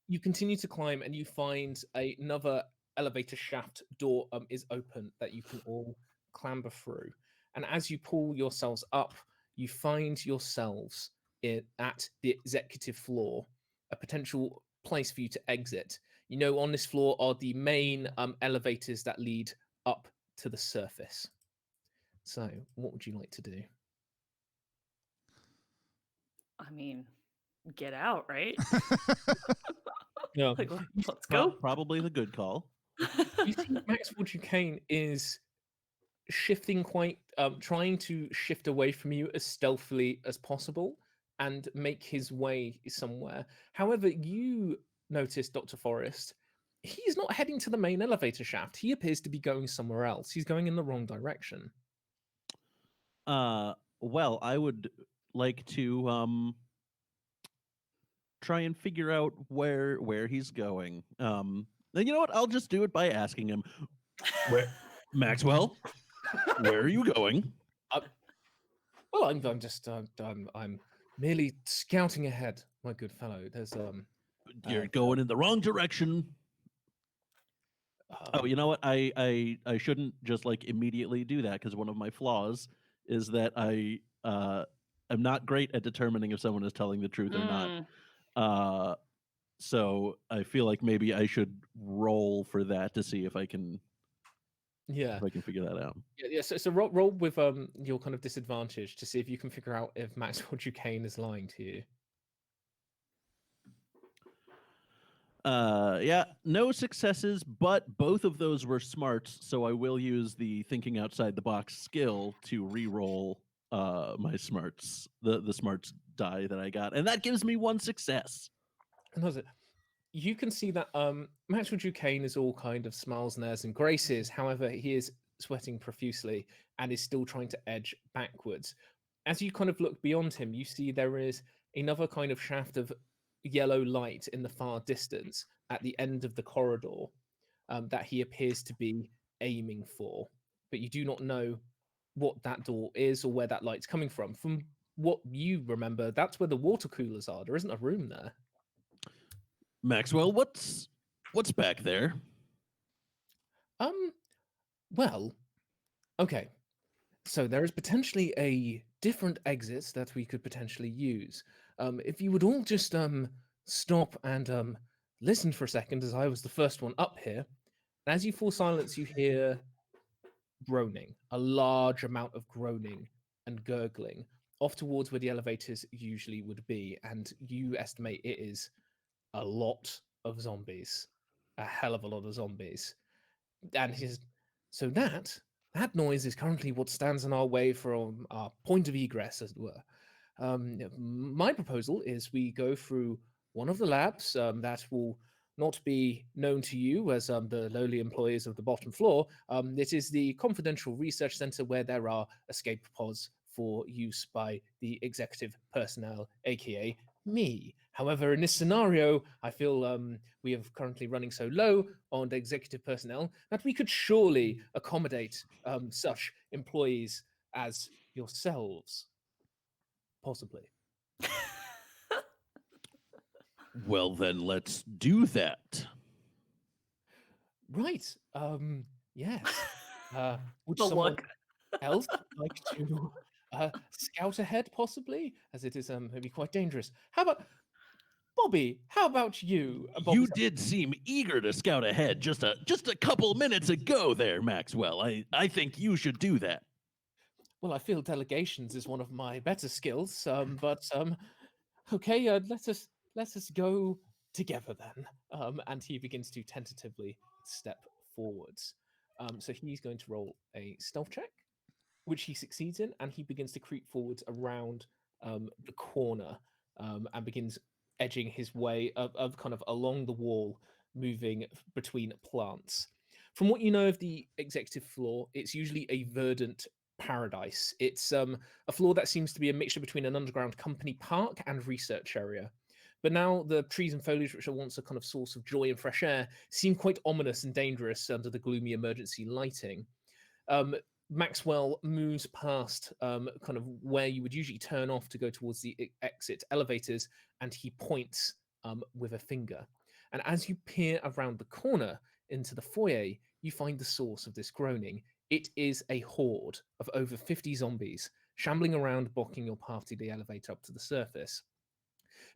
you continue to climb and you find another elevator shaft door is open that you can all clamber through. And as you pull yourselves up, you find yourselves at the executive floor, a potential place for you to exit. You know, on this floor are the main elevators that lead up to the surface. So what would you like to do? I mean, get out, right? No. Like, let's go. Probably the good call. You think Maxwell Duquesne is shifting quite, trying to shift away from you as stealthily as possible and make his way somewhere. However, you notice, Dr. Forrest, he's not heading to the main elevator shaft. He appears to be going somewhere else. He's going in the wrong direction. Well, I would like to try and figure out where he's going. You know what? I'll just do it by asking him, "Where, Maxwell? Where are you going?" Well, I'm just I'm merely scouting ahead, my good fellow. There's You're going in the wrong direction. Oh, you know what? I shouldn't just like immediately do that because one of my flaws is that I'm not great at determining if someone is telling the truth or not. So I feel like maybe I should roll for that to see if I can Yeah. If I can figure that out. Yeah. So roll with your kind of disadvantage to see if you can figure out if Maxwell Duquesne is lying to you. Yeah, no successes, but both of those were smarts, so I will use the thinking outside the box skill to re-roll my smarts, the smarts die that I got, and that gives me 1 success. And that's it. You can see that Maxwell Duquesne is all kind of smiles and airs and graces. However, he is sweating profusely and is still trying to edge backwards. As you kind of look beyond him, you see there is another kind of shaft of yellow light in the far distance at the end of the corridor that he appears to be aiming for. But you do not know what that door is or where that light's coming from. From what you remember, that's where the water coolers are. There isn't a room there. Maxwell, what's back there? Well, okay. So there is potentially a different exit that we could potentially use. If you would all just stop and listen for a second, as I was the first one up here. And as you fall silence, you hear groaning, a large amount of groaning and gurgling off towards where the elevators usually would be. And you estimate it is a lot of zombies, a hell of a lot of zombies. And so that noise is currently what stands in our way from our point of egress, as it were. My proposal is we go through one of the labs that will not be known to you as the lowly employees of the bottom floor. It is the confidential research center where there are escape pods for use by the executive personnel, aka me. However, in this scenario, I feel we are currently running so low on the executive personnel that we could surely accommodate such employees as yourselves. Possibly. Well, then let's do that. Right. Yes. Would The someone look. else like to scout ahead, possibly, as it is maybe quite dangerous? How about Bobby? How about you? You did seem eager to scout ahead just a couple minutes ago there, Maxwell. I think you should do that. Well, I feel delegations is one of my better skills, but okay, let us go together then. And he begins to tentatively step forwards. So he's going to roll a stealth check, which he succeeds in, and he begins to creep forwards around the corner and begins edging his way of kind of along the wall, moving between plants. From what you know of the executive floor, it's usually a verdant paradise. It's a floor that seems to be a mixture between an underground company park and research area. But now the trees and foliage, which are once a kind of source of joy and fresh air, seem quite ominous and dangerous under the gloomy emergency lighting. Maxwell moves past kind of where you would usually turn off to go towards the exit elevators, and he points with a finger. And as you peer around the corner into the foyer, you find the source of this groaning. It is a horde of over 50 zombies shambling around, blocking your path to the elevator up to the surface.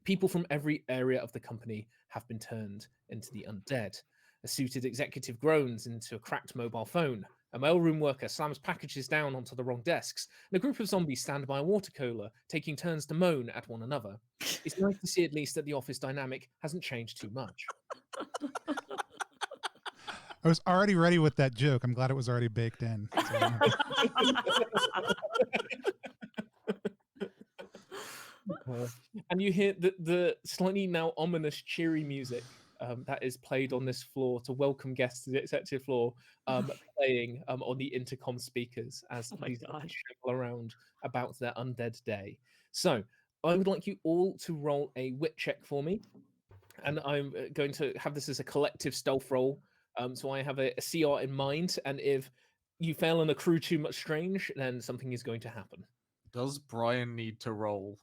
People from every area of the company have been turned into the undead. A suited executive groans into a cracked mobile phone. A mailroom worker slams packages down onto the wrong desks, and a group of zombies stand by a water cooler, taking turns to moan at one another. It's nice to see at least that the office dynamic hasn't changed too much. I was already ready with that joke. I'm glad it was already baked in. So. And you hear the slightly now ominous, cheery music that is played on this floor to welcome guests to the executive floor, playing on the intercom speakers as these shuffle around about their undead day. So I would like you all to roll a wit check for me, and I'm going to have this as a collective stealth roll. So I have a CR in mind, and if you fail and accrue too much strange, then something is going to happen. Does Brian need to roll?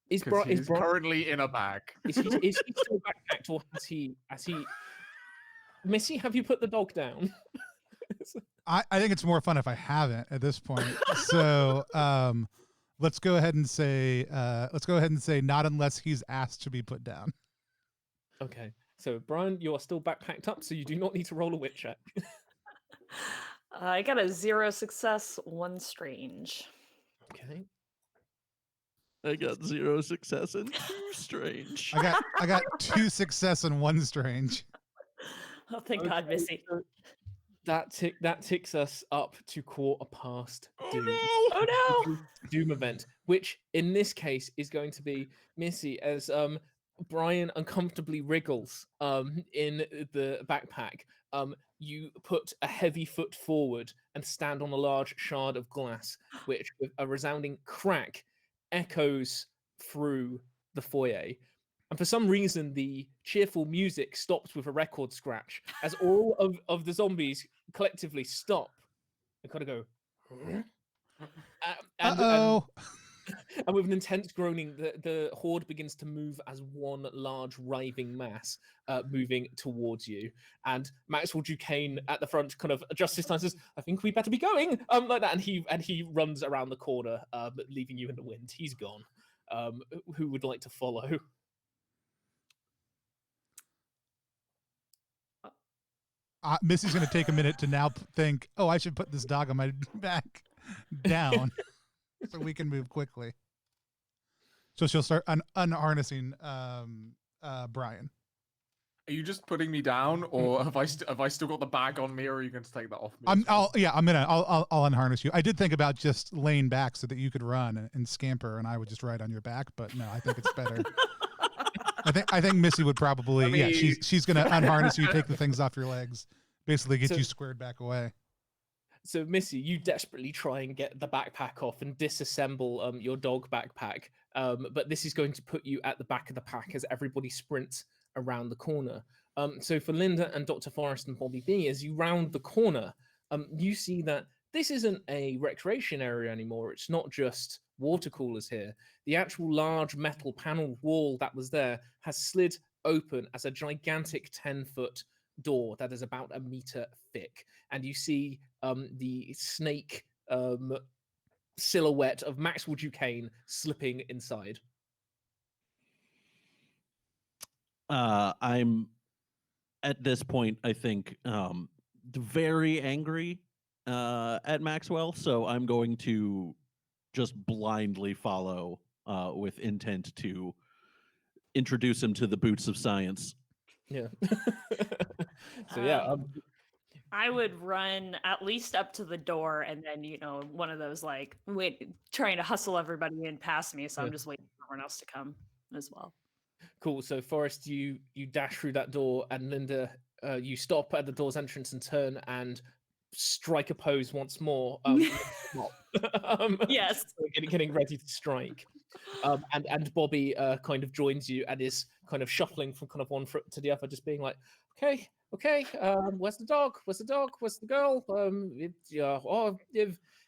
Is He's currently in a bag. Is he still backpacked, or has he? Missy, have you put the dog down? I think it's more fun if I haven't at this point. So let's go ahead and say not unless he's asked to be put down. Okay. So Brian, you are still backpacked up, so you do not need to roll a wit check. I got a 0 success, 1 strange. Okay. I got 0 success and 2 strange. I got 2 success and 1 strange. Oh, thank God, Okay, Missy. so that ticks us up to quarter past Doom. Oh no! Doom event, which in this case is going to be Missy as Brian uncomfortably wriggles in the backpack. You put a heavy foot forward and stand on a large shard of glass, which with a resounding crack echoes through the foyer. And for some reason, the cheerful music stops with a record scratch as all of the zombies collectively stop and kind of go. Uh-oh. And with an intense groaning, the horde begins to move as one large writhing mass moving towards you. And Maxwell Duquesne at the front kind of adjusts his time and says, I think we better be going, like that. And he runs around the corner, leaving you in the wind. He's gone. Who would like to follow? Missy's going to take a minute to now think, oh, I should put this dog on my back down so we can move quickly. So she'll start unharnessing Brian. Are you just putting me down, or have I still got the bag on me, or are you going to take that off me? I'll unharness you. I did think about just laying back so that you could run and scamper, and I would just ride on your back. But no, I think it's better. I think Missy would probably she's going to unharness you, take the things off your legs, basically get you squared back away. So Missy, you desperately try and get the backpack off and disassemble your dog backpack, but this is going to put you at the back of the pack as everybody sprints around the corner. So for Linda and Dr. Forrest and Bobby B, as you round the corner, you see that this isn't a recreation area anymore. It's not just water coolers here. The actual large metal paneled wall that was there has slid open as a gigantic 10-foot door that is about 1 meter thick. And you see the snake silhouette of Maxwell Duquesne slipping inside. I'm at this point, I think, very angry at Maxwell, so I'm going to just blindly follow with intent to introduce him to the boots of science. Yeah. So yeah, I would run at least up to the door, and then one of those like trying to hustle everybody in past me. So I'm just waiting for everyone else to come as well. Cool. So Forrest, you dash through that door, and Linda, you stop at the door's entrance and turn and strike a pose once more. Yes. Getting ready to strike. And Bobby kind of joins you and is kind of shuffling from kind of one foot to the other, just being like, okay, where's the dog? Where's the dog? Where's the girl?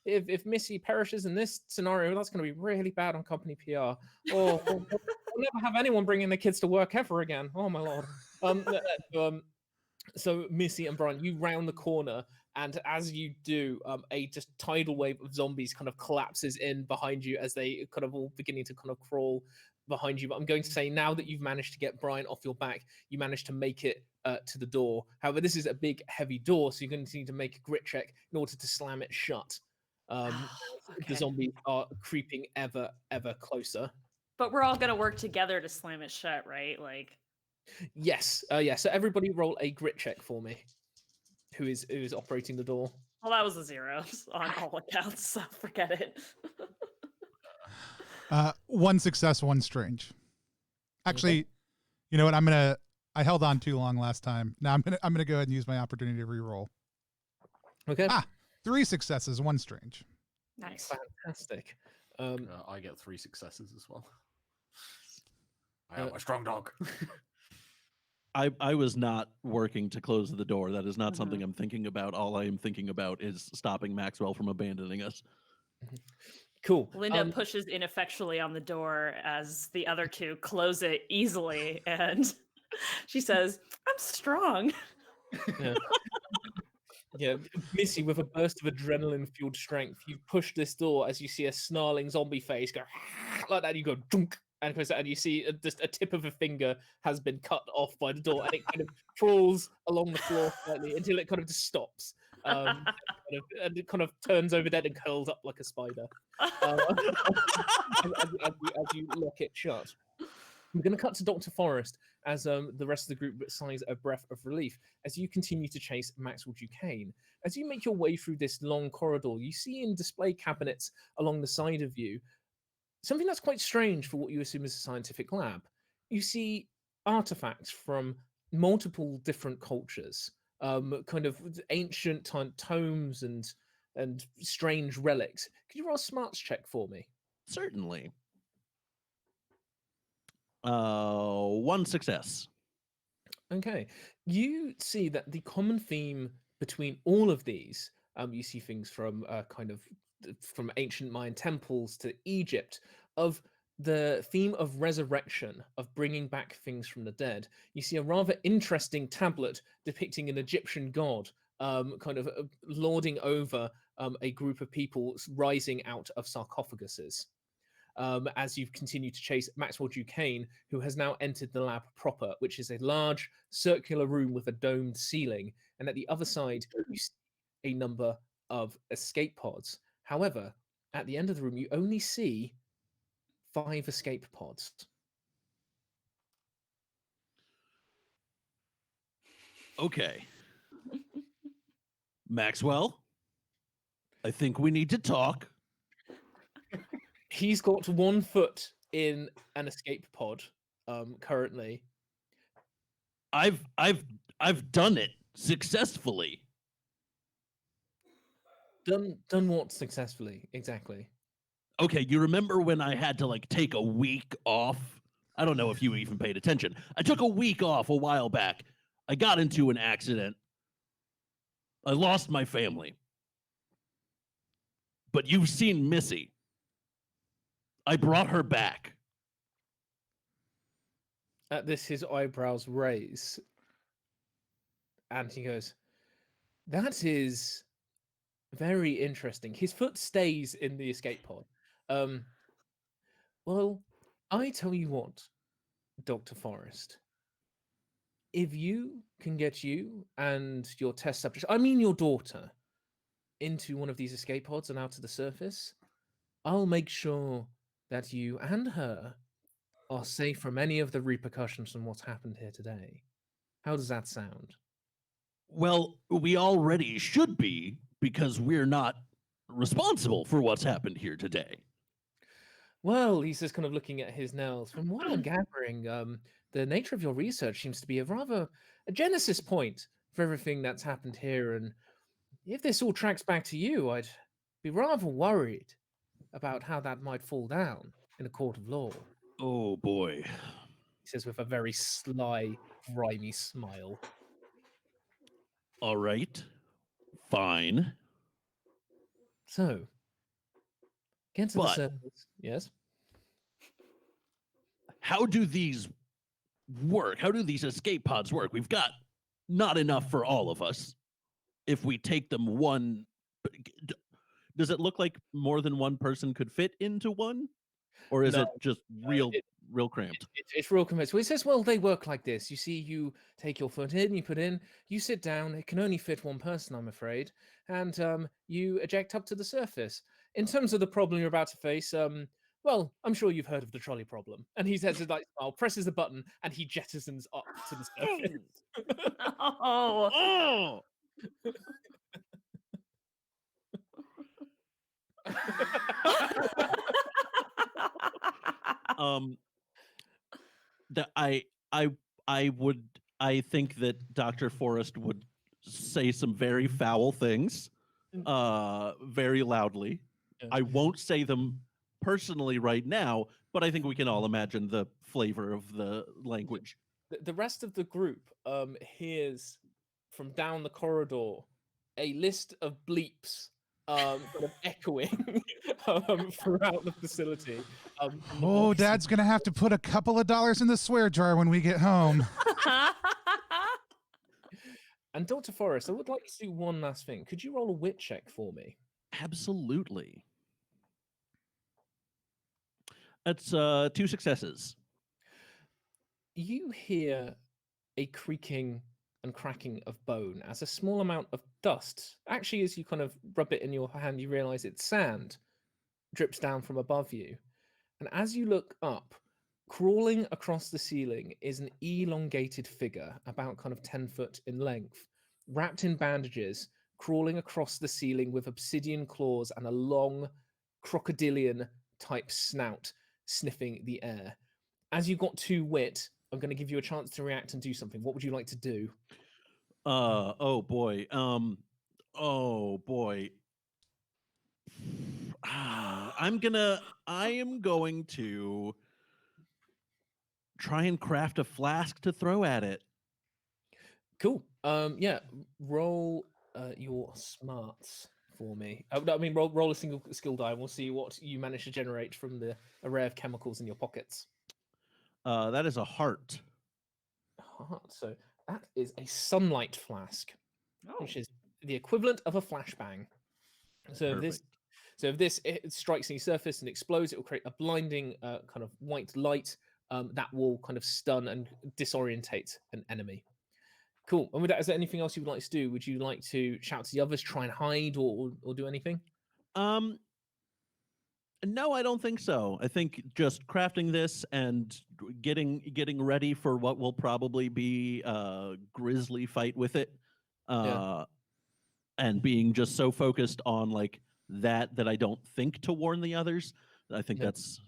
If Missy perishes in this scenario, that's going to be really bad on company PR. We'll never have anyone bringing their kids to work ever again. Oh my lord. So Missy and Brian, you round the corner, and as you do, a just tidal wave of zombies kind of collapses in behind you as they kind of all beginning to kind of crawl behind you. But I'm going to say, now that you've managed to get Brian off your back, you managed to make it to the door. However, this is a big, heavy door, so you're going to need to make a grit check in order to slam it shut. The zombies are creeping ever closer. But we're all going to work together to slam it shut, right? Like. Yes. So everybody roll a grit check for me. Who is operating the door? Well, that was a 0 on all accounts, so forget it. 1 success, 1 strange. Actually, you know what? I held on too long last time. Now I'm gonna go ahead and use my opportunity to re-roll. Okay. 3 successes, 1 strange. Nice. Fantastic. I get 3 successes as well. I am a strong dog. I was not working to close the door. That is not something I'm thinking about. All I am thinking about is stopping Maxwell from abandoning us. Cool. Linda pushes ineffectually on the door as the other two close it easily, and she says, "I'm strong." Yeah, Missy, with a burst of adrenaline-fueled strength, you push this door as you see a snarling zombie face go like that. You go dunk, and you see just a tip of a finger has been cut off by the door, and it kind of crawls along the floor slightly until it kind of just stops. And it kind of turns over dead and curls up like a spider as you lock it shut. We're going to cut to Dr. Forrest as the rest of the group sighs a breath of relief as you continue to chase Maxwell Duquesne. As you make your way through this long corridor, you see in display cabinets along the side of you something that's quite strange for what you assume is a scientific lab. You see artifacts from multiple different cultures, kind of ancient tomes and strange relics. Could you roll a smarts check for me? Certainly. 1 success. Okay. You see that the common theme between all of these, you see things from from ancient Mayan temples to Egypt, of the theme of resurrection, of bringing back things from the dead. You see a rather interesting tablet depicting an Egyptian god, lording over a group of people rising out of sarcophaguses. As you continue to chase Maxwell Duquesne, who has now entered the lab proper, which is a large circular room with a domed ceiling. And at the other side, you see a number of escape pods. However, at the end of the room, you only see 5 escape pods. Okay. Maxwell, I think we need to talk. He's got 1 foot in an escape pod currently. I've done it successfully. Done what successfully? Exactly. Okay, you remember when I had to take a week off? I don't know if you even paid attention. I took a week off a while back. I got into an accident. I lost my family. But you've seen Missy. I brought her back. At this, his eyebrows raise. And he goes, that is very interesting. His foot stays in the escape pod. Well, I tell you what, Dr. Forrest. If you can get you and your test subject, I mean your daughter, into one of these escape pods and out to the surface, I'll make sure that you and her are safe from any of the repercussions from what's happened here today. How does that sound? Well, we already should be, because we're not responsible for what's happened here today. Well, he's just kind of looking at his nails. From what I'm gathering, the nature of your research seems to be a genesis point for everything that's happened here. And if this all tracks back to you, I'd be rather worried about how that might fall down in a court of law. Oh, boy. He says with a very sly, grimy smile. All right. Fine. So, get to the surface. Yes? How do these work? How do these escape pods work? We've got not enough for all of us. If we take them one... Does it look like more than one person could fit into one? Or is it just real cramped? It's real cramped. So it says, well, they work like this. You see, you take your foot in, you put in, you sit down. It can only fit one person, I'm afraid. And you eject up to the surface. In terms of the problem you're about to face, well, I'm sure you've heard of the trolley problem. And he says, presses a button, and he jettisons up to the surface. Oh. I think that Dr. Forrest would say some very foul things, very loudly. Yeah. I won't say them personally right now, but I think we can all imagine the flavor of the language. The rest of the group hears from down the corridor a list of bleeps kind of echoing throughout the facility. Oh, Dad's going to have to put a couple of dollars in the swear jar when we get home. And Dr. Forrest, I would like to do one last thing. Could you roll a wit check for me? Absolutely. That's 2 successes. You hear a creaking and cracking of bone as a small amount of dust, actually, as you kind of rub it in your hand, you realize it's sand, drips down from above you. And as you look up, crawling across the ceiling is an elongated figure, about kind of 10 foot in length, wrapped in bandages, crawling across the ceiling with obsidian claws and a long crocodilian type snout sniffing the air. As you got to wit, I'm going to give you a chance to react and do something. What would you like to do? Oh boy. Oh boy. I am going to try and craft a flask to throw at it. Cool. Yeah. Roll your smarts for me. No, I mean, roll a single skill die, and we'll see what you manage to generate from the array of chemicals in your pockets. That is a heart. Heart. So that is a sunlight flask, which is the equivalent of a flashbang. So if this it strikes any surface and explodes, it will create a blinding kind of white light that will kind of stun and disorientate an enemy. Cool. And with that, is there anything else you would like to do? Would you like to shout to the others, try and hide, or do anything? No, I don't think so. I think just crafting this and getting ready for what will probably be a grisly fight with it, and being just so focused on like that I don't think to warn the others. I think that's.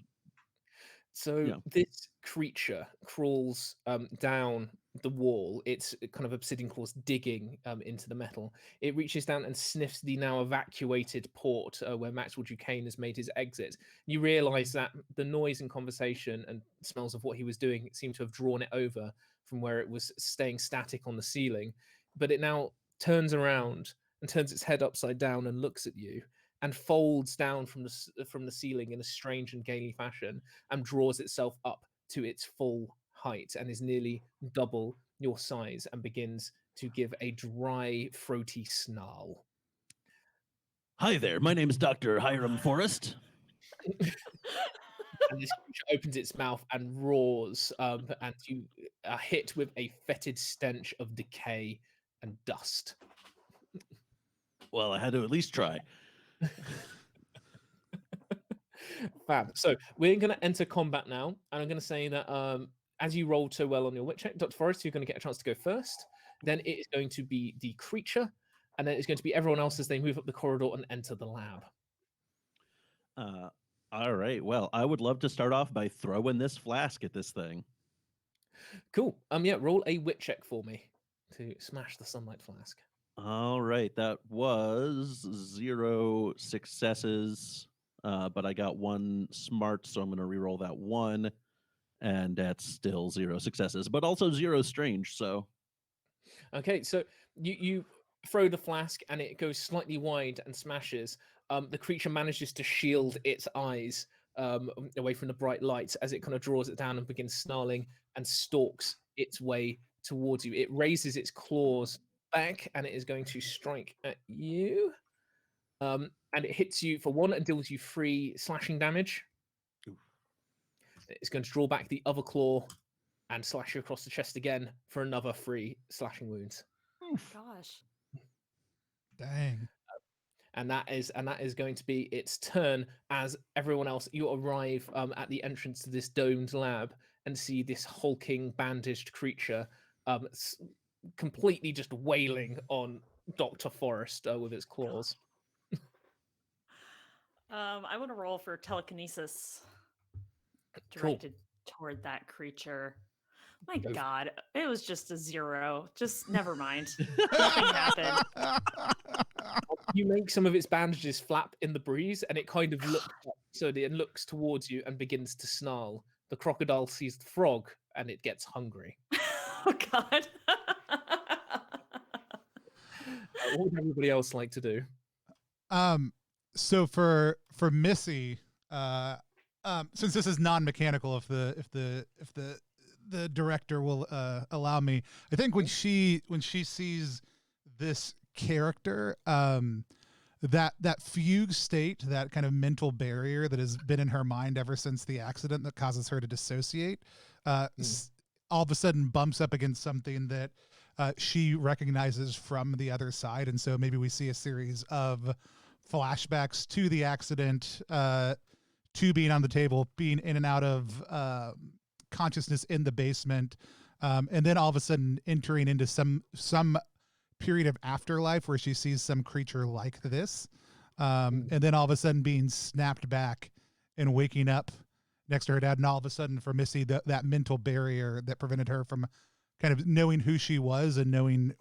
So this creature crawls down the wall. It's kind of obsidian claws digging into the metal. It reaches down and sniffs the now evacuated port where Maxwell Duquesne has made his exit. You realize that the noise and conversation and smells of what he was doing seem to have drawn it over from where it was staying static on the ceiling. But it now turns around and turns its head upside down and looks at you, and folds down from the ceiling in a strange and gaily fashion, and draws itself up to its full height and is nearly double your size, and begins to give a dry, throaty snarl. Hi there, my name is Dr. Hiram Forrest. And this creature opens its mouth and roars, and you are hit with a fetid stench of decay and dust. Well, I had to at least try. Fab. So we're going to enter combat now, and I'm going to say that as you rolled so well on your wit check, Dr. Forrest, you're going to get a chance to go first. Then it is going to be the creature, and then it's going to be everyone else as they move up the corridor and enter the lab. All right. Well, I would love to start off by throwing this flask at this thing. Cool. Yeah, roll a wit check for me to smash the sunlight flask. All right, that was 0 successes, but I got 1 smart, so I'm going to re-roll that 1, and that's still 0 successes, but also 0 strange. So, okay, so you throw the flask and it goes slightly wide and smashes. The creature manages to shield its eyes away from the bright lights as it kind of draws it down and begins snarling and stalks its way towards you. It raises its claws back and it is going to strike at you, and it hits you for 1 and deals you 3 slashing damage. Oof. It's going to draw back the other claw and slash you across the chest again for another 3 slashing wounds. Oh gosh. Dang. And that is going to be its turn as everyone else, you arrive at the entrance to this domed lab and see this hulking bandaged creature completely just wailing on Dr. Forrest with its claws. I want to roll for telekinesis Cool. directed toward that creature. My God, it was just a 0. Just never mind. Nothing happened. You make some of its bandages flap in the breeze, and it kind of looks up, so it looks towards you and begins to snarl. The crocodile sees the frog, and it gets hungry. Oh God. What would everybody else like to do? So for Missy, since this is non-mechanical, if the director will allow me, I think when she sees this character, that fugue state, that kind of mental barrier that has been in her mind ever since the accident that causes her to dissociate, all of a sudden bumps up against something that she recognizes from the other side. And so maybe we see a series of flashbacks to the accident, to being on the table, being in and out of consciousness in the basement, and then all of a sudden entering into some period of afterlife where she sees some creature like this, and then all of a sudden being snapped back and waking up next to her dad. And all of a sudden for Missy, that mental barrier that prevented her from kind of knowing who she was and knowing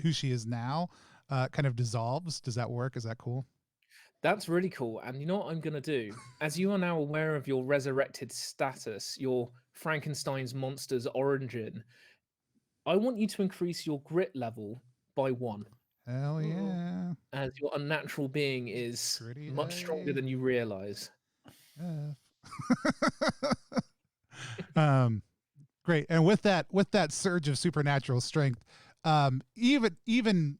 who she is now kind of dissolves. Does that work? Is that cool? That's really cool. And you know what I'm going to do? As you are now aware of your resurrected status, your Frankenstein's monster's origin, I want you to increase your grit level by 1. Hell yeah. As your unnatural being is Pretty much stronger A. than you realize. Great. And with that surge of supernatural strength, even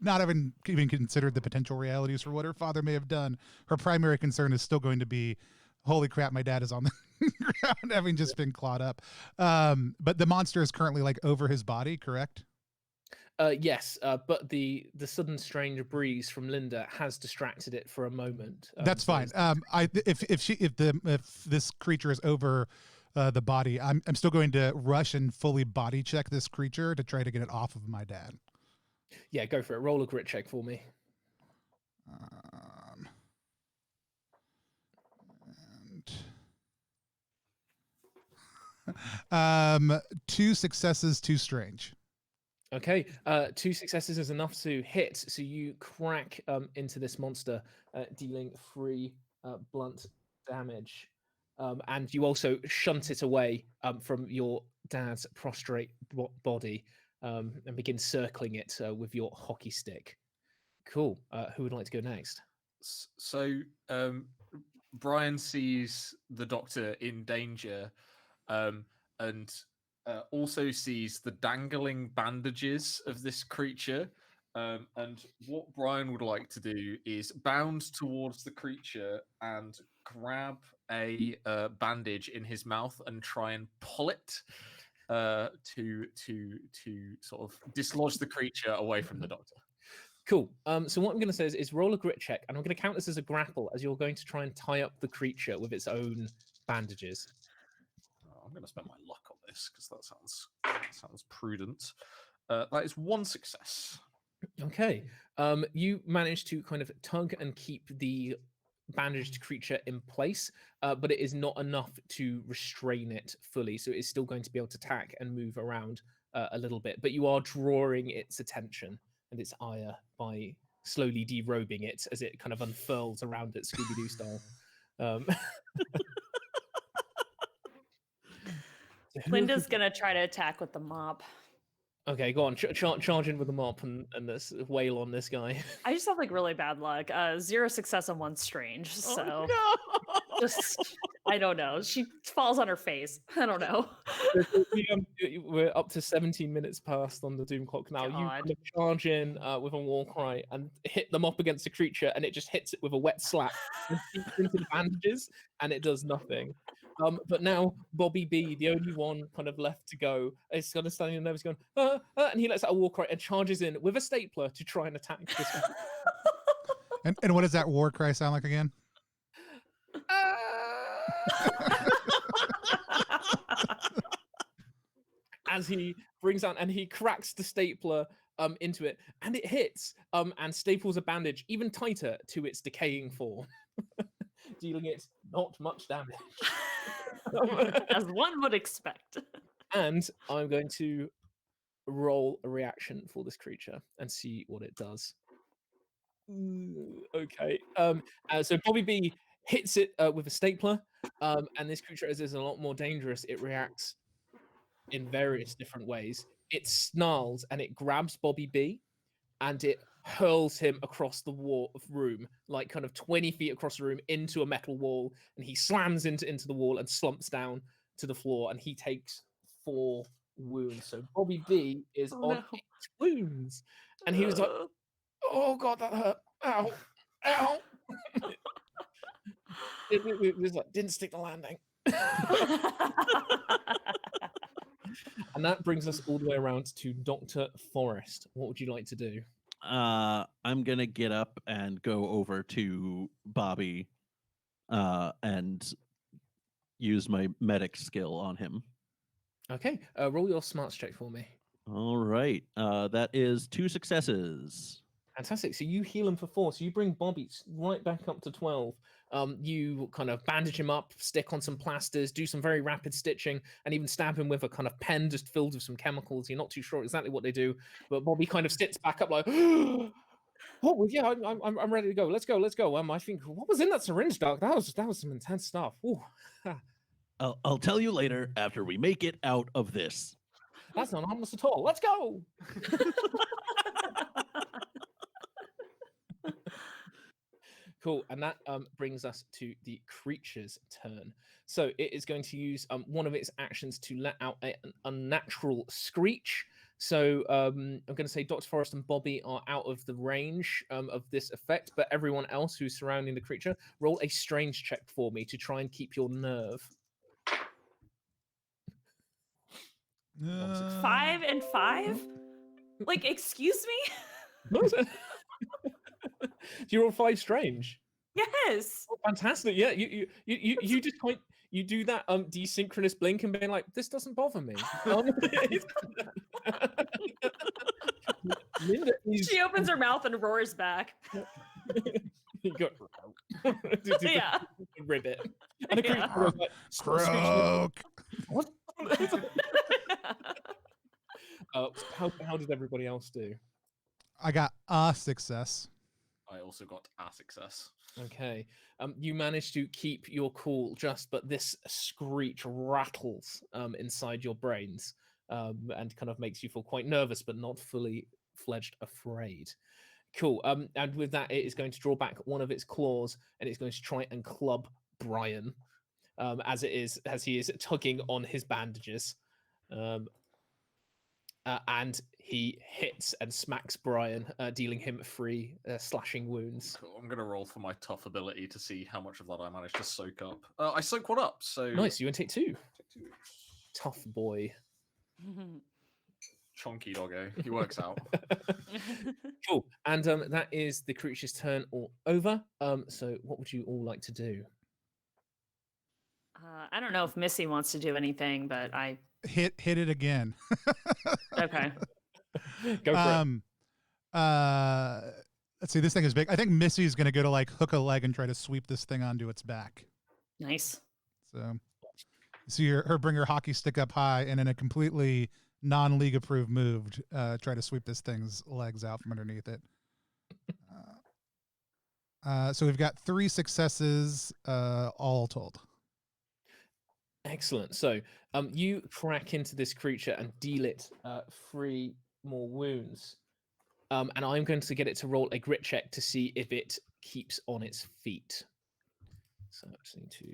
not even considered the potential realities for what her father may have done, her primary concern is still going to be, holy crap, my dad is on the ground having just been clawed up. But the monster is currently like over his body, correct? Yes, but the sudden strange breeze from Linda has distracted it for a moment. That's fine. If this creature is over the body, I'm still going to rush and fully body check this creature to try to get it off of my dad. Yeah, go for it. Roll a grit check for me. And 2 successes, 2 strange. Okay, 2 successes is enough to hit. So you crack into this monster, dealing 3 blunt damage. And you also shunt it away from your dad's prostrate body and begin circling it with your hockey stick. Cool. Who would like to go next? So Brian sees the doctor in danger, and also sees the dangling bandages of this creature. And what Brian would like to do is bound towards the creature and grab a bandage in his mouth and try and pull it to sort of dislodge the creature away from the doctor. Cool. So what I'm going to say is roll a grit check, and I'm going to count this as a grapple, as you're going to try and tie up the creature with its own bandages. I'm going to spend my luck on this because that sounds prudent. That is 1 success. Okay. You manage to kind of tug and keep the bandaged creature in place, but it is not enough to restrain it fully. So it's still going to be able to attack and move around a little bit, but you are drawing its attention and its ire by slowly derobing it as it kind of unfurls around it, Scooby-Doo style. Linda's gonna try to attack with the mop. Okay, go on. Charge in with the mop and this wail on this guy. I just have like really bad luck. 0 success and 1 strange. So no! just I don't know. She falls on her face. I don't know. We're up to 17 minutes past on the doom clock now. God. You kind of charge in with a war cry and hit them up against the creature, and it just hits it with a wet slap and seeps into the bandages, and it does nothing. But now Bobby B, the only one kind of left to go, is kind of standing there, going, and he lets out a war cry and charges in with a stapler to try and attack this one. And what does that war cry sound like again? As he brings out and he cracks the stapler into it, and it hits and staples a bandage even tighter to its decaying form, dealing it not much damage. As one would expect. And I'm going to roll a reaction for this creature and see what it does. Okay. So Bobby B hits it with a stapler, and this creature, as is a lot more dangerous, it reacts in various different ways. It snarls and it grabs Bobby B, and it hurls him across the room, like kind of 20 feet across the room into a metal wall, and he slams into the wall and slumps down to the floor, and he takes 4 wounds. So Bobby B is on 8 wounds, and he was like, "Oh God, that hurt! Ow, ow!" it was like, didn't stick the landing. And that brings us all the way around to Dr. Forrest. What would you like to do? I'm gonna get up and go over to Bobby, and use my medic skill on him. Okay, roll your smarts check for me. All right, that is 2 successes. Fantastic. So you heal him for 4. So you bring Bobby right back up to 12. You kind of bandage him up, stick on some plasters, do some very rapid stitching, and even stab him with a kind of pen just filled with some chemicals. You're not too sure exactly what they do, but Bobby kind of sits back up like, oh, well, yeah, I'm ready to go. Let's go. I think, what was in that syringe, Doc? That was some intense stuff. Ooh. I'll tell you later after we make it out of this. That's not harmless at all. Let's go. Cool, and that brings us to the creature's turn. So it is going to use one of its actions to let out an unnatural screech. So I'm going to say Dr. Forrest and Bobby are out of the range of this effect, but everyone else who's surrounding the creature, roll a strange check for me to try and keep your nerve. 5 and 5? Like, excuse me? You roll 5 strange. Yes. Oh, fantastic. Yeah, you just quite you do that desynchronous blink and being like, this doesn't bother me. Linda is... She opens her mouth and roars back. You got Yeah. ribbit. And the creature goes like, Croak. What? How did everybody else do? I got a success. I also got a success. Okay. You managed to keep your cool but this screech rattles inside your brains and kind of makes you feel quite nervous, but not fully fledged afraid. Cool. And with that, it is going to draw back one of its claws and it's going to try and club Brian as he is tugging on his bandages. And he hits and smacks Brian, dealing him 3 slashing wounds. Cool. I'm going to roll for my tough ability to see how much of that I managed to soak up. I soak 1 up, so... Nice, you can take 2. Take 2. Tough boy. Chonky doggo. He works out. Cool. And that is the creature's turn all over. So what would you all like to do? I don't know if Missy wants to do anything, but I... Hit it again. Okay. Go for it. Let's see, this thing is big. I think Missy's gonna go to like hook a leg and try to sweep this thing onto its back. Nice. So see her bring her hockey stick up high and in a completely non-league approved move, try to sweep this thing's legs out from underneath it. So we've got 3 successes all told. Excellent. So you crack into this creature and deal it 3 more wounds. And I'm going to get it to roll a grit check to see if it keeps on its feet. So I just need to...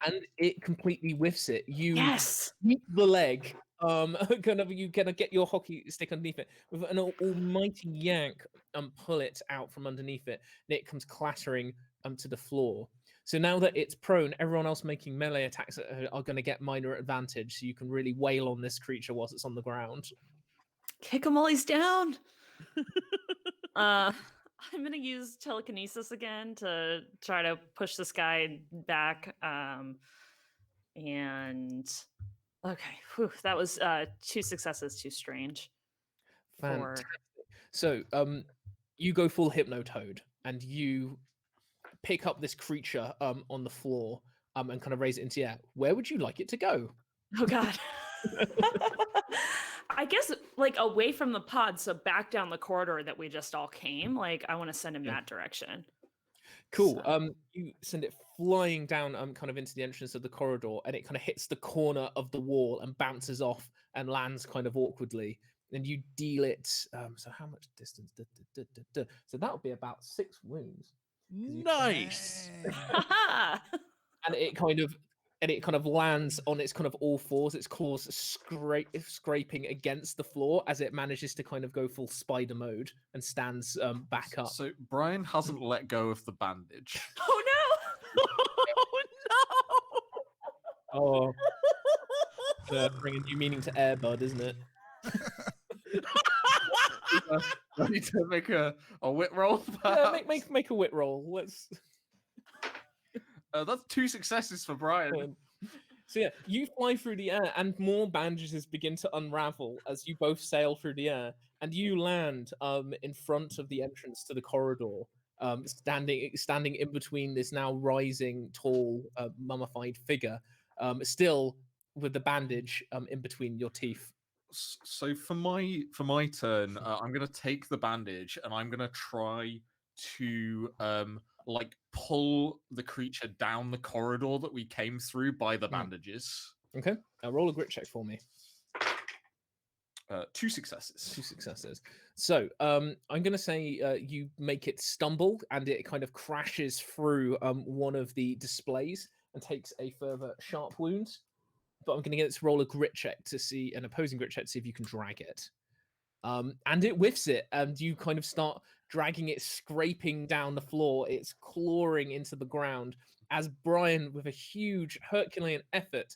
and it completely whiffs it. You sweep the leg. You get your hockey stick underneath it with an almighty yank and pull it out from underneath it. And it comes clattering to the floor. So now that it's prone, everyone else making melee attacks are going to get minor advantage. So you can really wail on this creature whilst it's on the ground. Kick him while he's down. I'm going to use telekinesis again to try to push this guy back. And okay, that was 2 successes, 2 strange. Fantastic. So you go full Hypnotoad and you pick up this creature on the floor and kind of raise it into the air. Where would you like it to go? Oh God. I guess like away from the pod, so back down the corridor that we just all came. Like I want to send him that direction. Cool. So. You send it flying down kind of into the entrance of the corridor, and it kind of hits the corner of the wall and bounces off and lands kind of awkwardly. And you deal it. So how much distance? So that would be about 6 wounds. Nice. And it kind of lands on its kind of all fours, its claws scraping against the floor as it manages to kind of go full spider mode and stands back up. So Brian hasn't let go of the bandage. Oh no! Oh no! Oh, bring a new meaning to Airbud, isn't it? I need to make a wit roll. Yeah, make a wit roll. Let's. That's 2 successes for Brian. So yeah, you fly through the air, and more bandages begin to unravel as you both sail through the air, and you land in front of the entrance to the corridor, standing in between this now rising, tall, mummified figure, still with the bandage in between your teeth. So for my turn, I'm gonna take the bandage and I'm gonna try to like pull the creature down the corridor that we came through by the bandages. Okay, roll a grit check for me. 2 successes. 2 successes. So I'm going to say you make it stumble and it kind of crashes through one of the displays and takes a further sharp wound. But I'm going to get it to roll a grit check to see an opposing grit check to see if you can drag it. And it whiffs it, and you kind of start dragging it, scraping down the floor. It's clawing into the ground as Brian, with a huge Herculean effort,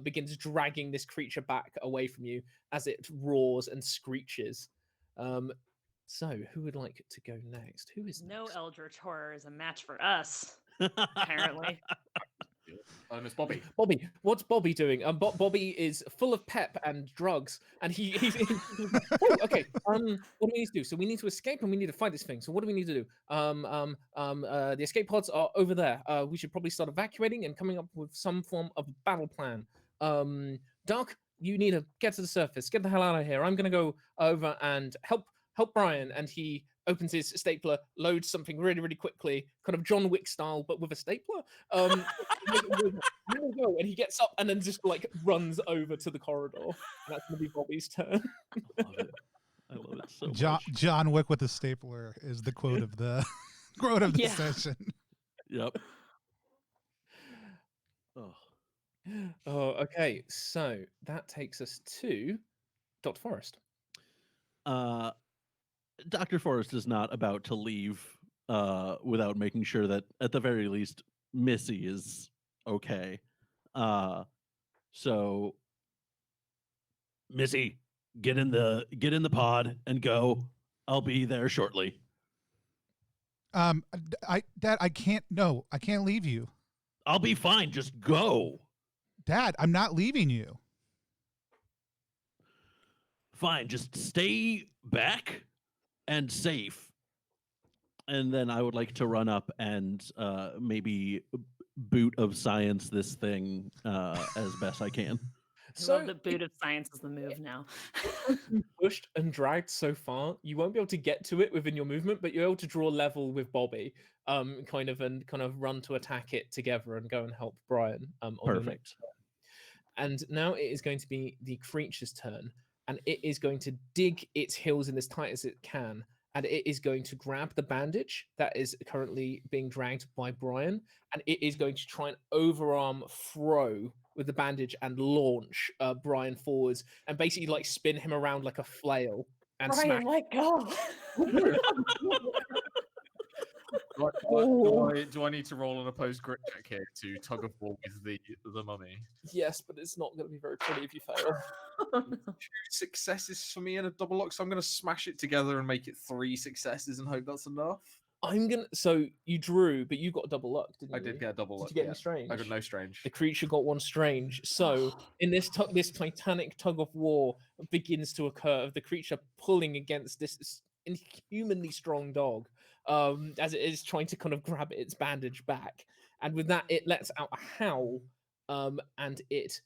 begins dragging this creature back away from you as it roars and screeches. So, who would like to go next? Who is No next? eldritch horror is a match for us, apparently. It's Bobby. Bobby, what's Bobby doing? Bobby is full of pep and drugs, and he's oh, okay. What do we need to do? So we need to escape, and we need to fight this thing. So what do we need to do? The escape pods are over there. We should probably start evacuating and coming up with some form of battle plan. Doc, you need to get to the surface. Get the hell out of here. I'm gonna go over and help Brian, and he opens his stapler, loads something really, really quickly, kind of John Wick style, but with a stapler. And he gets up and then just like runs over to the corridor. And that's gonna be Bobby's turn. I love it. I love it so much. John Wick with a stapler is the quote of the session. Yep. Oh, okay. So that takes us to Dr. Forrest. Dr. Forrest is not about to leave without making sure that at the very least Missy is okay. So Missy, get in the pod and go. I'll be there shortly. Dad, I can't leave you. I'll be fine. Just go. Dad, I'm not leaving you. Fine. Just stay back and safe. And then I would like to run up and maybe boot of science this thing as best I can. I love that boot of science is the move now. Pushed and dragged so far, you won't be able to get to it within your movement, but you're able to draw level with Bobby, kind of run to attack it together and go and help Brian. On your next turn. And now it is going to be the creature's turn, and it is going to dig its heels in as tight as it can, and it is going to grab the bandage that is currently being dragged by Brian, and it is going to try and overarm throw with the bandage and launch Brian forwards and basically like spin him around like a flail and Brian, let go. Do I need to roll an opposed grit check here to tug of war with the mummy? Yes, but it's not going to be very pretty if you fail. 2 successes for me and a double luck, so I'm going to smash it together and make it 3 successes and hope that's enough. So you drew, but you got a double luck, didn't you? I did get a double luck. Did you get any strange? I got no strange. The creature got 1 strange. So in this titanic tug of war begins to occur of the creature pulling against this inhumanly strong dog, as it is trying to kind of grab its bandage back. And with that, it lets out a howl, and it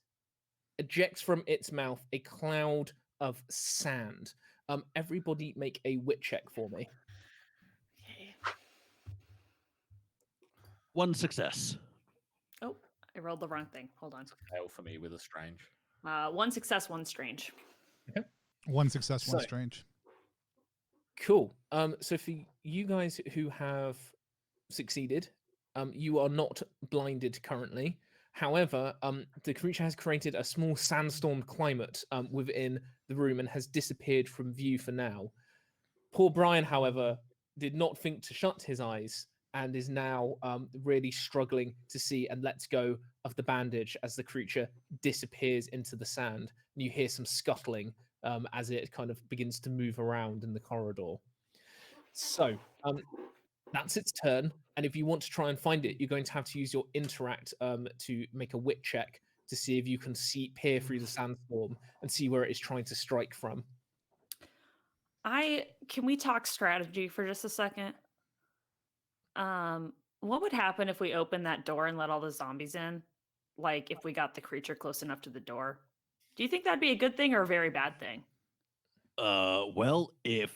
ejects from its mouth a cloud of sand. Everybody make a wit check for me. 1 success. Oh, I rolled the wrong thing. Hold on. Fail for me with a strange. 1 success, 1 strange. Okay. 1 success, 1 So- strange. Cool. So for you guys who have succeeded, you are not blinded currently. However, the creature has created a small sandstorm climate within the room and has disappeared from view for now. Poor Brian, however, did not think to shut his eyes and is now really struggling to see, and lets go of the bandage as the creature disappears into the sand. And you hear some scuttling as it kind of begins to move around in the corridor. So that's its turn. And if you want to try and find it, you're going to have to use your interact to make a wit check to see if you can peer through the sandstorm and see where it is trying to strike from. Can we talk strategy for just a second? What would happen if we opened that door and let all the zombies in? Like if we got the creature close enough to the door? Do you think that'd be a good thing or a very bad thing? Well, if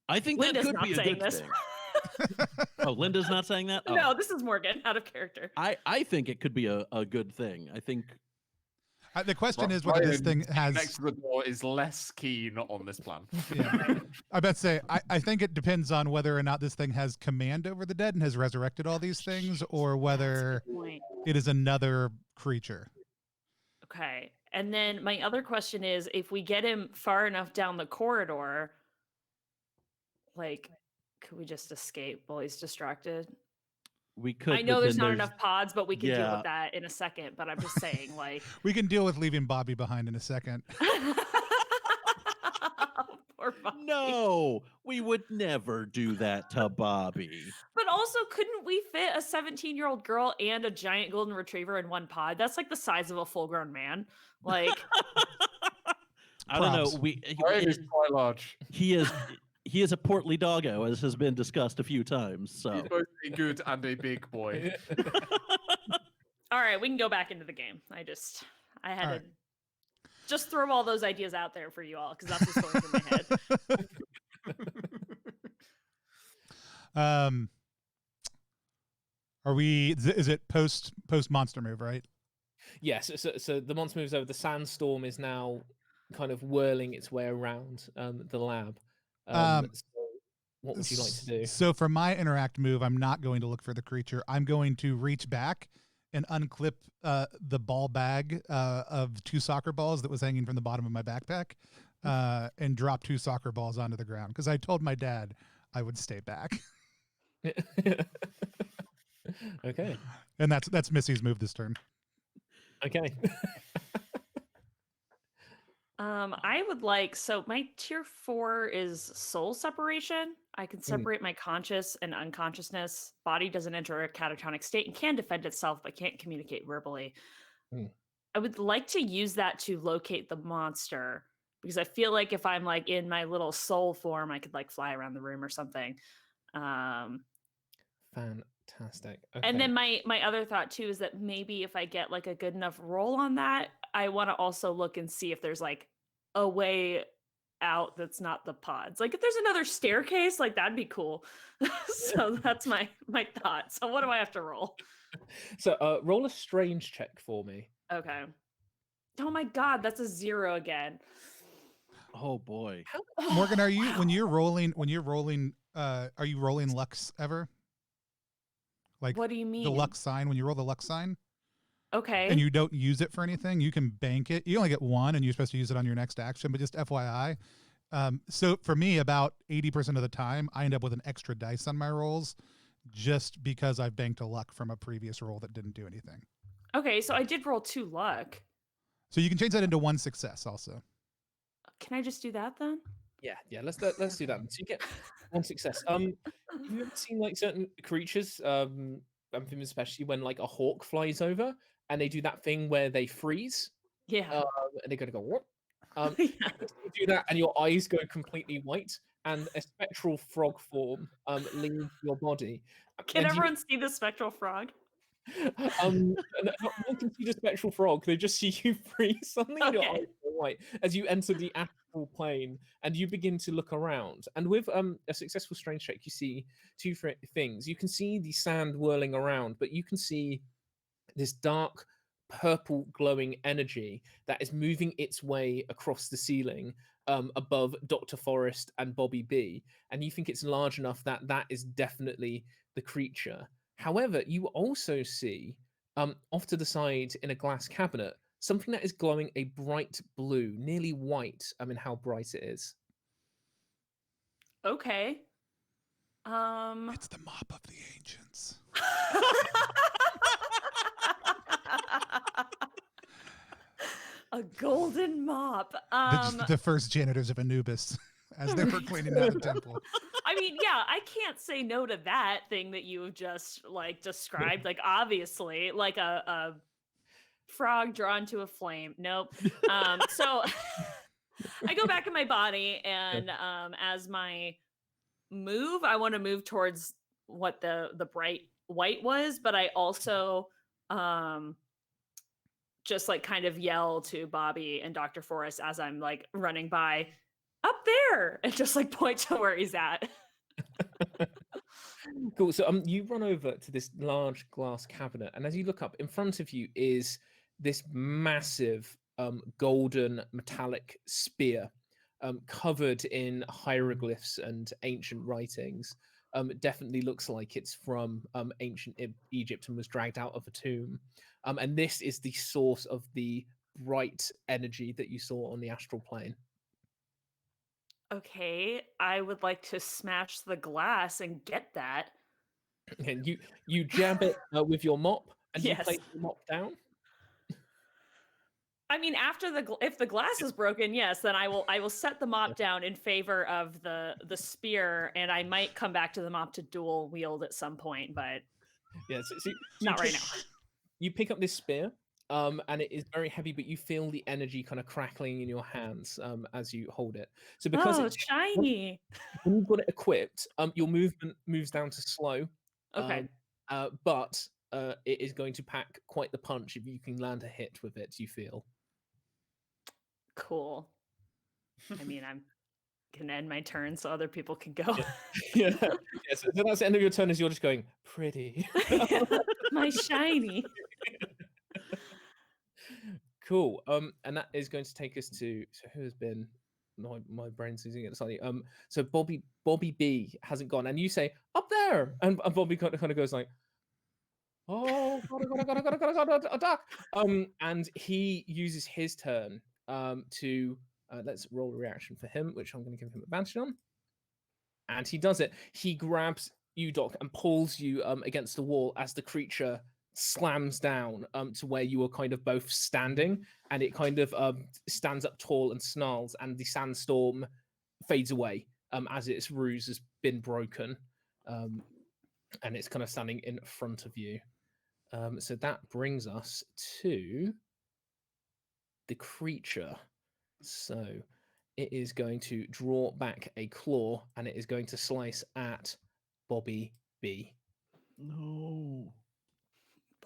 I think Linda's that could not be a saying good this. thing. Oh, Linda's not saying that? Oh. No, this is Morgan, out of character. I think it could be a good thing. I think The question is whether this thing has. Next to the door is less keen on this plan. Yeah. I bet say I think it depends on whether or not this thing has command over the dead and has resurrected all these things, or whether Point. it is another creature. Okay. And then my other question is, if we get him far enough down the corridor, like, could we just escape while he's distracted? we could. I know but there's then not enough pods, but we can deal Yeah. with that in a second. But I'm just saying, like, We can deal with leaving Bobby behind in a second. poor Bobby. No, we would never do that to Bobby. But also, couldn't we fit a 17-year-old girl and a giant golden retriever in one pod? That's like the size of a full-grown man. Like, I don't know. Props. It is quite large. He is a portly doggo, as has been discussed a few times. So He's both a good and a big boy. all right, we can go back into the game. I had All to right. just throw all those ideas out there for you all because that's what's going through my head. Are we? Is it post monster move, right? Yes. So the monster moves over. The sandstorm is now kind of whirling its way around the lab. So what would you like to do? So for my interact move, I'm not going to look for the creature. I'm going to reach back and unclip the ball bag of 2 soccer balls that was hanging from the bottom of my backpack, and drop 2 soccer balls onto the ground because I told my dad I would stay back. Okay. And that's Missy's move this turn. Okay. I would like, so my tier 4 is soul separation. I can separate my conscious and unconsciousness. Body doesn't enter a catatonic state and can defend itself, but can't communicate verbally. I would like to use that to locate the monster because I feel like if I'm like in my little soul form, I could like fly around the room or something. Fantastic. Okay. And then my other thought too is that maybe if I get like a good enough roll on that, I want to also look and see if there's like a way out that's not the pods. Like if there's another staircase, like that'd be cool. So that's my thought. So what do I have to roll? So roll a strange check for me. Okay. Oh my god, that's a 0 again. oh boy. Morgan, are you Wow. when you're rolling are you rolling Lux ever? Like What do you mean? the Lux sign, when you roll the Lux sign Okay. and you don't use it for anything, you can bank it. You only get 1 and you're supposed to use it on your next action, but just FYI. So for me, about 80% of the time, I end up with an extra dice on my rolls just because I've banked a luck from a previous roll that didn't do anything. Okay, so I did roll 2 luck. So you can change that into 1 success also. Can I just do that then? Yeah. Let's do that. So you get 1 success. Have you ever seen like certain creatures? Amphibians, especially when like a hawk flies over and they do that thing where they freeze. Yeah. And they're gonna go what? Yeah. You do that and your eyes go completely white and a spectral frog form leaves your body. Can And you- everyone see the spectral frog? and not one can see the spectral frog, they just see you freeze suddenly and your Okay. eyes go white as you enter the astral plane and you begin to look around. And with a successful strange check, you see 2 things. You can see the sand whirling around, but you can see this dark purple glowing energy that is moving its way across the ceiling above Dr. Forrest and Bobby B. And you think it's large enough that that is definitely the creature. However, you also see off to the side in a glass cabinet something that is glowing a bright blue, nearly white. I mean, how bright it is. Okay. It's the mop of the ancients. A golden mop. The first janitors of Anubis as they were cleaning out the temple. I mean, yeah, I can't say no to that thing that you have just like described. Like, obviously, like a frog drawn to a flame. Nope. So I go back in my body, and as my move, I want to move towards what the bright white was, but I also just like kind of yell to Bobby and Dr. Forrest as I'm like running by, up there, and just like point to where he's at. Cool. So you run over to this large glass cabinet, and as you look up, in front of you is this massive golden metallic spear covered in hieroglyphs and ancient writings. It definitely looks like it's from ancient Egypt and was dragged out of a tomb. And this is the source of the bright energy that you saw on the astral plane. Okay, I would like to smash the glass and get that. And you jab it with your mop, and you Yes. place the mop down. I mean, after if the glass is broken, yes, then I will set the mop down in favor of the spear, and I might come back to the mop to dual wield at some point, but Yeah, so not right now. You pick up this spear, and it is very heavy, but you feel the energy kind of crackling in your hands as you hold it. So because it's shiny. When you've got it equipped, your movement moves down to slow. Okay. But it is going to pack quite the punch if you can land a hit with it, you feel. Cool. I mean, I'm gonna end my turn so other people can go. Yeah. So that's the end of your turn, as you're just going, pretty. My shiny. Cool. And that is going to take us to, so who has been, my brain's losing it slightly. So Bobby B hasn't gone, and you say up there, and Bobby kind of goes like, oh, God, a duck. And he uses his turn to let's roll a reaction for him, which I'm going to give him advantage on. And he does it. He grabs you, Doc, and pulls you against the wall as the creature slams down to where you are kind of both standing, and it kind of stands up tall and snarls, and the sandstorm fades away as its ruse has been broken, and it's kind of standing in front of you. So that brings us to the creature. So it is going to draw back a claw, and it is going to slice at Bobby B. No.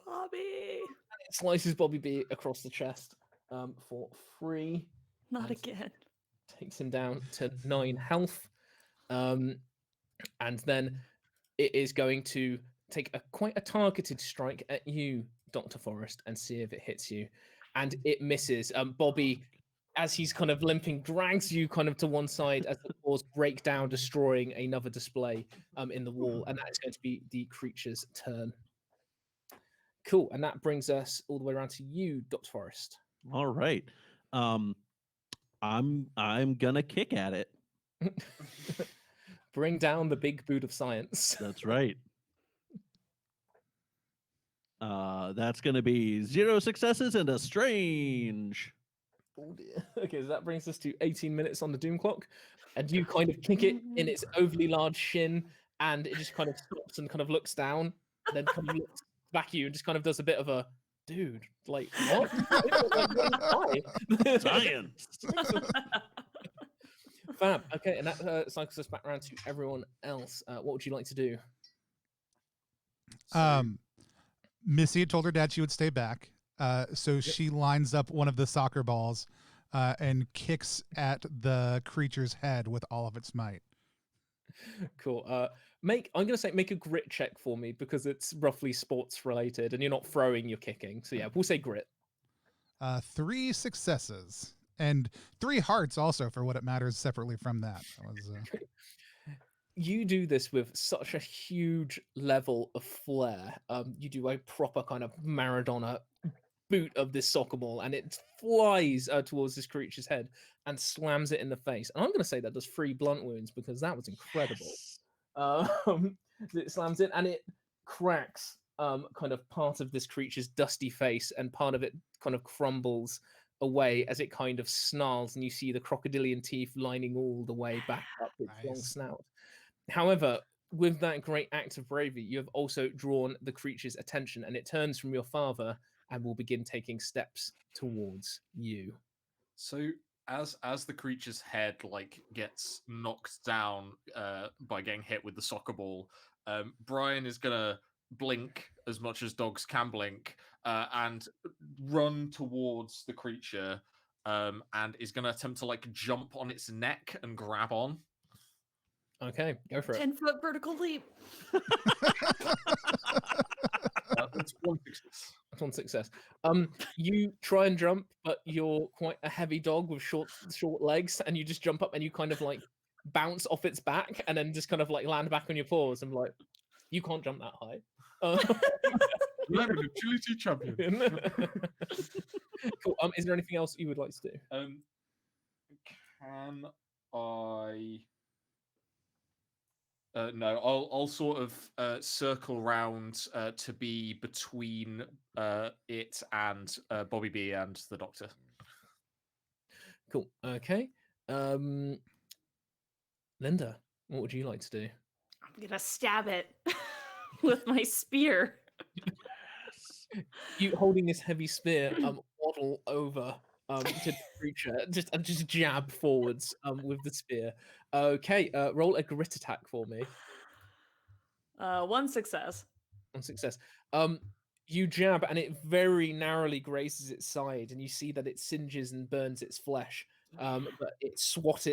Bobby. It slices Bobby B across the chest for 3. Not again. Takes him down to 9 health. And then it is going to take quite a targeted strike at you, Dr. Forrest, and see if it hits you. And it misses. Bobby, as he's kind of limping, drags you kind of to one side as the claws break down, destroying another display in the wall. And that is going to be the creature's turn. Cool. And that brings us all the way around to you, Dr. Forrest. All right. I'm gonna kick at it. Bring down the big boot of science. That's right. That's gonna be 0 successes and a strange. Oh dear. Okay, so that brings us to 18 minutes on the doom clock, and you kind of kick it in its overly large shin, and it just kind of stops and kind of looks down, and then kind of looks back at you and just kind of does a bit of a, dude, like, what? Science. Fab. Okay, and that cycles us back around to everyone else. What would you like to do? Missy had told her dad she would stay back. So she lines up one of the soccer balls and kicks at the creature's head with all of its might. Cool. I'm gonna say make a grit check for me, because it's roughly sports related and you're not throwing, you're kicking. So yeah, we'll say grit. 3 successes and 3 hearts also, for what it matters, separately from that. You do this with such a huge level of flair. You do a proper kind of Maradona boot of this soccer ball, and it flies towards this creature's head and slams it in the face. And I'm going to say that does 3 blunt wounds, because that was incredible. Yes. It slams in and it cracks kind of part of this creature's dusty face, and part of it kind of crumbles away as it kind of snarls, and you see the crocodilian teeth lining all the way back up its long Nice. snout. However, with that great act of bravery, you have also drawn the creature's attention, and it turns from your father and will begin taking steps towards you. So as the creature's head like gets knocked down by getting hit with the soccer ball, Brian is gonna blink as much as dogs can blink and run towards the creature and is gonna attempt to like jump on its neck and grab on. Okay, go for it. 10-foot vertical leap. That's one success. That's one success. You try and jump, but you're quite a heavy dog with short legs, and you just jump up and you kind of like bounce off its back and then just kind of like land back on your paws and like, you can't jump that high. I'm an agility champion. Cool. Is there anything else you would like to do? Can I? No, I'll sort of circle round to be between it and Bobby B and the Doctor. Cool. Okay. Linda, what would you like to do? I'm gonna stab it with my spear. You holding this heavy spear, waddle over to the creature, just jab forwards with the spear. Okay, roll a grit attack for me. One success. One success. You jab and it very narrowly grazes its side, and you see that it singes and burns its flesh. But it swats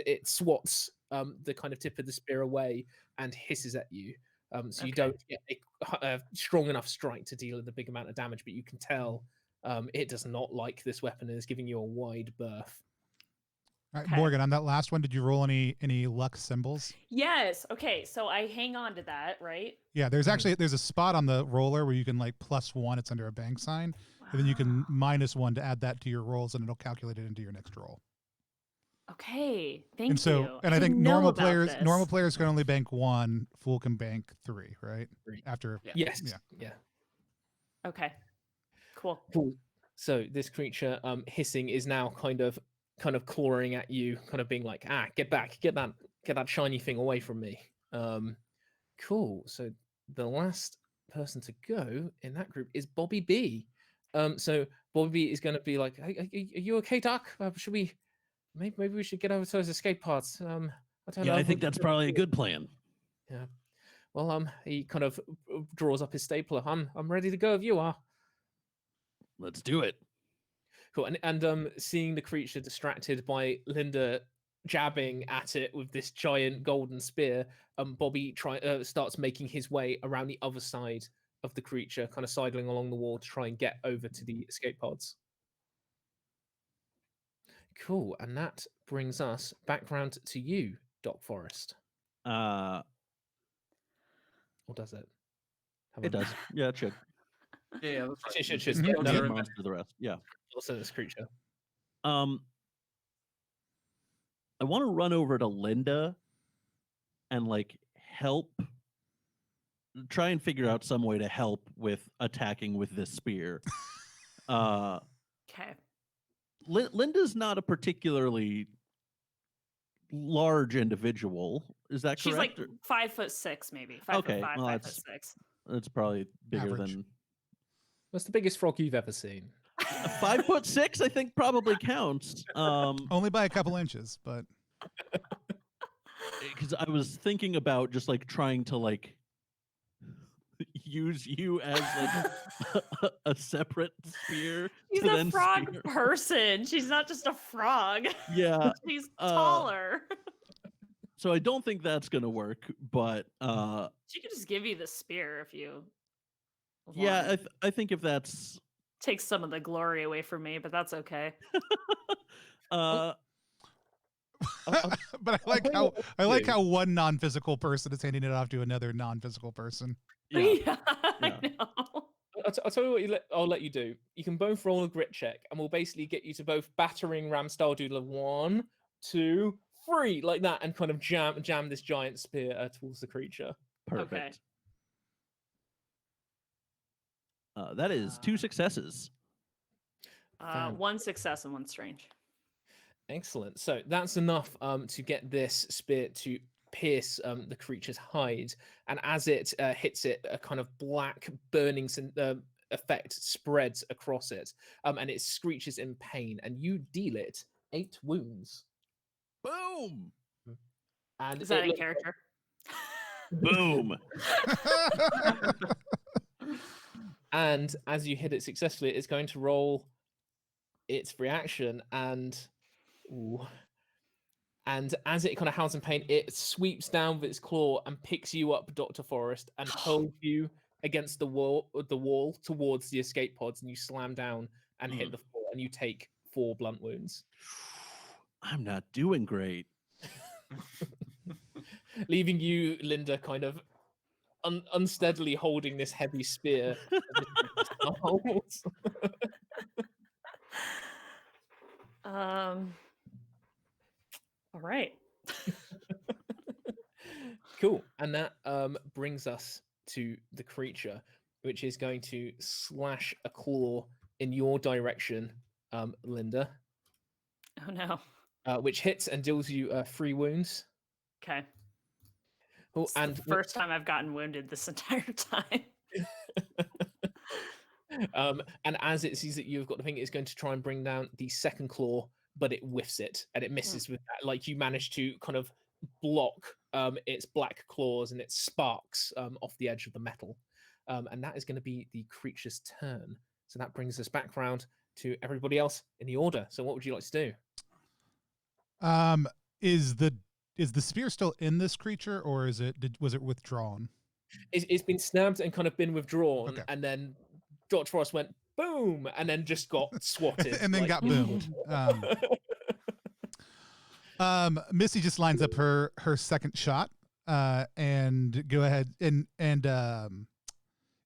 the kind of tip of the spear away and hisses at you. So you don't get a strong enough strike to deal the big amount of damage, but you can tell it does not like this weapon and is giving you a wide berth. All right, Okay. Morgan, on that last one, did you roll any luck symbols? Yes. Okay. So I hang on to that, right? Yeah, there's a spot on the roller where you can like +1. It's under a bank sign, and then you can -1 to add that to your rolls, and it'll calculate it into your next roll. Okay. Thank And so, you. and I think didn't know normal about players can only bank 1. Fool can bank 3, right? 3. After Yeah. Yes. Yeah. Yeah. Okay. Cool. Cool. So this creature hissing is now kind of clawing at you, kind of being like, get back, get that shiny thing away from me. Cool. So the last person to go in that group is Bobby B. So Bobby B is going to be like, hey, are you okay, Doc? Should we maybe we should get over to those escape pods? I don't know. I think that's probably a good plan. Yeah. Well, he kind of draws up his stapler. I'm ready to go if you are. Let's do it. Cool. And seeing the creature distracted by Linda jabbing at it with this giant golden spear, Bobby starts making his way around the other side of the creature, kind of sidling along the wall to try and get over to the escape pods. Cool. And that brings us back round to you, Doc Forrest. Or does it? It does. Yeah, it should. Yeah, that's right. It should. Mhm. Yeah, Another no, monster, the rest. Yeah. also this creature. I want to run over to Linda and like help, try and figure out some way to help with attacking with this spear. Okay. Linda's not a particularly large individual. Is that She's like correct? 5'6", maybe 5'5", Okay, well, 5'6". It's probably bigger Average. than What's the biggest frog you've ever seen? 5'6". I think probably counts. only by a couple inches, but Because I was thinking about just like trying to like use you as like a separate spear. She's to a then frog spear- person. She's not just a frog. Yeah. She's taller. So I don't think that's gonna work, but She could just give you the spear if you. yeah, want. I think if that's Takes some of the glory away from me, but that's okay. but I like how one non-physical person is handing it off to another non-physical person. yeah. Yeah, I Yeah. know. I'll tell you what I'll let you do. You can both roll a grit check, and we'll basically get you to both battering ram style doodle of 1, 2, free like that, and kind of jam this giant spear towards the creature. Perfect. That is 2 successes. One success and one strange. Excellent. So that's enough to get this spear to pierce the creature's hide, and as it hits it, a kind of black burning effect spreads across it, and it screeches in pain, and you deal it 8 wounds. Boom! And Is that in character? Boom! And as you hit it successfully, it's going to roll its reaction, and as it kind of howls in pain, it sweeps down with its claw and picks you up, Dr. Forrest, and holds you against the wall towards the escape pods, and you slam down and hit the floor, and you take 4 blunt wounds. I'm not doing great. Leaving you, Linda, kind of unsteadily holding this heavy spear. All right. Cool. And that brings us to the creature, which is going to slash a claw in your direction, Linda. Oh no. Which hits and deals you 3 wounds. Okay. Cool. It's And the first time I've gotten wounded this entire time. And as it sees that you've got the thing, it's going to try and bring down the second claw, but it whiffs it and it misses with that. Like, you manage to kind of block its black claws, and it sparks off the edge of the metal. And that is going to be the creature's turn. So that brings us back round to everybody else in the order. So what would you like to do? Is the spear still in this creature, or was it withdrawn? It's been stabbed and kind of been withdrawn, Okay. and then Dr. Frost went boom, and then just got swatted. And then got boomed. Missy just lines up her second shot, and go ahead and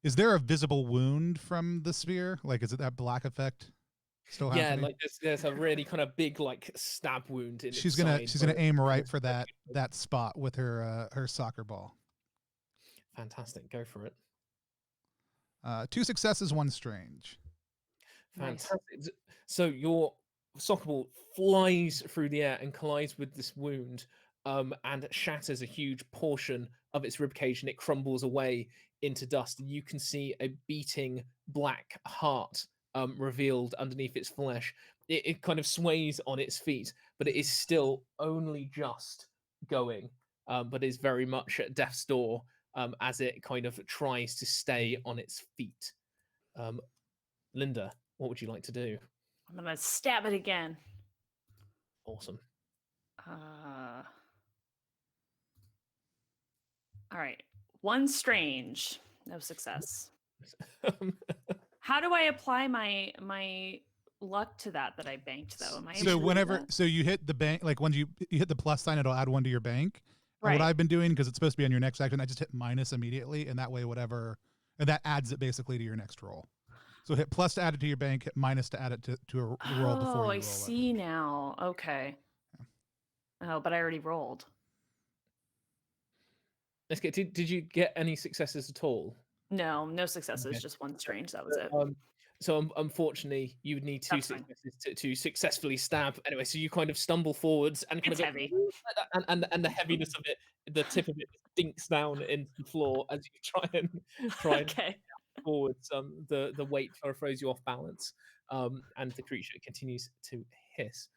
is there a visible wound from the spear? Like, is it that black effect still happening? Yeah, like there's a really kind of big like stab wound in She's its gonna side, aim right for that spot with her soccer ball. Fantastic, go for it. 2 successes, 1 strange. Fantastic. So your soccer ball flies through the air and collides with this wound, and shatters a huge portion of its ribcage, and it crumbles away into dust. And you can see a beating black heart revealed underneath its flesh. It kind of sways on its feet, but it is still only just going, but is very much at death's door as it kind of tries to stay on its feet. Linda, what would you like to do? I'm gonna stab it again. Awesome. All right. 1 strange. No success. How do I apply my luck to that I banked, though? Am I able So to do whenever that? you hit the bank, like when you hit the plus sign, it'll add 1 to your bank. And Right. what I've been doing, because it's supposed to be on your next action, I just hit minus immediately, and that way and that adds it basically to your next roll. So hit plus to add it to your bank, hit minus to add it to a roll before you roll I it. see now. Okay. Oh, but I already rolled. Let's get. Did you get any successes at all? No successes. Okay. Just 1 strange. That was it. So unfortunately, you would need 2 That's fine. successes to successfully stab. Anyway, so you kind of stumble forwards and kind It's of heavy. and the heaviness of it, the tip of it dinks down into the floor as you try and Okay. forwards. The weight kind of throws you off balance, and the creature continues to hiss.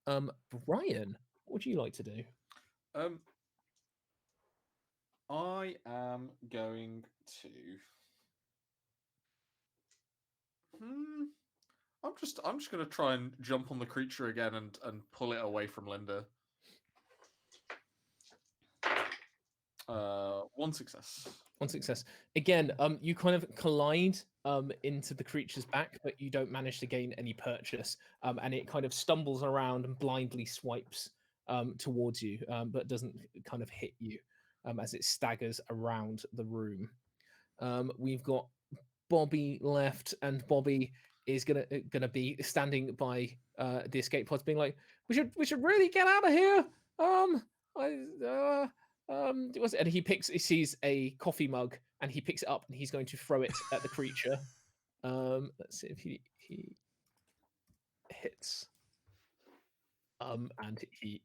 Brian, what would you like to do? I am going to. I'm just gonna try and jump on the creature again and pull it away from Linda. 1 success. 1 success. Again, you kind of collide into the creature's back, but you don't manage to gain any purchase. And it kind of stumbles around and blindly swipes towards you, but doesn't kind of hit you as it staggers around the room. We've got Bobby left, and Bobby is gonna be standing by the escape pods, being like, "We should really get out of here. And he sees a coffee mug and he picks it up and he's going to throw it at the creature. Let's see if he hits. And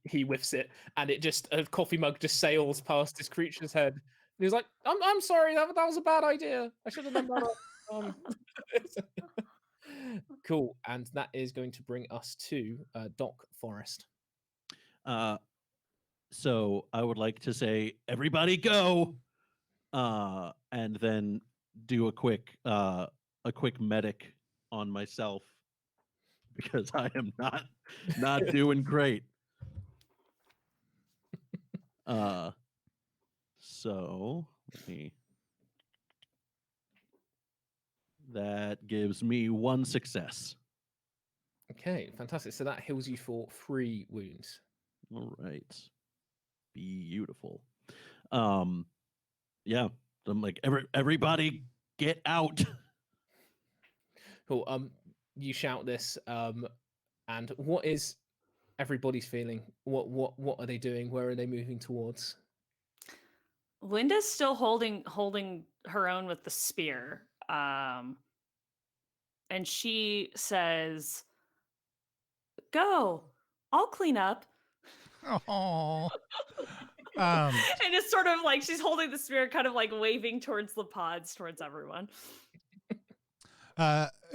he whiffs it, and it just a coffee mug just sails past this creature's head. And he's like, "I'm sorry, that was a bad idea. I should have done better." Cool, and that is going to bring us to Doc Forest. So I would like to say, everybody go, and then do a quick medic on myself because I am not doing great. So that gives me 1 success. Okay, fantastic. So that heals you for 3 wounds. All right. Beautiful. Yeah. I'm like, everybody get out. Cool. You shout this, and what is everybody's feeling? What are they doing? Where are they moving towards? Linda's still holding her own with the spear. And she says, "Go, I'll clean up." Oh. And it's sort of like she's holding the spear, kind of like waving towards the pods, towards everyone.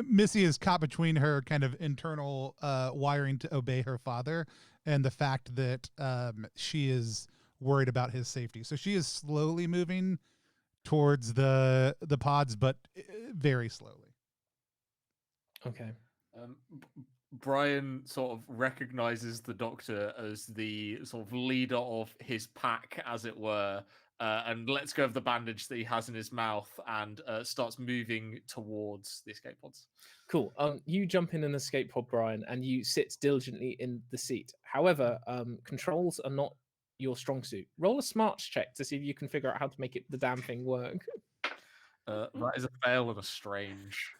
Missy is caught between her kind of internal wiring to obey her father and the fact that she is worried about his safety. So she is slowly moving towards the pods, but very slowly. Okay. Brian sort of recognizes the doctor as the sort of leader of his pack, as it were, and lets go of the bandage that he has in his mouth and starts moving towards the escape pods. Cool. You jump in an escape pod, Brian, and you sit diligently in the seat. However, controls are not your strong suit. Roll a smarts check to see if you can figure out how to make the damn thing work. That is a fail and a strange.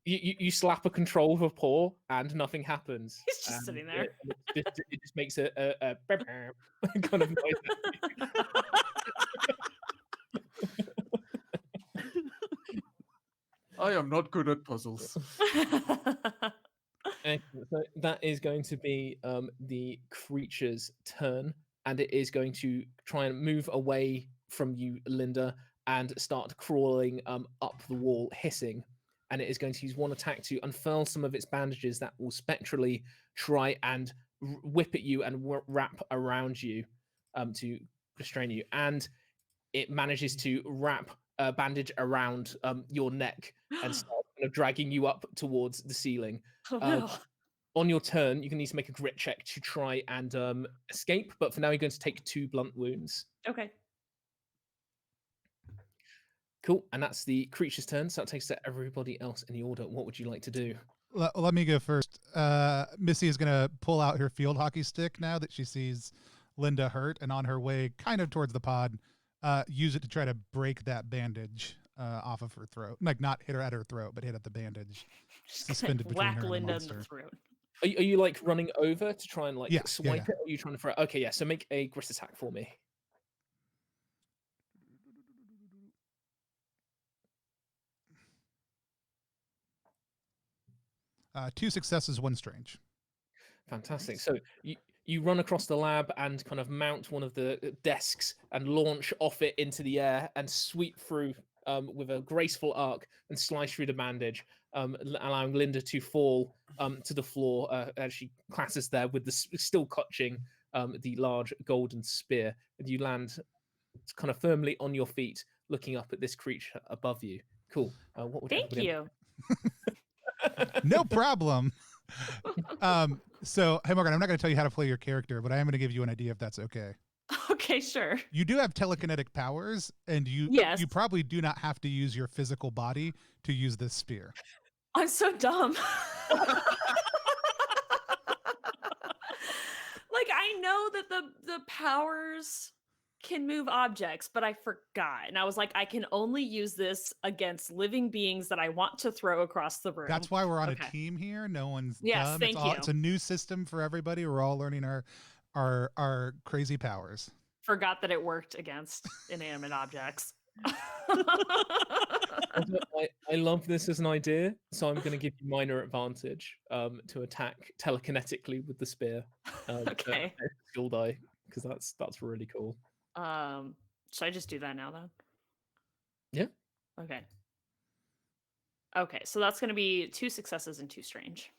You slap a control with a paw and nothing happens. He's just sitting there. It just makes a kind of noise. I am not good at puzzles. Excellent. So that is going to be the creature's turn, and it is going to try and move away from you, Linda, and start crawling up the wall, hissing. And it is going to use 1 attack to unfurl some of its bandages that will spectrally try and whip at you and wrap around you to restrain you. And it manages to wrap a bandage around your neck and start kind of dragging you up towards the ceiling. Oh, no. On your turn, you can need to make a grit check to try and escape, but for now you're going to take 2 blunt wounds. Okay. Cool, and that's the creature's turn, so that takes to everybody else in the order. What would you like to do? Let me go first. Missy is going to pull out her field hockey stick now that she sees Linda hurt, and on her way kind of towards the pod, use it to try to break that bandage off of her throat. Like, not hit her at her throat, but hit at the bandage. Suspended between Whack her Linda and in the the monster. throat. Are you like running over to try and like Yeah, swipe yeah. it? Or are you trying to throw it? Okay, yeah, so make a grit attack for me. Two successes, 1 strange. Fantastic. So you run across the lab and kind of mount one of the desks and launch off it into the air and sweep through with a graceful arc and slice through the bandage, allowing Linda to fall to the floor as she classes there with the still clutching the large golden spear. And you land kind of firmly on your feet, looking up at this creature above you. Cool. What would Thank everybody- you. No problem. So, hey, Morgan, I'm not going to tell you how to play your character, but I am going to give you an idea if that's okay. Okay, sure. You do have telekinetic powers, and you Yes. you probably do not have to use your physical body to use this spear. I'm so dumb. Like, I know that the powers can move objects, but I forgot. And I was like, I can only use this against living beings that I want to throw across the room. That's why we're on Okay. a team here. No one's Yes, dumb. thank it's you. It's a new system for everybody. We're all learning our our crazy powers. Forgot that it worked against inanimate objects. I love this as an idea, so I'm going to give you minor advantage to attack telekinetically with the spear. Okay. Skill die, because that's really cool. Should I just do that now then? Yeah. Okay. Okay, so that's going to be 2 successes and 2 strange.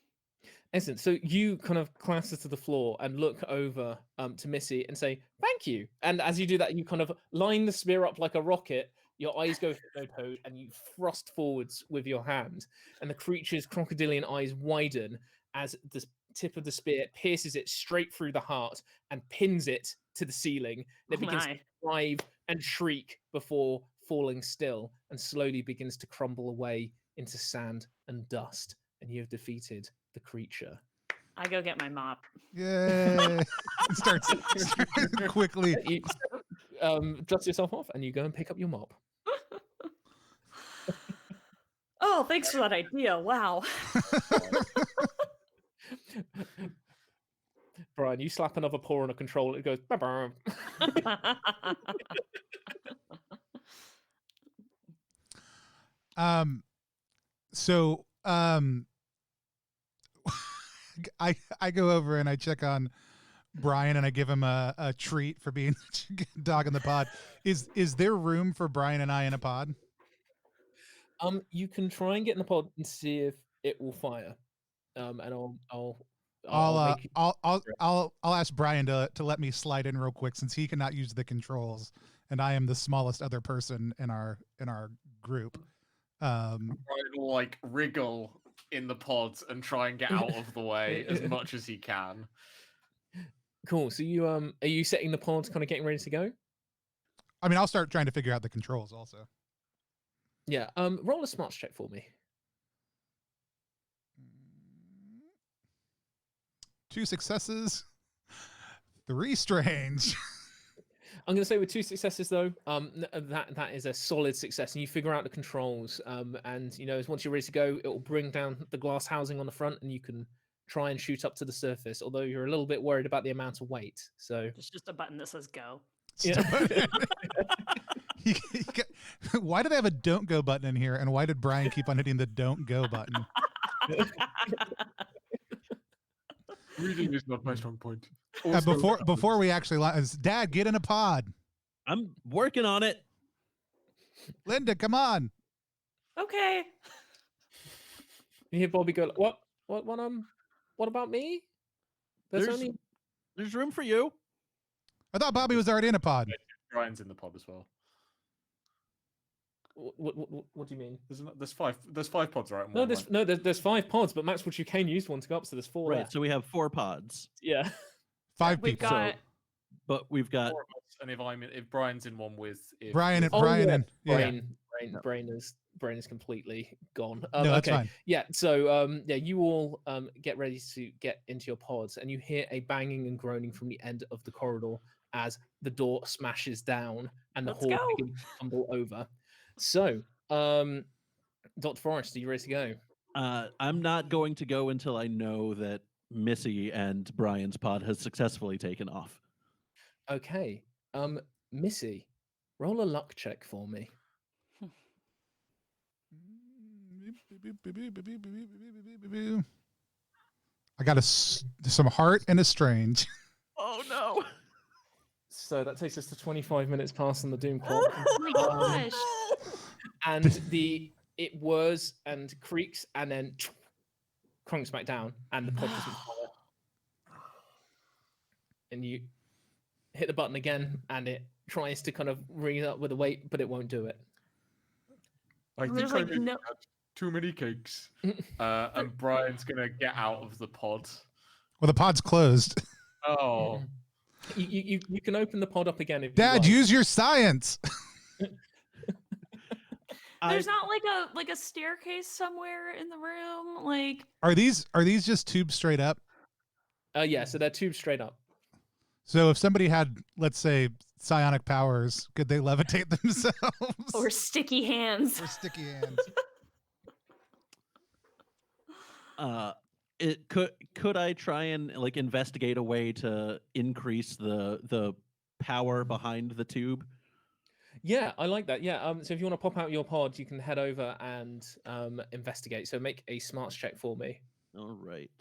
Excellent. So you kind of clatter to the floor and look over to Missy and say, "Thank you." And as you do that, you kind of line the spear up like a rocket. Your eyes go hypno-toad and you thrust forwards with your hand. And the creature's crocodilian eyes widen as the tip of the spear pierces it straight through the heart and pins it to the ceiling. And it begins to writhe and shriek before falling still and slowly begins to crumble away into sand and dust. And you have defeated the creature. I go get my mop. Yay! starts quickly. You dust yourself off and you go and pick up your mop. Oh, thanks for that idea. Wow. Brian, you slap another paw on a controller, it goes. Bah-bah. So I go over and I check on Brian and I give him a treat for being dog in the pod. Is there room for Brian and I in a pod? You can try and get in the pod and see if it will fire. And I'll ask Brian to let me slide in real quick since he cannot use the controls and I am the smallest other person in our group. Brian will like wriggle in the pod and try and get out of the way as much as he can. Cool. So you are you setting the pod, kind of getting ready to go? I mean, I'll start trying to figure out the controls also. Yeah. Roll a smarts check for me. 2 successes, 3 strange. I'm going to say with 2 successes though, that is a solid success, and you figure out the controls. And once you're ready to go, it will bring down the glass housing on the front, and you can try and shoot up to the surface. Although you're a little bit worried about the amount of weight. So it's just a button that says "go." Yeah. Why do they have a "don't go" button in here, and why did Brian keep on hitting the "don't go" button? Reading is not my strong point. Before we actually, Dad, get in a pod. I'm working on it. Linda, come on. Okay. You hear Bobby go, "What about me? There's room for you." I thought Bobby was already in a pod. Brian's in the pod as well. What do you mean? There's 5 pods, right? There's 5 pods, but Max Chicane used one to go up, so there's 4 Right, left. so we have 4 pods. Yeah. 5 We've people. got But we've got 4 of us, and if Brian's in one with Brian and Brain is completely gone. No, that's okay. fine. Yeah. So you all get ready to get into your pods, and you hear a banging and groaning from the end of the corridor as the door smashes down and the hall begins to tumble over. So, Dr. Forrest, are you ready to go? I'm not going to go until I know that Missy and Brian's pod has successfully taken off. Okay. Missy, roll a luck check for me. I got some heart and a strange. Oh no! So that takes us to 25 minutes past on the Doom clock. Oh my gosh. And it whirs and creaks and then crunks back down, and the pod doesn't fire. And you hit the button again, and it tries to kind of ring it up with a weight, but it won't do it. I think I maybe had too many cakes. And Brian's gonna get out of the pod. Well, the pod's closed. Oh. You can open the pod up again if Dad, you like. use your science. There's not like a staircase somewhere in the room. Like, are these just tubes straight up? Yeah, so they're tubes straight up. So if somebody had, let's say, psionic powers, could they levitate themselves? or sticky hands. Or sticky hands. Could I try and like investigate a way to increase the power behind the tube? Yeah, I like that. Yeah. So if you want to pop out your pod, you can head over and investigate. So make a smarts check for me. All right.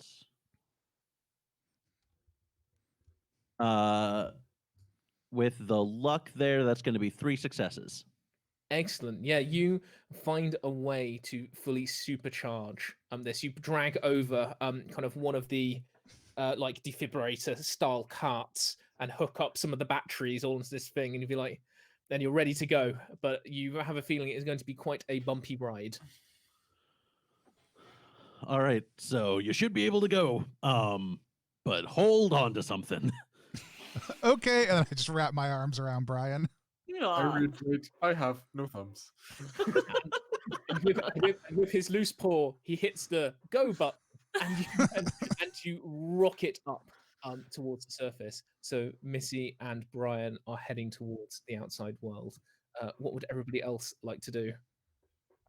With the luck there, that's going to be 3 successes. Excellent. Yeah, you find a way to fully supercharge this. You drag over kind of one of the like defibrillator style carts and hook up some of the batteries all into this thing, and you'll be like, then you're ready to go. But you have a feeling it is going to be quite a bumpy ride. All right, so you should be able to go. But hold on to something. Okay, and I just wrap my arms around Brian. I reiterate, I have no thumbs. With his loose paw, he hits the go button, and you rock it up towards the surface. So Missy and Brian are heading towards the outside world. What would everybody else like to do?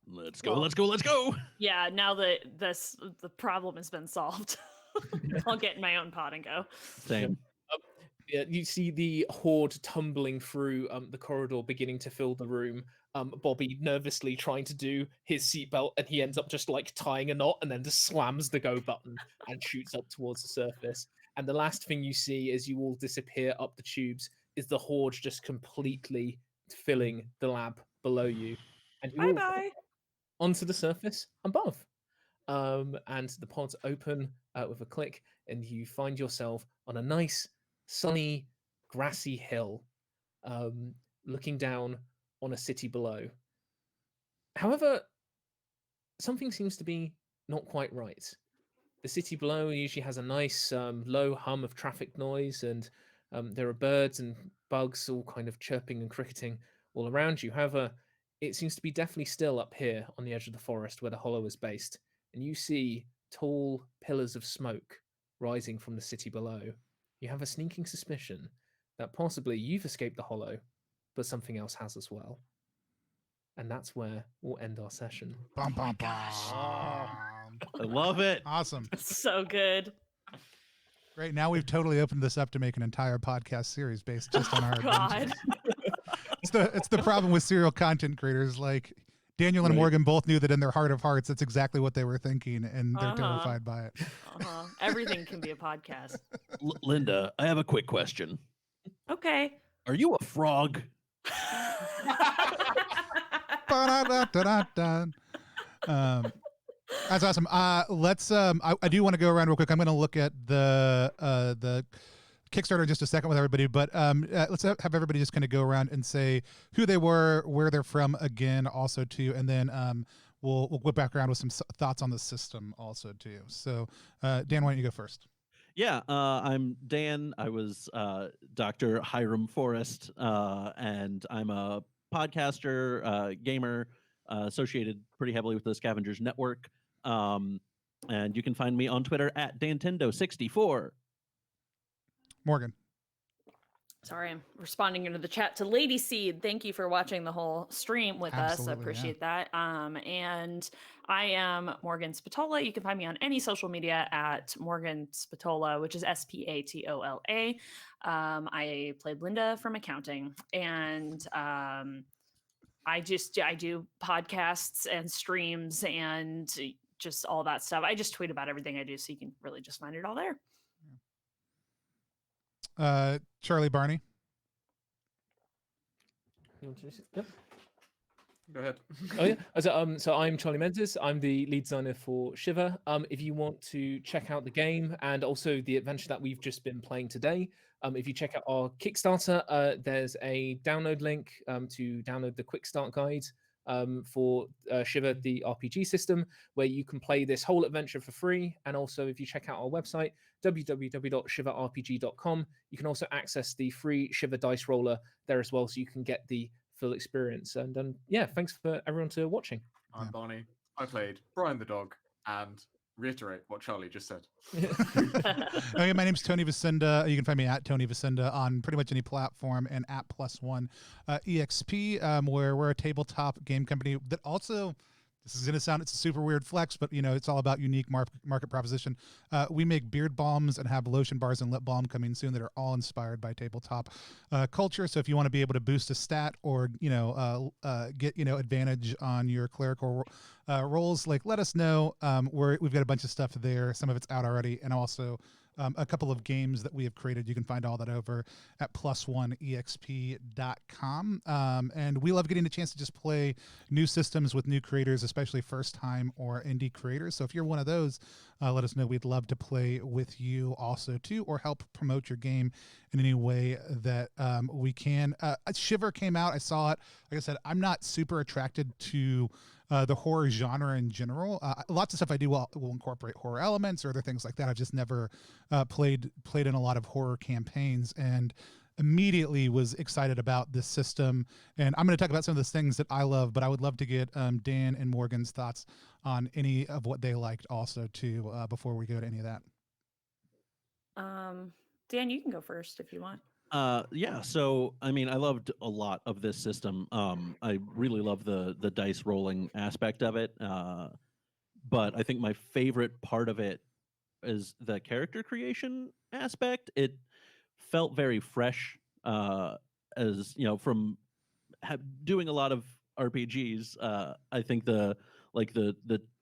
Let's go, let's go, let's go! Yeah, now that the problem has been solved, I'll get in my own pod and go. Same. Yeah, you see the horde tumbling through the corridor, beginning to fill the room. Bobby nervously trying to do his seatbelt, and he ends up just like tying a knot and then just slams the go button and shoots up towards the surface. And the last thing you see as you all disappear up the tubes is the horde just completely filling the lab below you. And you all Bye-bye. onto the surface above. And the pods open with a click, and you find yourself on a nice, sunny, grassy hill, looking down on a city below. However, something seems to be not quite right. The city below usually has a nice low hum of traffic noise, and there are birds and bugs all kind of chirping and cricketing all around you. However, it seems to be definitely still up here on the edge of the forest where the hollow is based, and you see tall pillars of smoke rising from the city below. You have a sneaking suspicion that possibly you've escaped the hollow, but something else has as well. And that's where we'll end our session. Bum, bum, bum. I love it. Awesome. So good. Great. Now we've totally opened this up to make an entire podcast series based just on our God. adventures. It's the problem with serial content creators. Like Daniel and Right. Morgan both knew that in their heart of hearts, that's exactly what they were thinking, and they're Uh-huh. terrified by it. Everything can be a podcast. Linda, I have a quick question. Okay. Are you a frog? Ba-da-da-da-da-da. That's awesome. Let's. I do want to go around real quick. I'm going to look at the Kickstarter in just a second with everybody, but let's have everybody just kind of go around and say who they were, where they're from again, also too, and then we'll go back around with some thoughts on the system also too. So, Dan, why don't you go first? Yeah, I'm Dan. I was Dr. Hiram Forrest, and I'm a podcaster, gamer, associated pretty heavily with the Scavengers Network. And you can find me on Twitter at Dantendo64. Morgan. Sorry, I'm responding into the chat to Lady Seed. Thank you for watching the whole stream with us. Absolutely, I appreciate that. And I am Morgan Spatola. You can find me on any social media at Morgan Spatola, which is Spatola. I played Linda from accounting, and I do podcasts and streams and just all that stuff. I just tweet about everything I do, so you can really just find it all there. Charlie Barney. Yep. Go ahead. Oh yeah. So I'm Charlie Menzies. I'm the lead designer for Shiver. If you want to check out the game and also the adventure that we've just been playing today, if you check out our Kickstarter, there's a download link to download the quick start guide for Shiver, the RPG system, where you can play this whole adventure for free. And also, if you check out our website, www.shiverrpg.com, you can also access the free Shiver dice roller there as well, so you can get the full experience. And yeah, thanks for everyone to watching. I'm Barney. I played Brian the dog, and reiterate what Charlie just said. Okay, my name's Tony Vicinda. You can find me at Tony Vicinda on pretty much any platform, and at +1 EXP, where we're a tabletop game company that also this is going to sound, it's a super weird flex, but it's all about unique market proposition. We make beard balms and have lotion bars and lip balm coming soon that are all inspired by tabletop culture. So if you want to be able to boost a stat or get advantage on your clerical rolls, like let us know. We've got a bunch of stuff there. Some of it's out already, and also a couple of games that we have created. You can find all that over at +1exp.com. And we love getting a chance to just play new systems with new creators, especially first time or indie creators. So if you're one of those, let us know. We'd love to play with you also too, or help promote your game in any way that we can. Shiver came out. I saw it. Like I said, I'm not super attracted to the horror genre in general. Lots of stuff I do will incorporate horror elements or other things like that. I've just never played in a lot of horror campaigns, and immediately was excited about this system. And I'm going to talk about some of the things that I love, but I would love to get Dan and Morgan's thoughts on any of what they liked also too, before we go to any of that. Dan, you can go first if you want. Yeah, so I mean, I loved a lot of this system. I really love the dice rolling aspect of it. But I think my favorite part of it is the character creation aspect. It felt very fresh, as from doing a lot of RPGs. I think the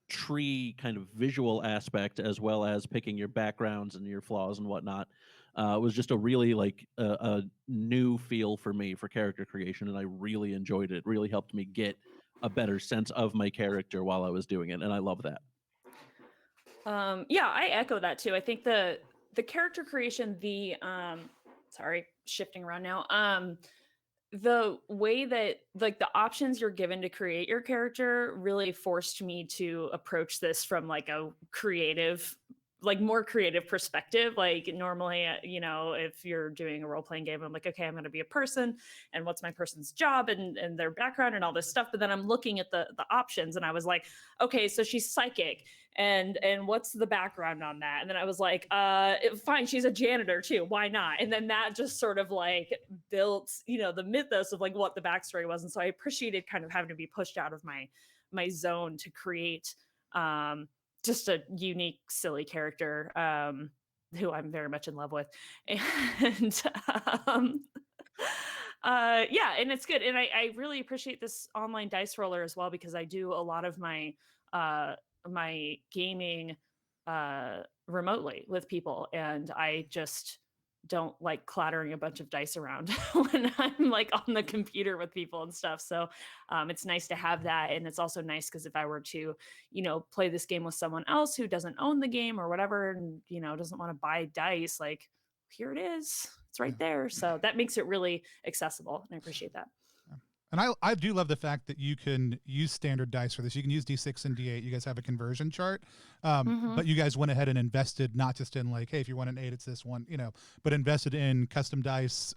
tree kind of visual aspect, as well as picking your backgrounds and your flaws and whatnot, was just a really a new feel for me for character creation, and I really enjoyed it. It really helped me get a better sense of my character while I was doing it, and I love that. Yeah, I echo that too. I think the character creation, sorry, shifting around now. The way that the options you're given to create your character really forced me to approach this from a creative, more creative perspective. Like normally, if you're doing a role-playing game, I'm like, okay, I'm going to be a person, and what's my person's job and their background and all this stuff. But then I'm looking at the options, and I was like, okay, so she's psychic, and what's the background on that? And then I was like, fine, she's a janitor too, why not? And then that just sort of built the mythos of what the backstory was. And so I appreciated kind of having to be pushed out of my zone to create just a unique, silly character who I'm very much in love with. And yeah, and it's good. And I really appreciate this online dice roller as well, because I do a lot of my my gaming remotely with people, and I just don't like clattering a bunch of dice around when I'm on the computer with people and stuff. So it's nice to have that. And it's also nice because if I were to, play this game with someone else who doesn't own the game or whatever, and, doesn't want to buy dice, here it is, it's right there. So that makes it really accessible. And I appreciate that. And I do love the fact that you can use standard dice for this. You can use D6 and D8. You guys have a conversion chart, but you guys went ahead and invested not just in hey, if you want an 8, it's this one, but invested in custom dice.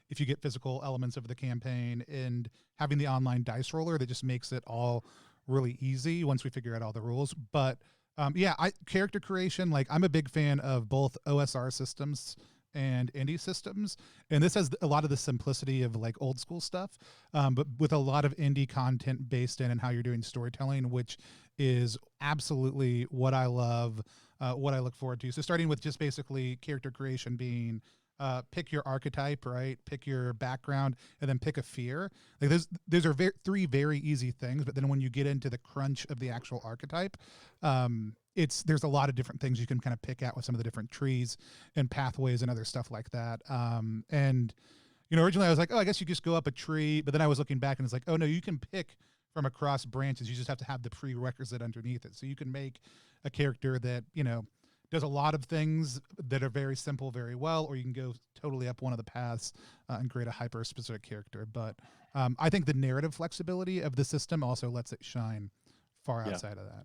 If you get physical elements of the campaign, and having the online dice roller that just makes it all really easy once we figure out all the rules. But yeah, character creation, I'm a big fan of both OSR systems and indie systems, and this has a lot of the simplicity of old school stuff, but with a lot of indie content based in and how you're doing storytelling, which is absolutely what I love, what I look forward to. So starting with just basically character creation being pick your archetype, right? Pick your background, and then pick a fear. Those are three very easy things, but then when you get into the crunch of the actual archetype, there's a lot of different things you can kind of pick out with some of the different trees and pathways and other stuff like that. And originally I was like, oh, I guess you just go up a tree, but then I was looking back and it's like, oh no, you can pick from across branches. You just have to have the prerequisite underneath it. So you can make a character that does a lot of things that are very simple very well, or you can go totally up one of the paths and create a hyper specific character. But I think the narrative flexibility of the system also lets it shine far outside of that.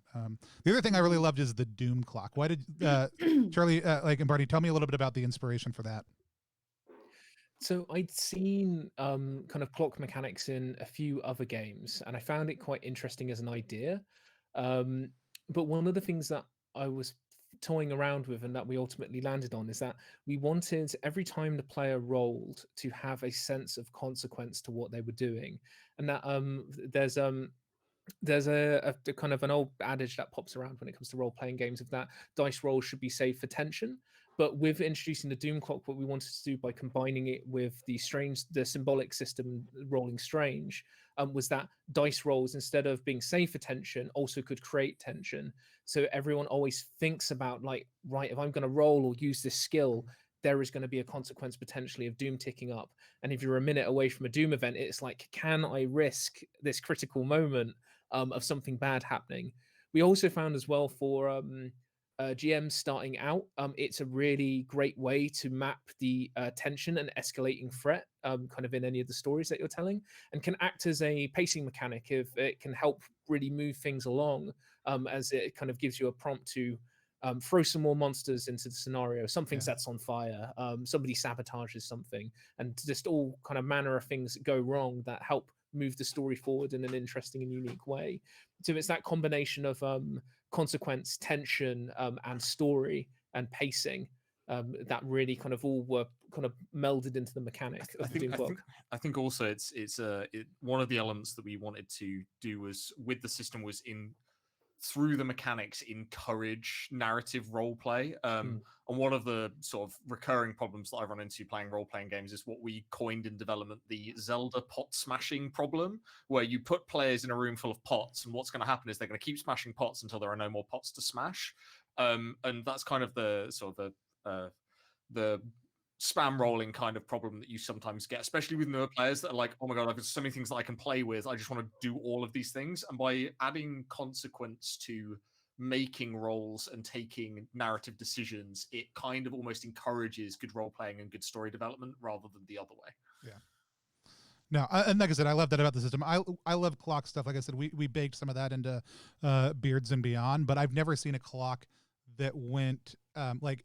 The other thing I really loved is the doom clock. Why did Charlie and Barney, tell me a little bit about the inspiration for that? So I'd seen kind of clock mechanics in a few other games, and I found it quite interesting as an idea. But one of the things that I was toying around with and that we ultimately landed on is that we wanted every time the player rolled to have a sense of consequence to what they were doing, and that there's There's a kind of an old adage that pops around when it comes to role-playing games of that dice rolls should be saved for tension. But with introducing the Doom Clock, what we wanted to do by combining it with the symbolic system rolling strange, was that dice rolls, instead of being saved for tension, also could create tension. So everyone always thinks about, like, right, if I'm going to roll or use this skill, there is going to be a consequence potentially of Doom ticking up. And if you're a minute away from a Doom event, it's like, can I risk this critical moment of something bad happening? We also found as well for GMs starting out, it's a really great way to map the tension and escalating threat kind of in any of the stories that you're telling, and can act as a pacing mechanic if it can help really move things along, as it kind of gives you a prompt to throw some more monsters into the scenario. Something sets on fire, somebody sabotages something, and just all kind of manner of things that go wrong that help move the story forward in an interesting and unique way. So it's that combination of consequence, tension, and story and pacing that really kind of all were kind of melded into the mechanic of the Doom Clock. I think also it's one of the elements that we wanted to do was with the system was through the mechanics encourage narrative role play. And one of the sort of recurring problems that I run into playing role-playing games is what we coined in development the Zelda pot smashing problem, where you put players in a room full of pots, and what's going to happen is they're going to keep smashing pots until there are no more pots to smash. And that's kind of the sort of the spam rolling kind of problem that you sometimes get, especially with newer players that are like, oh my god, I've got so many things that I can play with, I just want to do all of these things. And by adding consequence to making roles and taking narrative decisions, it kind of almost encourages good role playing and good story development rather than the other way. Yeah. No, and like I said, I love that about the system. I love clock stuff. Like I said, we baked some of that into Beards and Beyond, but I've never seen a clock that went like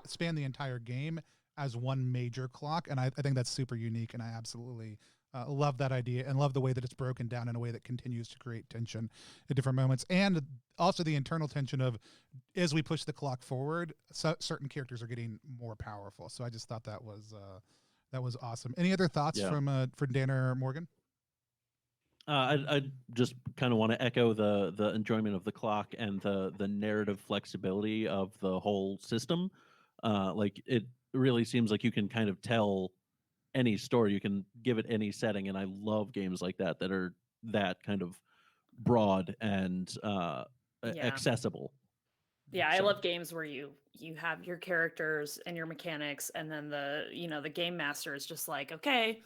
span the entire game as one major clock, and I think that's super unique, and I absolutely love that idea and love the way that it's broken down in a way that continues to create tension at different moments, and also the internal tension of as we push the clock forward, certain characters are getting more powerful. So I just thought that was awesome. Any other thoughts from Dan or Morgan? I just kind of want to echo the enjoyment of the clock and the narrative flexibility of the whole system. Like it really seems like you can kind of tell any story, you can give it any setting, and I love games like that that are that kind of broad and accessible. Yeah, I love games where you have your characters and your mechanics, and then the game master is just like, okay,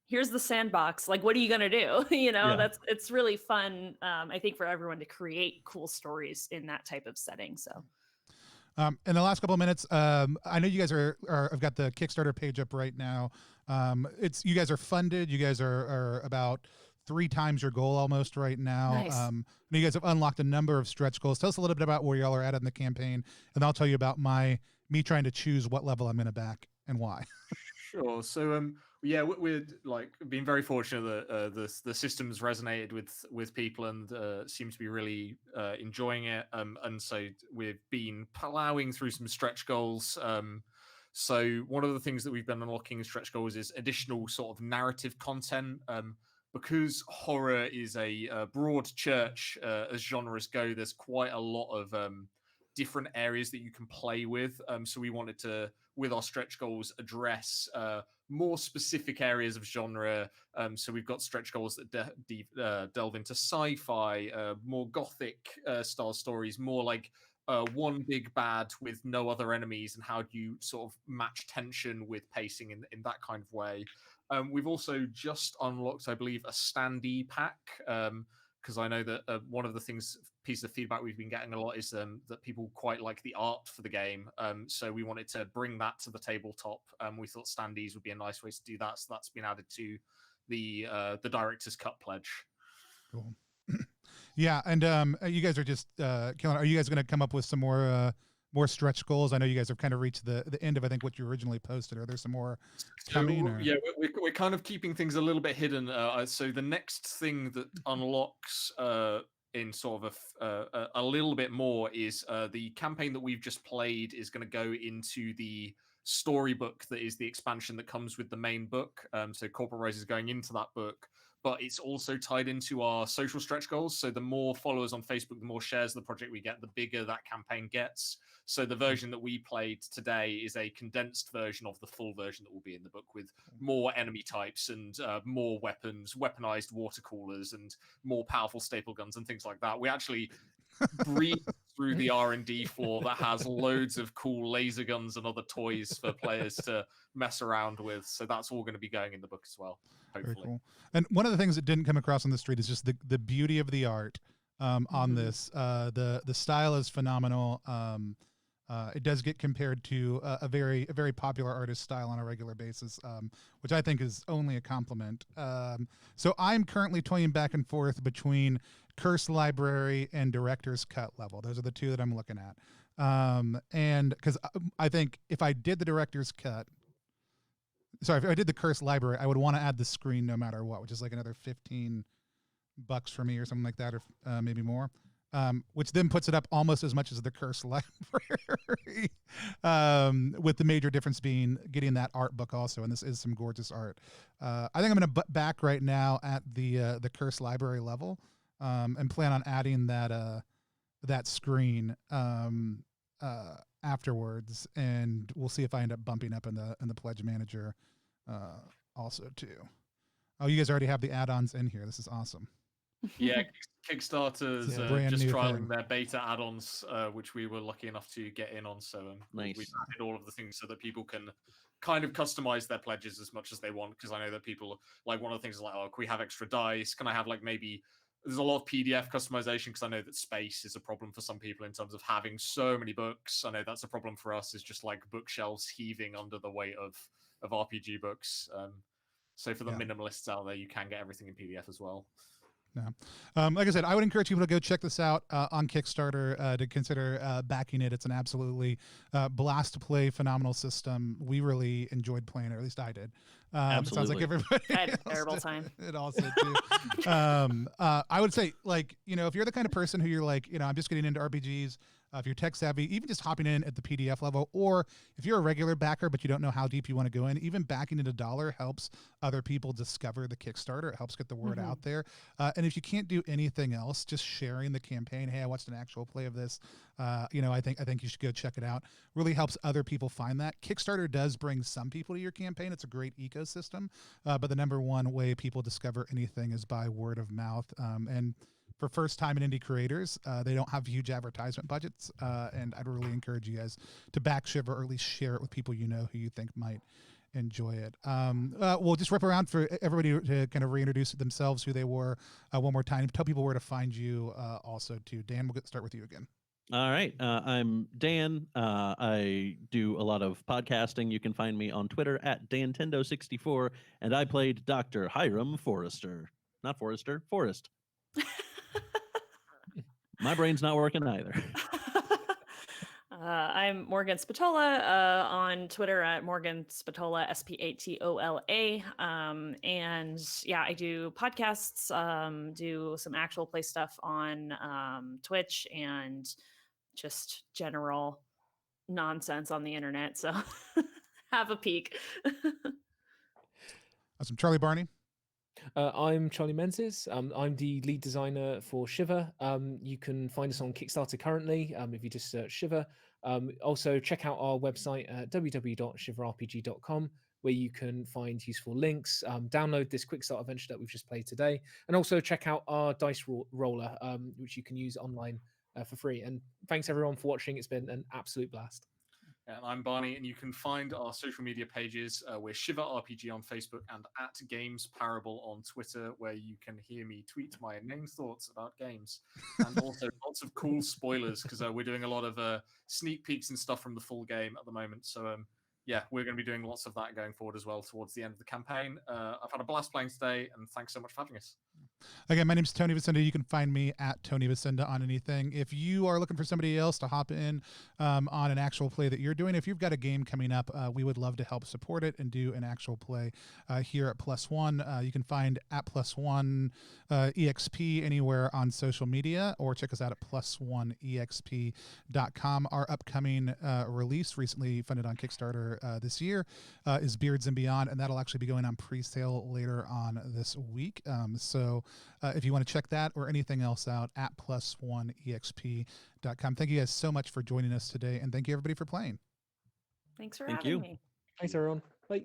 here's the sandbox. Like, what are you gonna do? It's really fun. I think for everyone to create cool stories in that type of setting. So. In the last couple of minutes, I know you guys I've got the Kickstarter page up right now. You guys are funded. You guys are about 3 times your goal almost right now. Nice. You guys have unlocked a number of stretch goals. Tell us a little bit about where y'all are at in the campaign, and I'll tell you about me trying to choose what level I'm going to back and why. Sure. So we're like being very fortunate that the system's resonated with people and seem to be really enjoying it. And so we've been plowing through some stretch goals. So one of the things that we've been unlocking in stretch goals is additional sort of narrative content. Because horror is a broad church as genres go, there's quite a lot of different areas that you can play with. So we wanted to, with our stretch goals, address more specific areas of genre. So we've got stretch goals that delve into sci-fi, more gothic style stories, more like one big bad with no other enemies, and how do you sort of match tension with pacing in that kind of way. We've also just unlocked, I believe, a standee pack, because I know that one of the pieces of feedback we've been getting a lot is that people quite like the art for the game. So we wanted to bring that to the tabletop. We thought standees would be a nice way to do that. So that's been added to the Director's Cut pledge. Cool. Yeah, and you guys are just killing. Are you guys going to come up with some more stretch goals? I know you guys have kind of reached the end of, I think, what you originally posted. Are there some more coming? Or? Yeah, we're kind of keeping things a little bit hidden. So the next thing that unlocks in sort of a little bit more is the campaign that we've just played is going to go into the storybook that is the expansion that comes with the main book. So Corporate Rise is going into that book, but it's also tied into our social stretch goals. So the more followers on Facebook, the more shares of the project we get, the bigger that campaign gets. So the version that we played today is a condensed version of the full version that will be in the book, with more enemy types and more weapons, weaponized water coolers, and more powerful staple guns and things like that. We actually breathe through the R&D floor that has loads of cool laser guns and other toys for players to mess around with. So that's all going to be going in the book as well, hopefully. Very cool. And one of the things that didn't come across on the street is just the beauty of the art on this. The style is phenomenal. It does get compared to a very popular artist style on a regular basis, which I think is only a compliment. So I'm currently toying back and forth between Curse Library and Director's Cut level. Those are the two that I'm looking at. And because I think if I did the Director's Cut, if I did the Curse Library, I would want to add the screen no matter what, which is like another $15 for me or something like that, or maybe more. Which then puts it up almost as much as the Curse Library, with the major difference being getting that art book also, and this is some gorgeous art. I think I'm going to butt back right now at the Curse Library level, and plan on adding that screen afterwards, and we'll see if I end up bumping up in the Pledge Manager also too. Oh, you guys already have the add-ons in here. This is awesome. Yeah, Kickstarter's Brand just new trialing thing. their beta add-ons, which we were lucky enough to get in on. So Nice. we've added all of the things so that people can kind of customize their pledges as much as they want. Because I know that people, like, one of the things is like, oh, can we have extra dice? Can I have, like, maybe there's a lot of PDF customization, because I know that space is a problem for some people in terms of having so many books. I know that's a problem for us, is just like bookshelves heaving under the weight of RPG books. So for the minimalists out there, you can get everything in PDF as well. Yeah. Like I said, I would encourage people to go check this out on Kickstarter, to consider backing it. It's an absolutely blast to play, phenomenal system. We really enjoyed playing it, or at least I did. It sounds like Absolutely. everybody I had a else terrible did. time. It also too. I would say, like, if you're the kind of person who you're like, I'm just getting into RPGs, if you're tech savvy, even just hopping in at the PDF level, or if you're a regular backer but you don't know how deep you want to go in, even backing at $1 helps other people discover the Kickstarter. It helps get the word out there. And if you can't do anything else, just sharing the campaign. Hey, I watched an actual play of this. I think you should go check it out. Really helps other people find that. Kickstarter does bring some people to your campaign. It's a great ecosystem. But the number one way people discover anything is by word of mouth. And for first-time and indie creators, they don't have huge advertisement budgets, and I'd really encourage you guys to back Shiver, or at least share it with people who you think might enjoy it. We'll just rip around for everybody to kind of reintroduce themselves, who they were, one more time. Tell people where to find you also, too. Dan, we'll start with you again. All right. I'm Dan. I do a lot of podcasting. You can find me on Twitter at Dantendo64, and I played Dr. Hiram Forrester. Not Forrester, Forrest. My brain's not working either. I'm Morgan Spatola, on Twitter at Morgan Spatola, Spatola. And yeah, I do podcasts, do some actual play stuff on Twitch, and just general nonsense on the internet. So have a peek. Awesome. Charlie Barney. I'm Charlie Menzies. I'm the lead designer for Shiver. You can find us on Kickstarter currently if you just search Shiver. Also, check out our website at www.shiverrpg.com, where you can find useful links, download this quick start adventure that we've just played today, and also check out our dice roller, which you can use online for free. And thanks everyone for watching. It's been an absolute blast. And I'm Barney, and you can find our social media pages. We're Shiver RPG on Facebook and at Games Parable on Twitter, where you can hear me tweet my main thoughts about games, and also lots of cool spoilers, because we're doing a lot of sneak peeks and stuff from the full game at the moment. So yeah, we're going to be doing lots of that going forward as well towards the end of the campaign. I've had a blast playing today, and thanks so much for having us. Again, my name's Tony Vicinda. You can find me at Tony Vicinda on anything. If you are looking for somebody else to hop in on an actual play that you're doing, if you've got a game coming up, we would love to help support it and do an actual play here at Plus One. You can find at Plus One EXP anywhere on social media, or check us out at plus1exp.com. Our upcoming release, recently funded on Kickstarter this year, is Beards and Beyond, and that'll actually be going on pre-sale later on this week. So if you want to check that or anything else out, at plus1exp.com. Thank you guys so much for joining us today, and thank you everybody for playing. Thanks for Thank having you. me. Thanks, everyone. Bye.